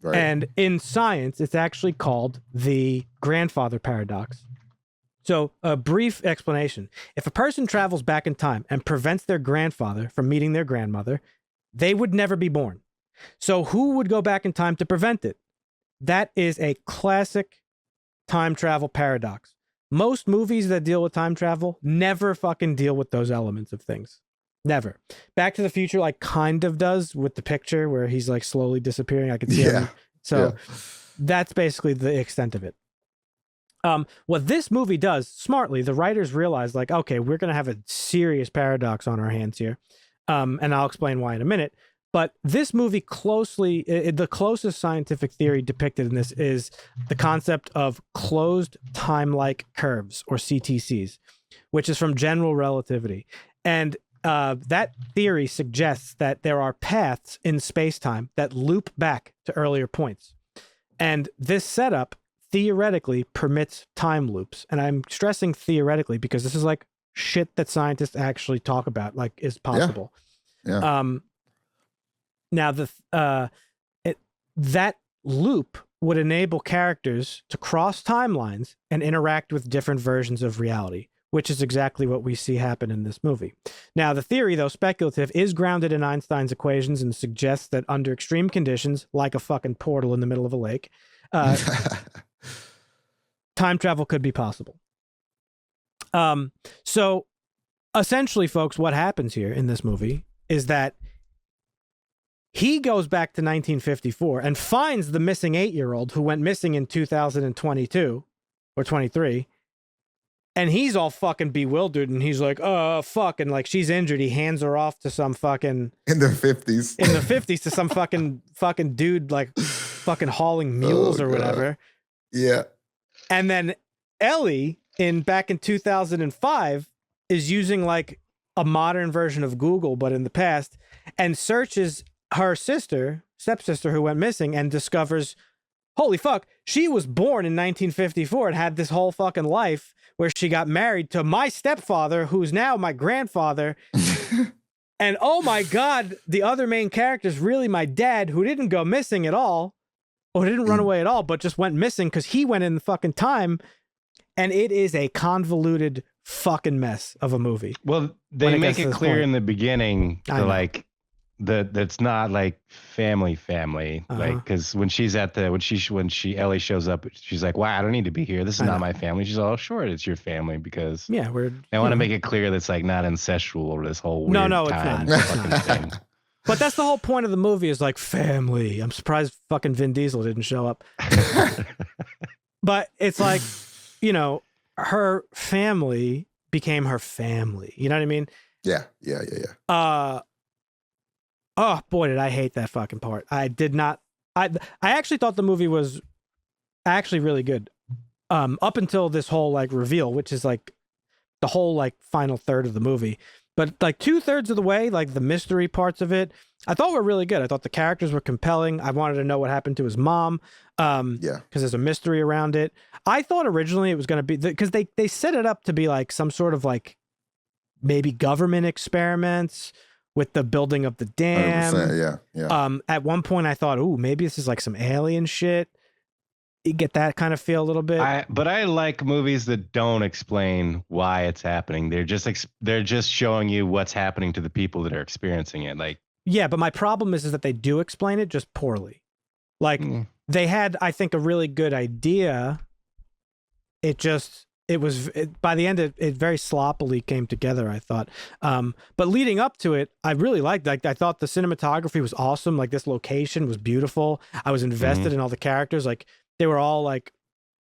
Right. And in science, it's actually called the grandfather paradox. So a brief explanation. If a person travels back in time and prevents their grandfather from meeting their grandmother, they would never be born. So who would go back in time to prevent it? That is a classic time travel paradox. Most movies that deal with time travel never fucking deal with those elements of things. Never. Back to the Future like kind of does with the picture where he's like slowly disappearing. I can see him. So that's basically the extent of it. What this movie does smartly, the writers realize like, okay, we're going to have a serious paradox on our hands here. And I'll explain why in a minute. But this movie the closest scientific theory depicted in this is the concept of closed time-like curves, or CTCs, which is from general relativity. And that theory suggests that there are paths in space-time that loop back to earlier points. And this setup theoretically permits time loops. And I'm stressing theoretically because this is like shit that scientists actually talk about, like is possible. Yeah. Now, that loop would enable characters to cross timelines and interact with different versions of reality, which is exactly what we see happen in this movie. Now, the theory, though speculative, is grounded in Einstein's equations and suggests that under extreme conditions, like a fucking portal in the middle of a lake, time travel could be possible. So, essentially, folks, what happens here in this movie is that he goes back to 1954 and finds the missing 8-year-old who went missing in 2022 or 23. And he's all fucking bewildered and he's like, oh, fuck. And like, she's injured. He hands her off to some fucking... In the 50s. In the 50s to some fucking dude, like fucking hauling mules or whatever. Yeah. And then Ellie back in 2005 is using like a modern version of Google, but in the past, and searches her stepsister who went missing and discovers, holy fuck, she was born in 1954 and had this whole fucking life where she got married to my stepfather, who's now my grandfather. And oh my God, the other main character is really my dad, who didn't go missing at all, or didn't run away at all, but just went missing because he went in the fucking time. And it is a convoluted fucking mess of a movie. Well, they make it clear in the beginning that like that's not like family, like, because when she's at the when Ellie shows up, she's like, wow, I don't need to be here. This is not my family. She's all, sure, it's your family, because they want to make it clear that's like not incestual or this whole weird time it's not. Thing. But that's the whole point of the movie, is like family. I'm surprised fucking Vin Diesel didn't show up. But it's like, you know, her family became her family. You know what I mean? Yeah. Oh boy, did I hate that fucking part. I did not. I actually thought the movie was actually really good. Up until this whole like reveal, which is like the whole like final third of the movie. But like 2/3 of the way, like the mystery parts of it, I thought were really good. I thought the characters were compelling. I wanted to know what happened to his mom. Because there's a mystery around it. I thought originally it was going to be, because they set it up to be like some sort of like maybe government experiments with the building of the dam. Yeah. At one point I thought, ooh, maybe this is like some alien shit. You get that kind of feel a little bit. But I like movies that don't explain why it's happening. They're just showing you what's happening to the people that are experiencing it. Like, yeah, but my problem is that they do explain it just poorly. Like they had, I think, a really good idea. By the end, it very sloppily came together, I thought. But leading up to it, I really liked, like, I thought the cinematography was awesome. Like, this location was beautiful. I was invested in all the characters. Like, they were all like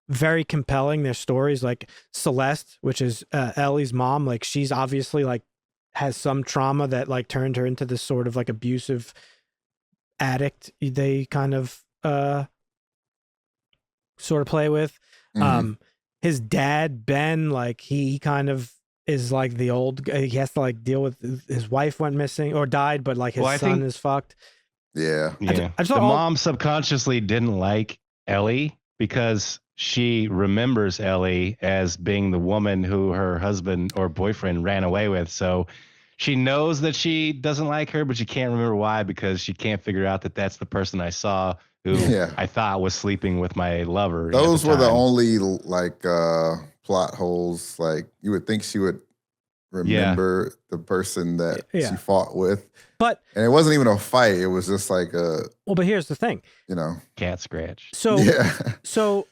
very compelling, their stories. Like Celeste, which is Ellie's mom, like she's obviously like has some trauma that like turned her into this sort of like abusive addict they kind of sort of play with. His dad, Ben, like he kind of is like the old guy. He has to like deal with his wife went missing or died, but like his son is fucked. Yeah. The mom subconsciously didn't like Ellie because she remembers Ellie as being the woman who her husband or boyfriend ran away with. So she knows that she doesn't like her, but she can't remember why, because she can't figure out that that's the person I saw who I thought was sleeping with my lover. Those were the only like plot holes. Like you would think she would remember the person that she fought with. And it wasn't even a fight. It was just like a... Well, but here's the thing. Cat scratch. So, so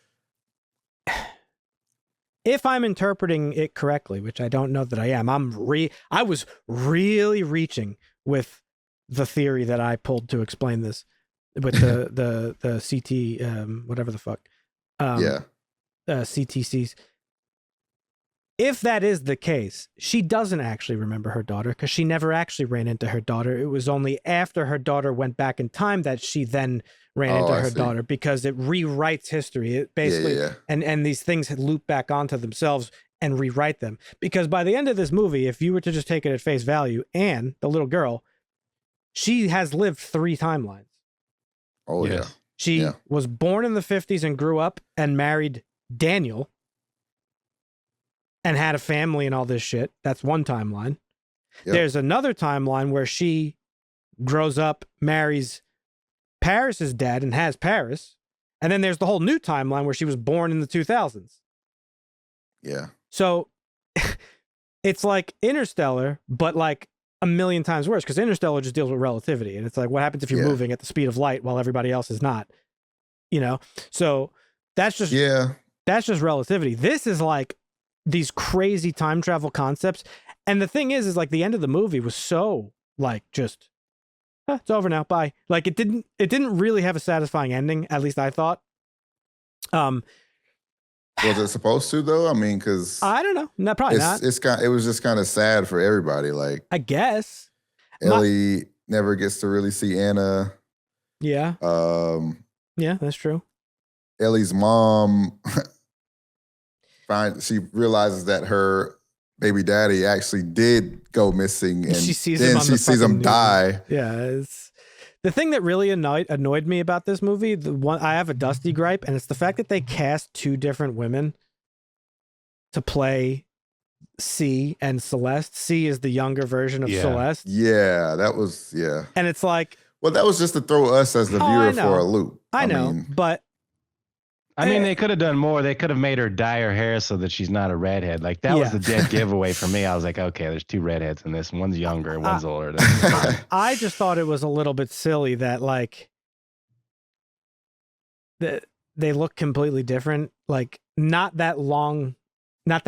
if I'm interpreting it correctly, which I don't know that I am, I was really reaching with the theory that I pulled to explain this with the CT, whatever the fuck. CTCs. If that is the case, she doesn't actually remember her daughter because she never actually ran into her daughter. It was only after her daughter went back in time that she then ran into her daughter, because it rewrites history. It basically, and these things loop back onto themselves and rewrite them. Because by the end of this movie, if you were to just take it at face value, Anne, the little girl, she has lived 3 timelines. Oh, yeah. She was born in the 50s and grew up and married Daniel and had a family and all this shit. That's one timeline. Yep. There's another timeline where she grows up, marries Paris's dad and has Paris. And then there's the whole new timeline where she was born in the 2000s. Yeah. So it's like Interstellar, but like a million times worse, because Interstellar just deals with relativity. And it's like, what happens if you're moving at the speed of light while everybody else is not? So that's just relativity. This is like these crazy time travel concepts. And the thing is like the end of the movie was so like just it's over now, bye. Like it didn't really have a satisfying ending, at least I thought. Was it supposed to though? I mean, because I don't know. No, probably not. It was just kind of sad for everybody. Like, I guess Ellie never gets to really see Anna. Yeah. Yeah, that's true. Ellie's mom she realizes that her baby daddy actually did go missing, and she sees him die. Yeah, it's the thing that really annoyed me about this movie. The one I have a dusty gripe, and it's the fact that they cast 2 different women to play C and Celeste. C is the younger version of Celeste. Yeah, that was and it's like, well, that was just to throw us as the viewer for a loop. I know, but. I mean, they could have done more. They could have made her dye her hair so that she's not a redhead. Like, that was the dead giveaway for me. I was like, okay, there's 2 redheads in this. One's younger, one's older. I just thought it was a little bit silly that, like, they look completely different. Like, not that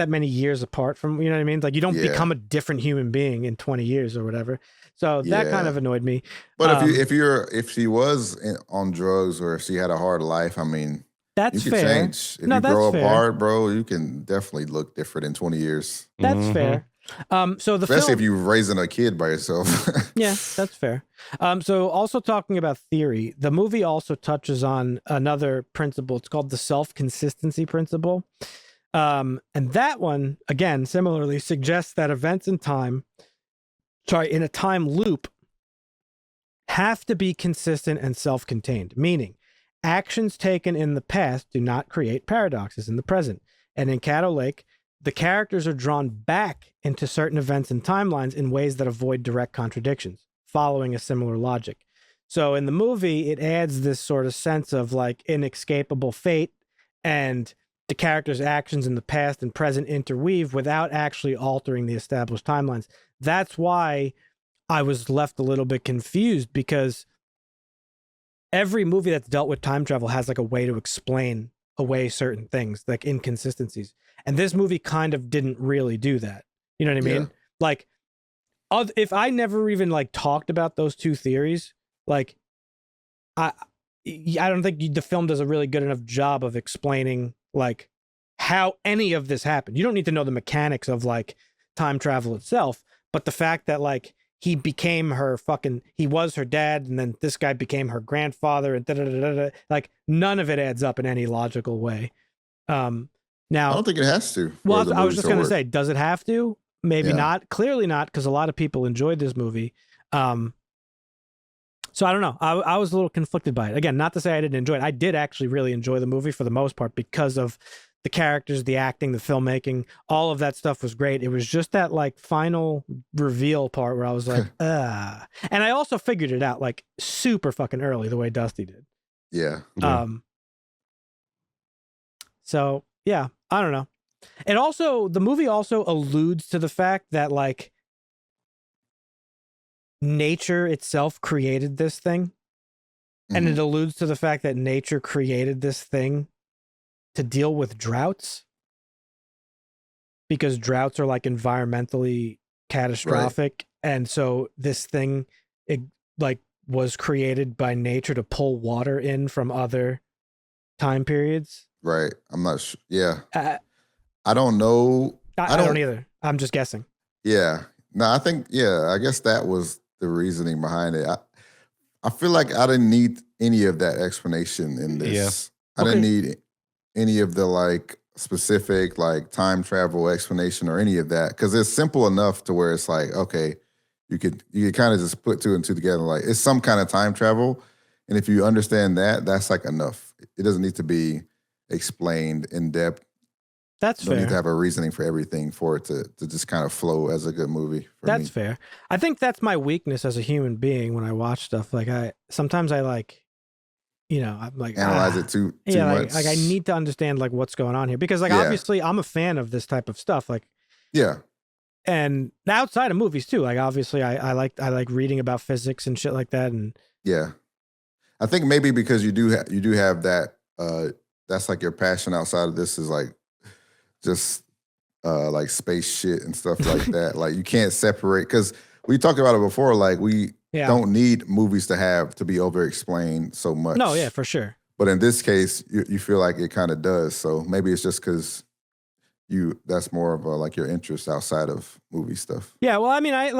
many years apart from, you know what I mean? Like, you don't become a different human being in 20 years or whatever. So that kind of annoyed me. But if she was on drugs or if she had a hard life, I mean... That's you fair. Change. If you grow up hard, bro, you can definitely look different in 20 years. That's fair. So especially if you're raising a kid by yourself. Yeah, that's fair. So also talking about theory, the movie also touches on another principle. It's called the self-consistency principle. And that one, again, similarly suggests that events in a time loop have to be consistent and self-contained, meaning actions taken in the past do not create paradoxes in the present. And in Caddo Lake, the characters are drawn back into certain events and timelines in ways that avoid direct contradictions, following a similar logic. So in the movie, it adds this sort of sense of like inescapable fate, and the characters' actions in the past and present interweave without actually altering the established timelines. That's why I was left a little bit confused, because every movie that's dealt with time travel has like a way to explain away certain things, like inconsistencies. And this movie kind of didn't really do that. You know what I mean? Like, if I never even like talked about those 2 theories, like I don't think the film does a really good enough job of explaining like how any of this happened. You don't need to know the mechanics of like time travel itself, but the fact that like he was her dad, and then this guy became her grandfather, and like none of it adds up in any logical way. Now I don't think it has to. Well, I was just going to say, does it have to? Maybe not. Clearly not, because a lot of people enjoyed this movie. So I don't know. I was a little conflicted by it. Again, not to say I didn't enjoy it. I did actually really enjoy the movie for the most part because of the characters, the acting, the filmmaking, all of that stuff was great. It was just that like final reveal part where I was like, and I also figured it out like super fucking early the way Dusty did. Yeah. So yeah, I don't know. And also the movie also alludes to the fact that like nature itself created this thing. And it alludes to the fact that nature created this thing to deal with droughts, because droughts are like environmentally catastrophic. Right. And so this thing, it like was created by nature to pull water in from other time periods. Right. I'm not sure. Yeah. I don't know. I don't either. I'm just guessing. Yeah. No, I think, I guess that was the reasoning behind it. I feel like I didn't need any of that explanation in this. Yeah. I didn't need any of the like specific like time travel explanation or any of that, because it's simple enough to where it's like, okay, you could kind of just put two and two together. Like it's some kind of time travel. And if you understand that, that's like enough. It doesn't need to be explained in depth. That's fair. You don't need to have a reasoning for everything for it to just kind of flow as a good movie. That's fair. I think that's my weakness as a human being when I watch stuff. Like sometimes I like, I'm like analyze it too much. Like I need to understand like what's going on here, because like obviously I'm a fan of this type of stuff. Like and outside of movies too. Like obviously I like reading about physics and shit like that. And I think maybe because you do have that. That's like your passion outside of this is like just like space shit and stuff like that. Like you can't separate, because we talked about it before. Like we don't need movies to be over-explained so much. No, yeah, for sure. But in this case, you feel like it kind of does. So maybe it's just because that's more of like your interest outside of movie stuff. Yeah, well, I mean, I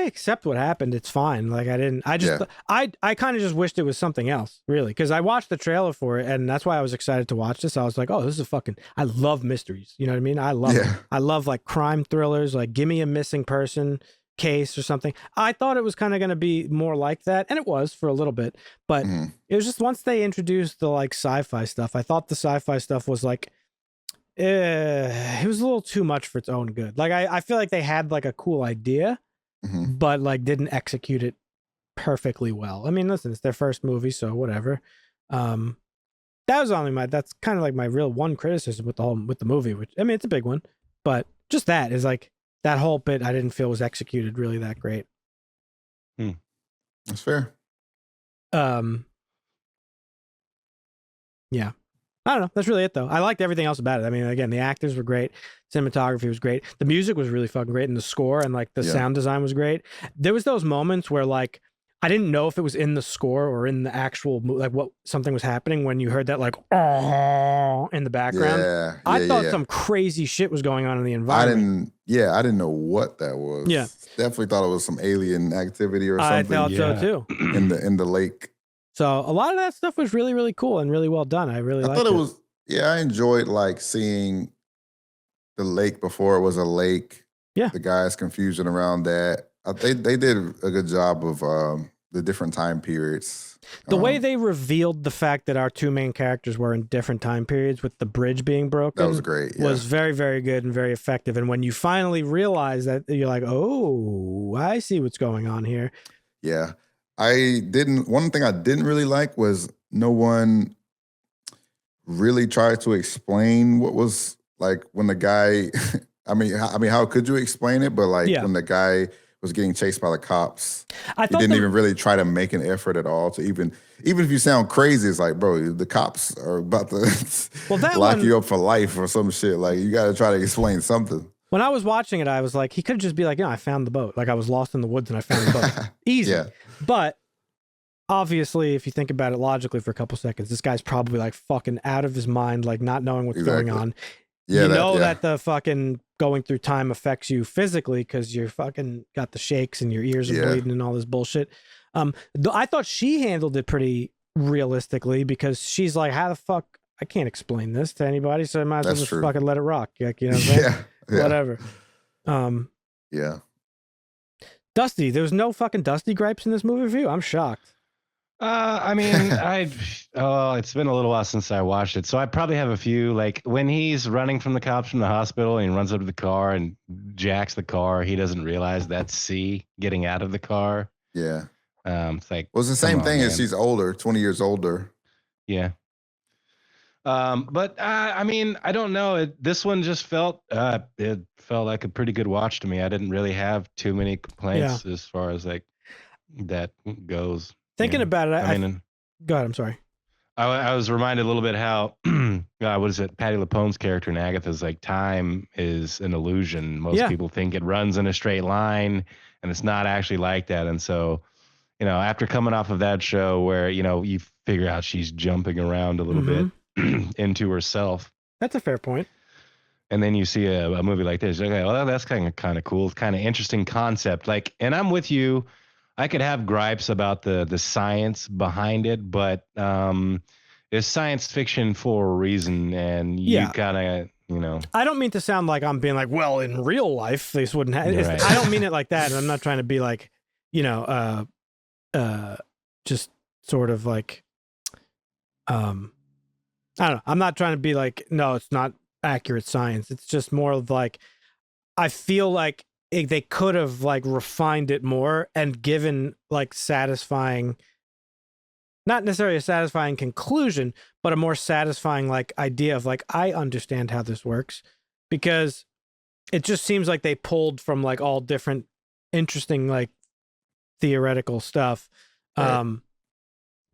accept what happened. It's fine. Like I kind of just wished it was something else, really, because I watched the trailer for it, and that's why I was excited to watch this. I was like, oh, this is I love mysteries. You know what I mean? I love like crime thrillers. Like, give me a missing person case or something. I thought it was kind of going to be more like that, and it was for a little bit, but it was just once they introduced the like sci-fi stuff, I thought the sci-fi stuff was like, it was a little too much for its own good. Like I feel like they had like a cool idea, but like didn't execute it perfectly well. I mean, listen, it's their first movie, so whatever. That's kind of like my real one criticism with the movie, which, I mean, it's a big one, but just that is like that whole bit I didn't feel was executed really that great. That's fair. Yeah. I don't know. That's really it, though. I liked everything else about it. I mean, again, the actors were great. Cinematography was great. The music was really fucking great. And the score and like the sound design was great. There was those moments where like, I didn't know if it was in the score or in the actual, like what something was happening when you heard that like, oh, in the background. I thought some crazy shit was going on in the environment. I didn't know what that was. Yeah. Definitely thought it was some alien activity or something. I thought so too. In the lake. So a lot of that stuff was really, really cool and really well done. I thought it was. I enjoyed like seeing the lake before it was a lake. Yeah. The guys' confusion around that. They did a good job of the different time periods. The way they revealed the fact that our two main characters were in different time periods with the bridge being broken. That was great. Yeah. Was very, very good and very effective. And when you finally realize that, you're like, oh, I see what's going on here. Yeah. One thing I didn't really like was no one really tried to explain what was like when the guy, I mean, how could you explain it? But like when the guy was getting chased by the cops, he didn't even really try to make an effort at all to even if you sound crazy, it's like, bro, the cops are about to lock you up for life or some shit. Like you got to try to explain something. When I was watching it, I was like, he could just be like, I found the boat. Like I was lost in the woods and I found the boat. Easy. Yeah. But obviously, if you think about it logically for a couple seconds, this guy's probably like fucking out of his mind, like not knowing what's going on. Yeah, that the fucking going through time affects you physically because you're fucking got the shakes and your ears are bleeding and all this bullshit. I thought she handled it pretty realistically because she's like, how the fuck? I can't explain this to anybody, so I might as well just fucking let it rock. Like, you know what I'm saying? Yeah. Whatever. Yeah. Dusty, there was no fucking Dusty gripes in this movie for you? I'm shocked. I mean, it's been a little while since I watched it, so I probably have a few. Like when he's running from the cops from the hospital, and he runs up to the car and jacks the car. He doesn't realize that's C getting out of the car. Yeah. It's like, Well, it's the same thing as man. she's older, 20 years older. Yeah. But I mean, I don't know. This one just felt like a pretty good watch to me. I didn't really have too many complaints as far as like that goes. Thinking about it, I mean, go ahead. I'm sorry. I was reminded a little bit how what is it? Patty LuPone's character in Agatha's like time is an illusion. Most people think it runs in a straight line, and it's not actually like that. And so, after coming off of that show where you figure out she's jumping around a little bit into herself. That's a fair point. And then you see a movie like this. Okay, well, that's kind of cool. It's kind of interesting concept. Like, and I'm with you. I could have gripes about the science behind it, but it's science fiction for a reason, and you kind of, I don't mean to sound like I'm being like, well, in real life, this wouldn't happen. Right. I don't mean it like that, and I'm not trying to be like, just sort of like, I don't know. I'm not trying to be like, no, it's not accurate science. It's just more of like, I feel like they could have like refined it more and given like satisfying, not necessarily a satisfying conclusion, but a more satisfying like idea of like, I understand how this works, because it just seems like they pulled from like all different interesting like theoretical stuff. Right.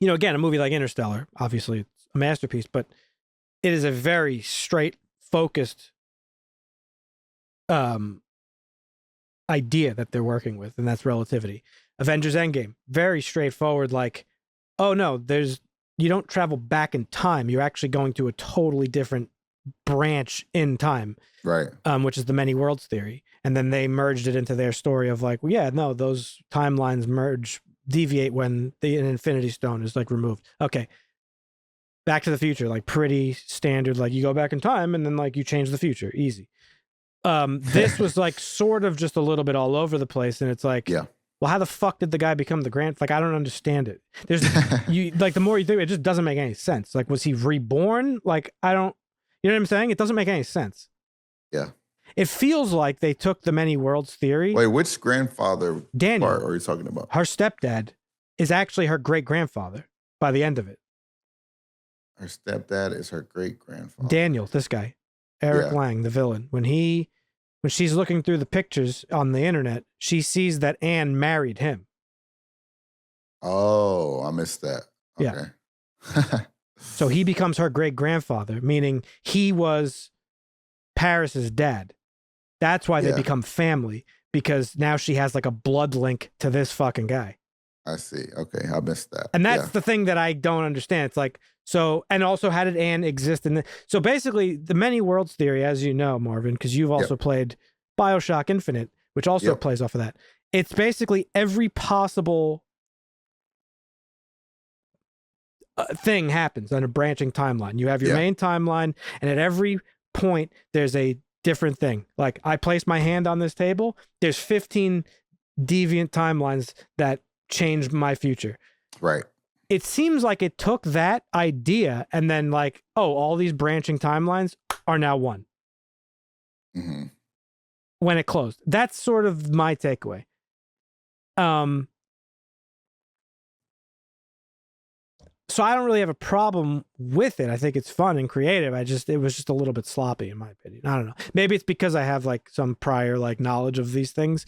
Again, a movie like Interstellar, obviously it's a masterpiece, but it is a very straight focused idea that they're working with, and that's relativity. Avengers Endgame, very straightforward, like, oh no, you don't travel back in time, you're actually going to a totally different branch in time, right? Which is the many worlds theory, and then they merged it into their story of like, well, yeah, no, those timelines deviate when an Infinity Stone is like removed. Okay, Back to the Future, like pretty standard, like you go back in time and then like you change the future, easy. This was like sort of just a little bit all over the place, and it's like, well, how the fuck did the guy become the grand? Like, I don't understand it. There's like the more you think, it just doesn't make any sense. Like, was he reborn? Like, I don't, you know what I'm saying? It doesn't make any sense. Yeah. It feels like they took the many worlds theory. Wait, which grandfather Daniel, part are you talking about? Her stepdad is actually her great grandfather by the end of it. Her stepdad is her great grandfather. Daniel, this guy, Eric Lang, the villain. When she's looking through the pictures on the internet, she sees that Anne married him. Oh, I missed that. Okay. Yeah. So he becomes her great grandfather, meaning he was Paris's dad. That's why they become family, because now she has like a blood link to this fucking guy. I see. Okay, I missed that. And that's the thing that I don't understand. It's like, so, and also how did Anne exist so basically the many worlds theory, as you know, Marvin, because you've also played BioShock Infinite, which also plays off of that. It's basically every possible thing happens on a branching timeline. You have your main timeline, and at every point there's a different thing. Like, I place my hand on this table, there's 15 deviant timelines that change my future. Right. It seems like it took that idea and then like, oh, all these branching timelines are now one. Mm-hmm. When it closed. That's sort of my takeaway. So I don't really have a problem with it. I think it's fun and creative. It was just a little bit sloppy in my opinion. I don't know. Maybe it's because I have like some prior like knowledge of these things.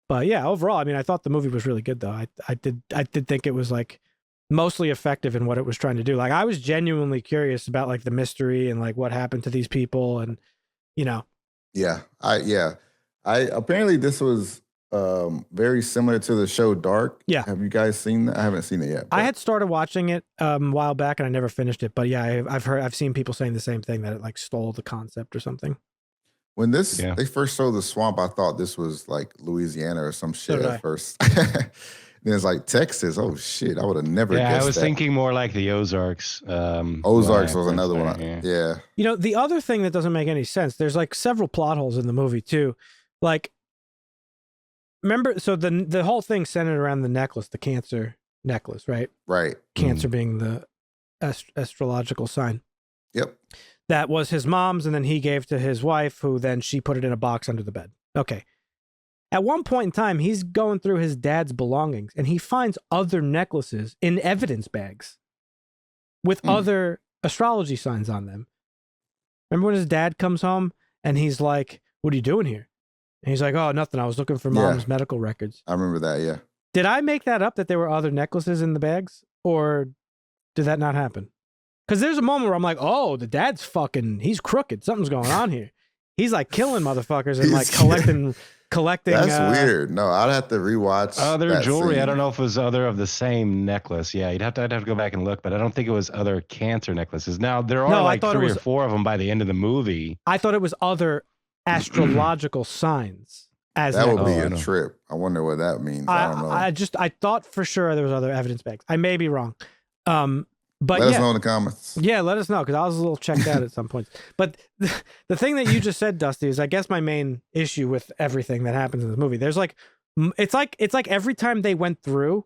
But yeah, overall, I mean, I thought the movie was really good though. I did think it was like mostly effective in what it was trying to do. Like, I was genuinely curious about like the mystery and like what happened to these people, and Yeah. I apparently this was very similar to the show Dark. Yeah. Have you guys seen that? I haven't seen it yet. I had started watching it a while back and I never finished it. But yeah, I've seen people saying the same thing, that it like stole the concept or something. When they first showed the swamp, I thought this was like Louisiana or some shit at first. Then it's like Texas. Oh shit! I would have never guessed that. I was thinking more like the Ozarks. Ozarks was another one. Yeah. The other thing that doesn't make any sense, there's like several plot holes in the movie too. Like, remember, so the whole thing centered around the necklace, the Cancer necklace, right? Right. Cancer being the astrological sign. Yep. That was his mom's, and then he gave to his wife, who then she put it in a box under the bed. Okay. At one point in time, he's going through his dad's belongings, and he finds other necklaces in evidence bags with other astrology signs on them. Remember when his dad comes home, and he's like, "What are you doing here?" And he's like, "Oh, nothing. I was looking for mom's medical records." I remember that, yeah. Did I make that up, that there were other necklaces in the bags, or did that not happen? Because there's a moment where I'm like, oh, the dad's fucking, he's crooked. Something's going on here. He's like killing motherfuckers and like collecting. That's weird. No, I'd have to rewatch. Other jewelry. I don't know if it was other of the same necklace. Yeah, I'd have to go back and look, but I don't think it was other Cancer necklaces. Now there are like 3 or 4 of them by the end of the movie. I thought it was other astrological signs. That would be a trip. I wonder what that means. I don't know. I thought for sure there was other evidence bags. I may be wrong. But let us know in the comments. Yeah, let us know, because I was a little checked out at some points. But the thing that you just said, Dusty, is I guess my main issue with everything that happens in this movie. There's like, it's like every time they went through,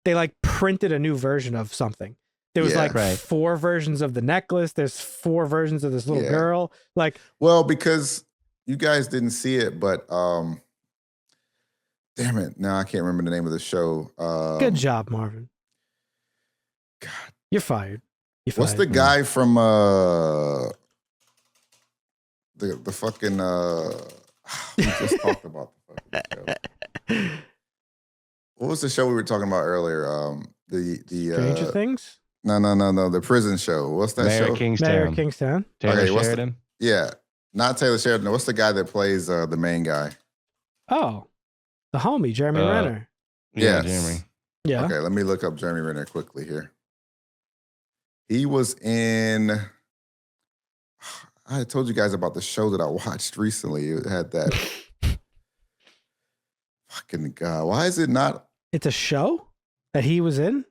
they like printed a new version of something. There was 4 versions of the necklace. There's 4 versions of this little girl. Like, well, because you guys didn't see it, but damn it, now I can't remember the name of the show. Good job, Marvin. God. You're fired. What's the guy from the fucking we just talked about the fucking show. What was the show we were talking about earlier? The Stranger Things? No, the prison show. What's that show? Mayor of Kingstown. Taylor Sheridan. Not Taylor Sheridan. What's the guy that plays the main guy? Oh, the homie, Jeremy Renner. Yes. Jeremy. Yeah. Okay, let me look up Jeremy Renner quickly here. He was in. I told you guys about the show that I watched recently. It had that. Fucking God. Why is it not? It's a show that he was in?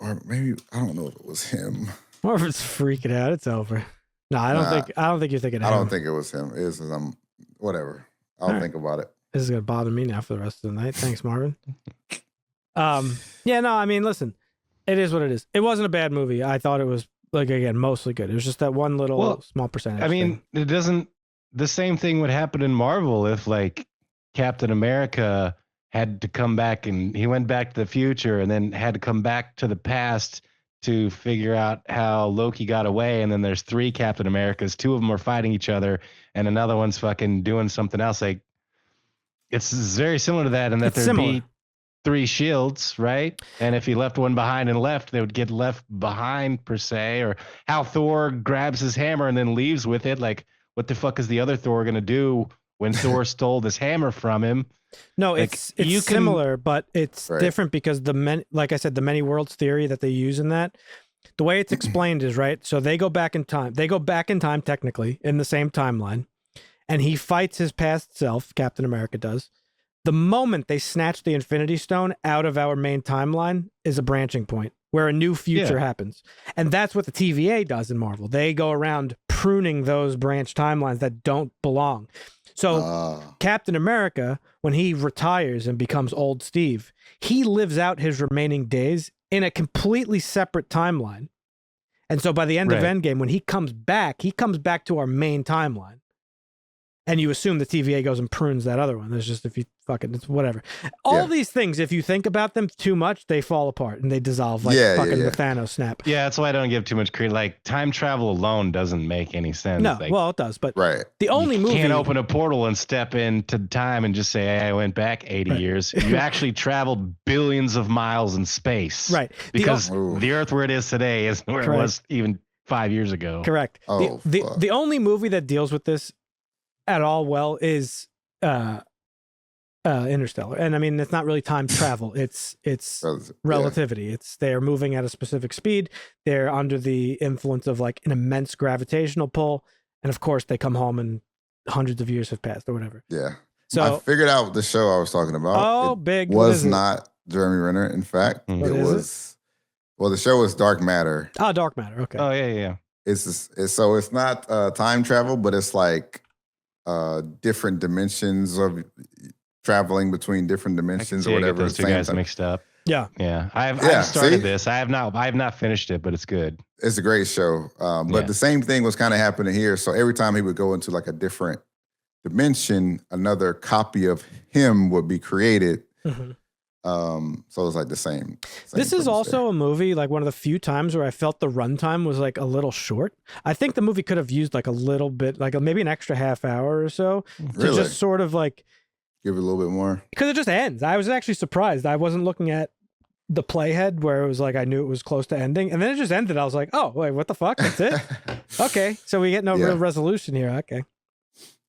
Or maybe, I don't know if it was him. Marvin's freaking out. It's over. No, I don't think you're thinking of him. I don't think it was him. It was whatever. I'll think about it. This is going to bother me now for the rest of the night. Thanks, Marvin. Yeah, no, I mean, listen. It is what it is. It wasn't a bad movie. I thought it was, like, again, mostly good. It was just that one little small percentage. I mean, it doesn't. The same thing would happen in Marvel if, like, Captain America had to come back and he went back to the future and then had to come back to the past to figure out how Loki got away. And then there's 3 Captain Americas. 2 of them are fighting each other, and another one's fucking doing something else. Like, it's very similar to that, and that there'd be 3 shields, right? And if he left one behind and left, they would get left behind, per se. Or how Thor grabs his hammer and then leaves with it. Like, what the fuck is the other Thor going to do when Thor stole this hammer from him? No, like, it's similar, but it's different because like I said, the many worlds theory that they use in that, the way it's explained is, right, so they go back in time. They go back in time, technically, in the same timeline. And he fights his past self, Captain America does. The moment they snatch the Infinity Stone out of our main timeline is a branching point where a new future happens. And that's what the TVA does in Marvel. They go around pruning those branch timelines that don't belong. So Captain America, when he retires and becomes old Steve, he lives out his remaining days in a completely separate timeline. And so by the end of Endgame, when he comes back to our main timeline. And you assume the TVA goes and prunes that other one. There's just, if you fucking, it's whatever. All these things, if you think about them too much, they fall apart and they dissolve like the Thanos snap. Yeah, that's why I don't give too much credit. Like, time travel alone doesn't make any sense. No, like, well, it does, but the only movie... You can't open a portal and step into time and just say, hey, I went back 80 years. You actually traveled billions of miles in space. Right. Because the Earth where it is today isn't where it was even 5 years ago. Correct. The only movie that deals with this at all is Interstellar. And I mean, it's not really time travel. It's relativity. It's they're moving at a specific speed. They're under the influence of like an immense gravitational pull. And of course they come home and hundreds of years have passed or whatever. Yeah. So I figured out the show I was talking about. Oh, big. Was not Jeremy Renner. In fact, it was, the show was Dark Matter. Oh, Dark Matter. Okay. Oh, yeah. It's not time travel, but it's like different dimensions of traveling between different dimensions or I whatever. get those two guys mixed up. Yeah. I've started this. I have not finished it, but it's good. It's a great show. But the same thing was kind of happening here. So every time he would go into like a different dimension, another copy of him would be created. Mm-hmm. So it's like the same this is also a movie, like one of the few times where I felt the runtime was like a little short. I think the movie could have used like a little bit, like maybe an extra half hour or so to just sort of like give it a little bit more, because it just ends. I was actually surprised. I wasn't looking at the playhead where it was like I knew it was close to ending, and then it just ended. I was like, oh wait, what the fuck? That's it. Okay, so we get no real resolution here. Okay,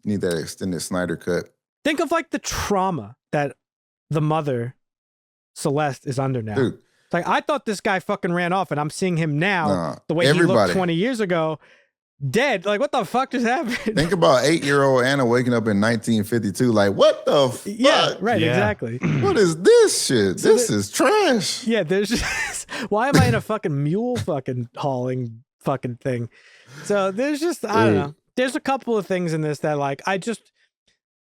need that extended Snyder cut. Think of like the trauma that the mother Celeste is under now. Dude. Like, I thought this guy fucking ran off, and I'm seeing him now the way he looked 20 years ago, dead. Like, what the fuck just happened? Think about 8-year-old Anna waking up in 1952. Like, what the fuck? Yeah, right, exactly. What is this shit? So this is trash. Yeah, there's just, why am I in a fucking mule fucking hauling fucking thing? So there's just, I don't know. There's a couple of things in this that, like,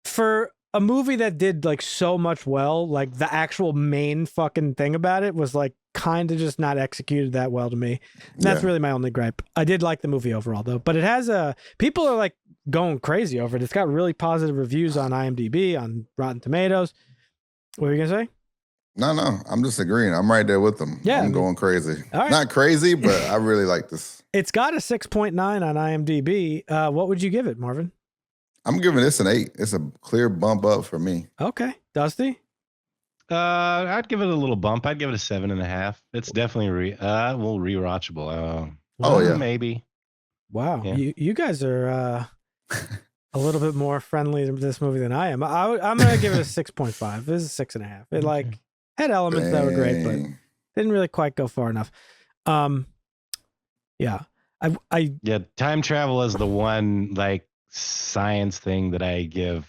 for a movie that did like so much well, like the actual main fucking thing about it was like kind of just not executed that well to me. And that's really my only gripe. I did like the movie overall though, but it has people are like going crazy over it. It's got really positive reviews on IMDb, on Rotten Tomatoes. What were you gonna say? No, I'm just agreeing. I'm right there with them. Yeah, I'm going crazy. All right. Not crazy, but I really like this. It's got a 6.9 on IMDb. What would you give it, Marvin? I'm giving this an 8. It's a clear bump up for me. Okay. Dusty? I'd give it a little bump. I'd give it a 7.5. It's definitely rewatchable. Maybe. Wow. Yeah. You guys are a little bit more friendly to this movie than I am. I'm going to give it a 6.5. This is 6.5. It like had elements that were great, but didn't really quite go far enough. Yeah. Time travel is the one like science thing that I give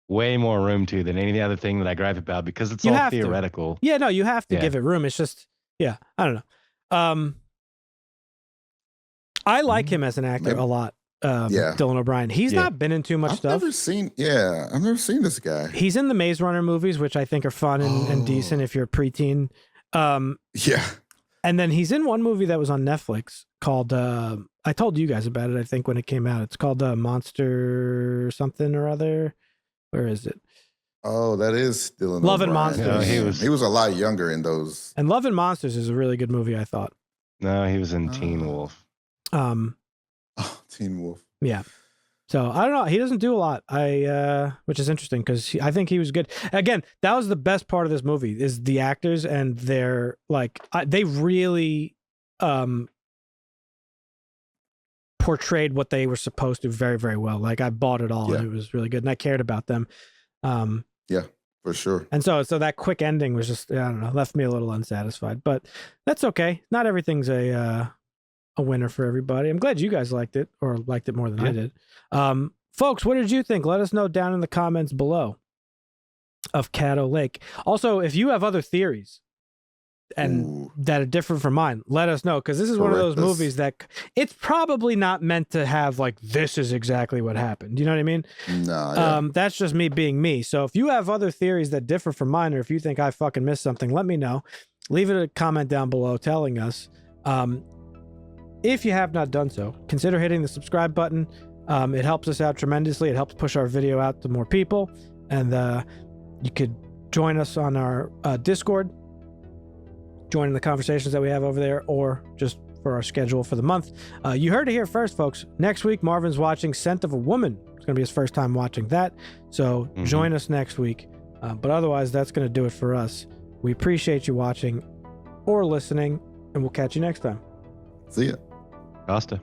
way more room to than any other thing that I gripe about, because it's all theoretical. Yeah, no, you have to give it room. It's just, I don't know. I like him as an actor a lot. Dylan O'Brien. He's not been in too much stuff. I've never seen this guy. He's in the Maze Runner movies, which I think are fun and decent if you're a preteen. And then he's in one movie that was on Netflix called, I told you guys about it, I think, when it came out. It's called Monster something or other. Where is it? Oh, that is still in Love and Monsters. No, he was a lot younger in those. And Love and Monsters is a really good movie, I thought. No, he was in Teen Wolf. Teen Wolf. Yeah. So I don't know. He doesn't do a lot. Which is interesting because I think he was good. Again, that was the best part of this movie is the actors, and they're like they really portrayed what they were supposed to very, very well. Like I bought it all, and it was really good, and I cared about them. Yeah, for sure. And so that quick ending was just, I don't know, left me a little unsatisfied, but that's okay. Not everything's a winner for everybody. I'm glad you guys liked it, or liked it more than I did. Folks, what did you think? Let us know down in the comments below of Caddo Lake. Also, if you have other theories and that are different from mine, let us know, because this is one of those movies that it's probably not meant to have like, this is exactly what happened. You know what I mean? No. That's just me being me. So if you have other theories that differ from mine, or if you think I fucking missed something, let me know. Leave it a comment down below telling us. If you have not done so, consider hitting the subscribe button. It helps us out tremendously. It helps push our video out to more people. And you could join us on our Discord, join the conversations that we have over there, or just for our schedule for the month. You heard it here first, folks. Next week, Marvin's watching Scent of a Woman. It's going to be his first time watching that. So join us next week. But otherwise, that's going to do it for us. We appreciate you watching or listening, and we'll catch you next time. See ya. Costa.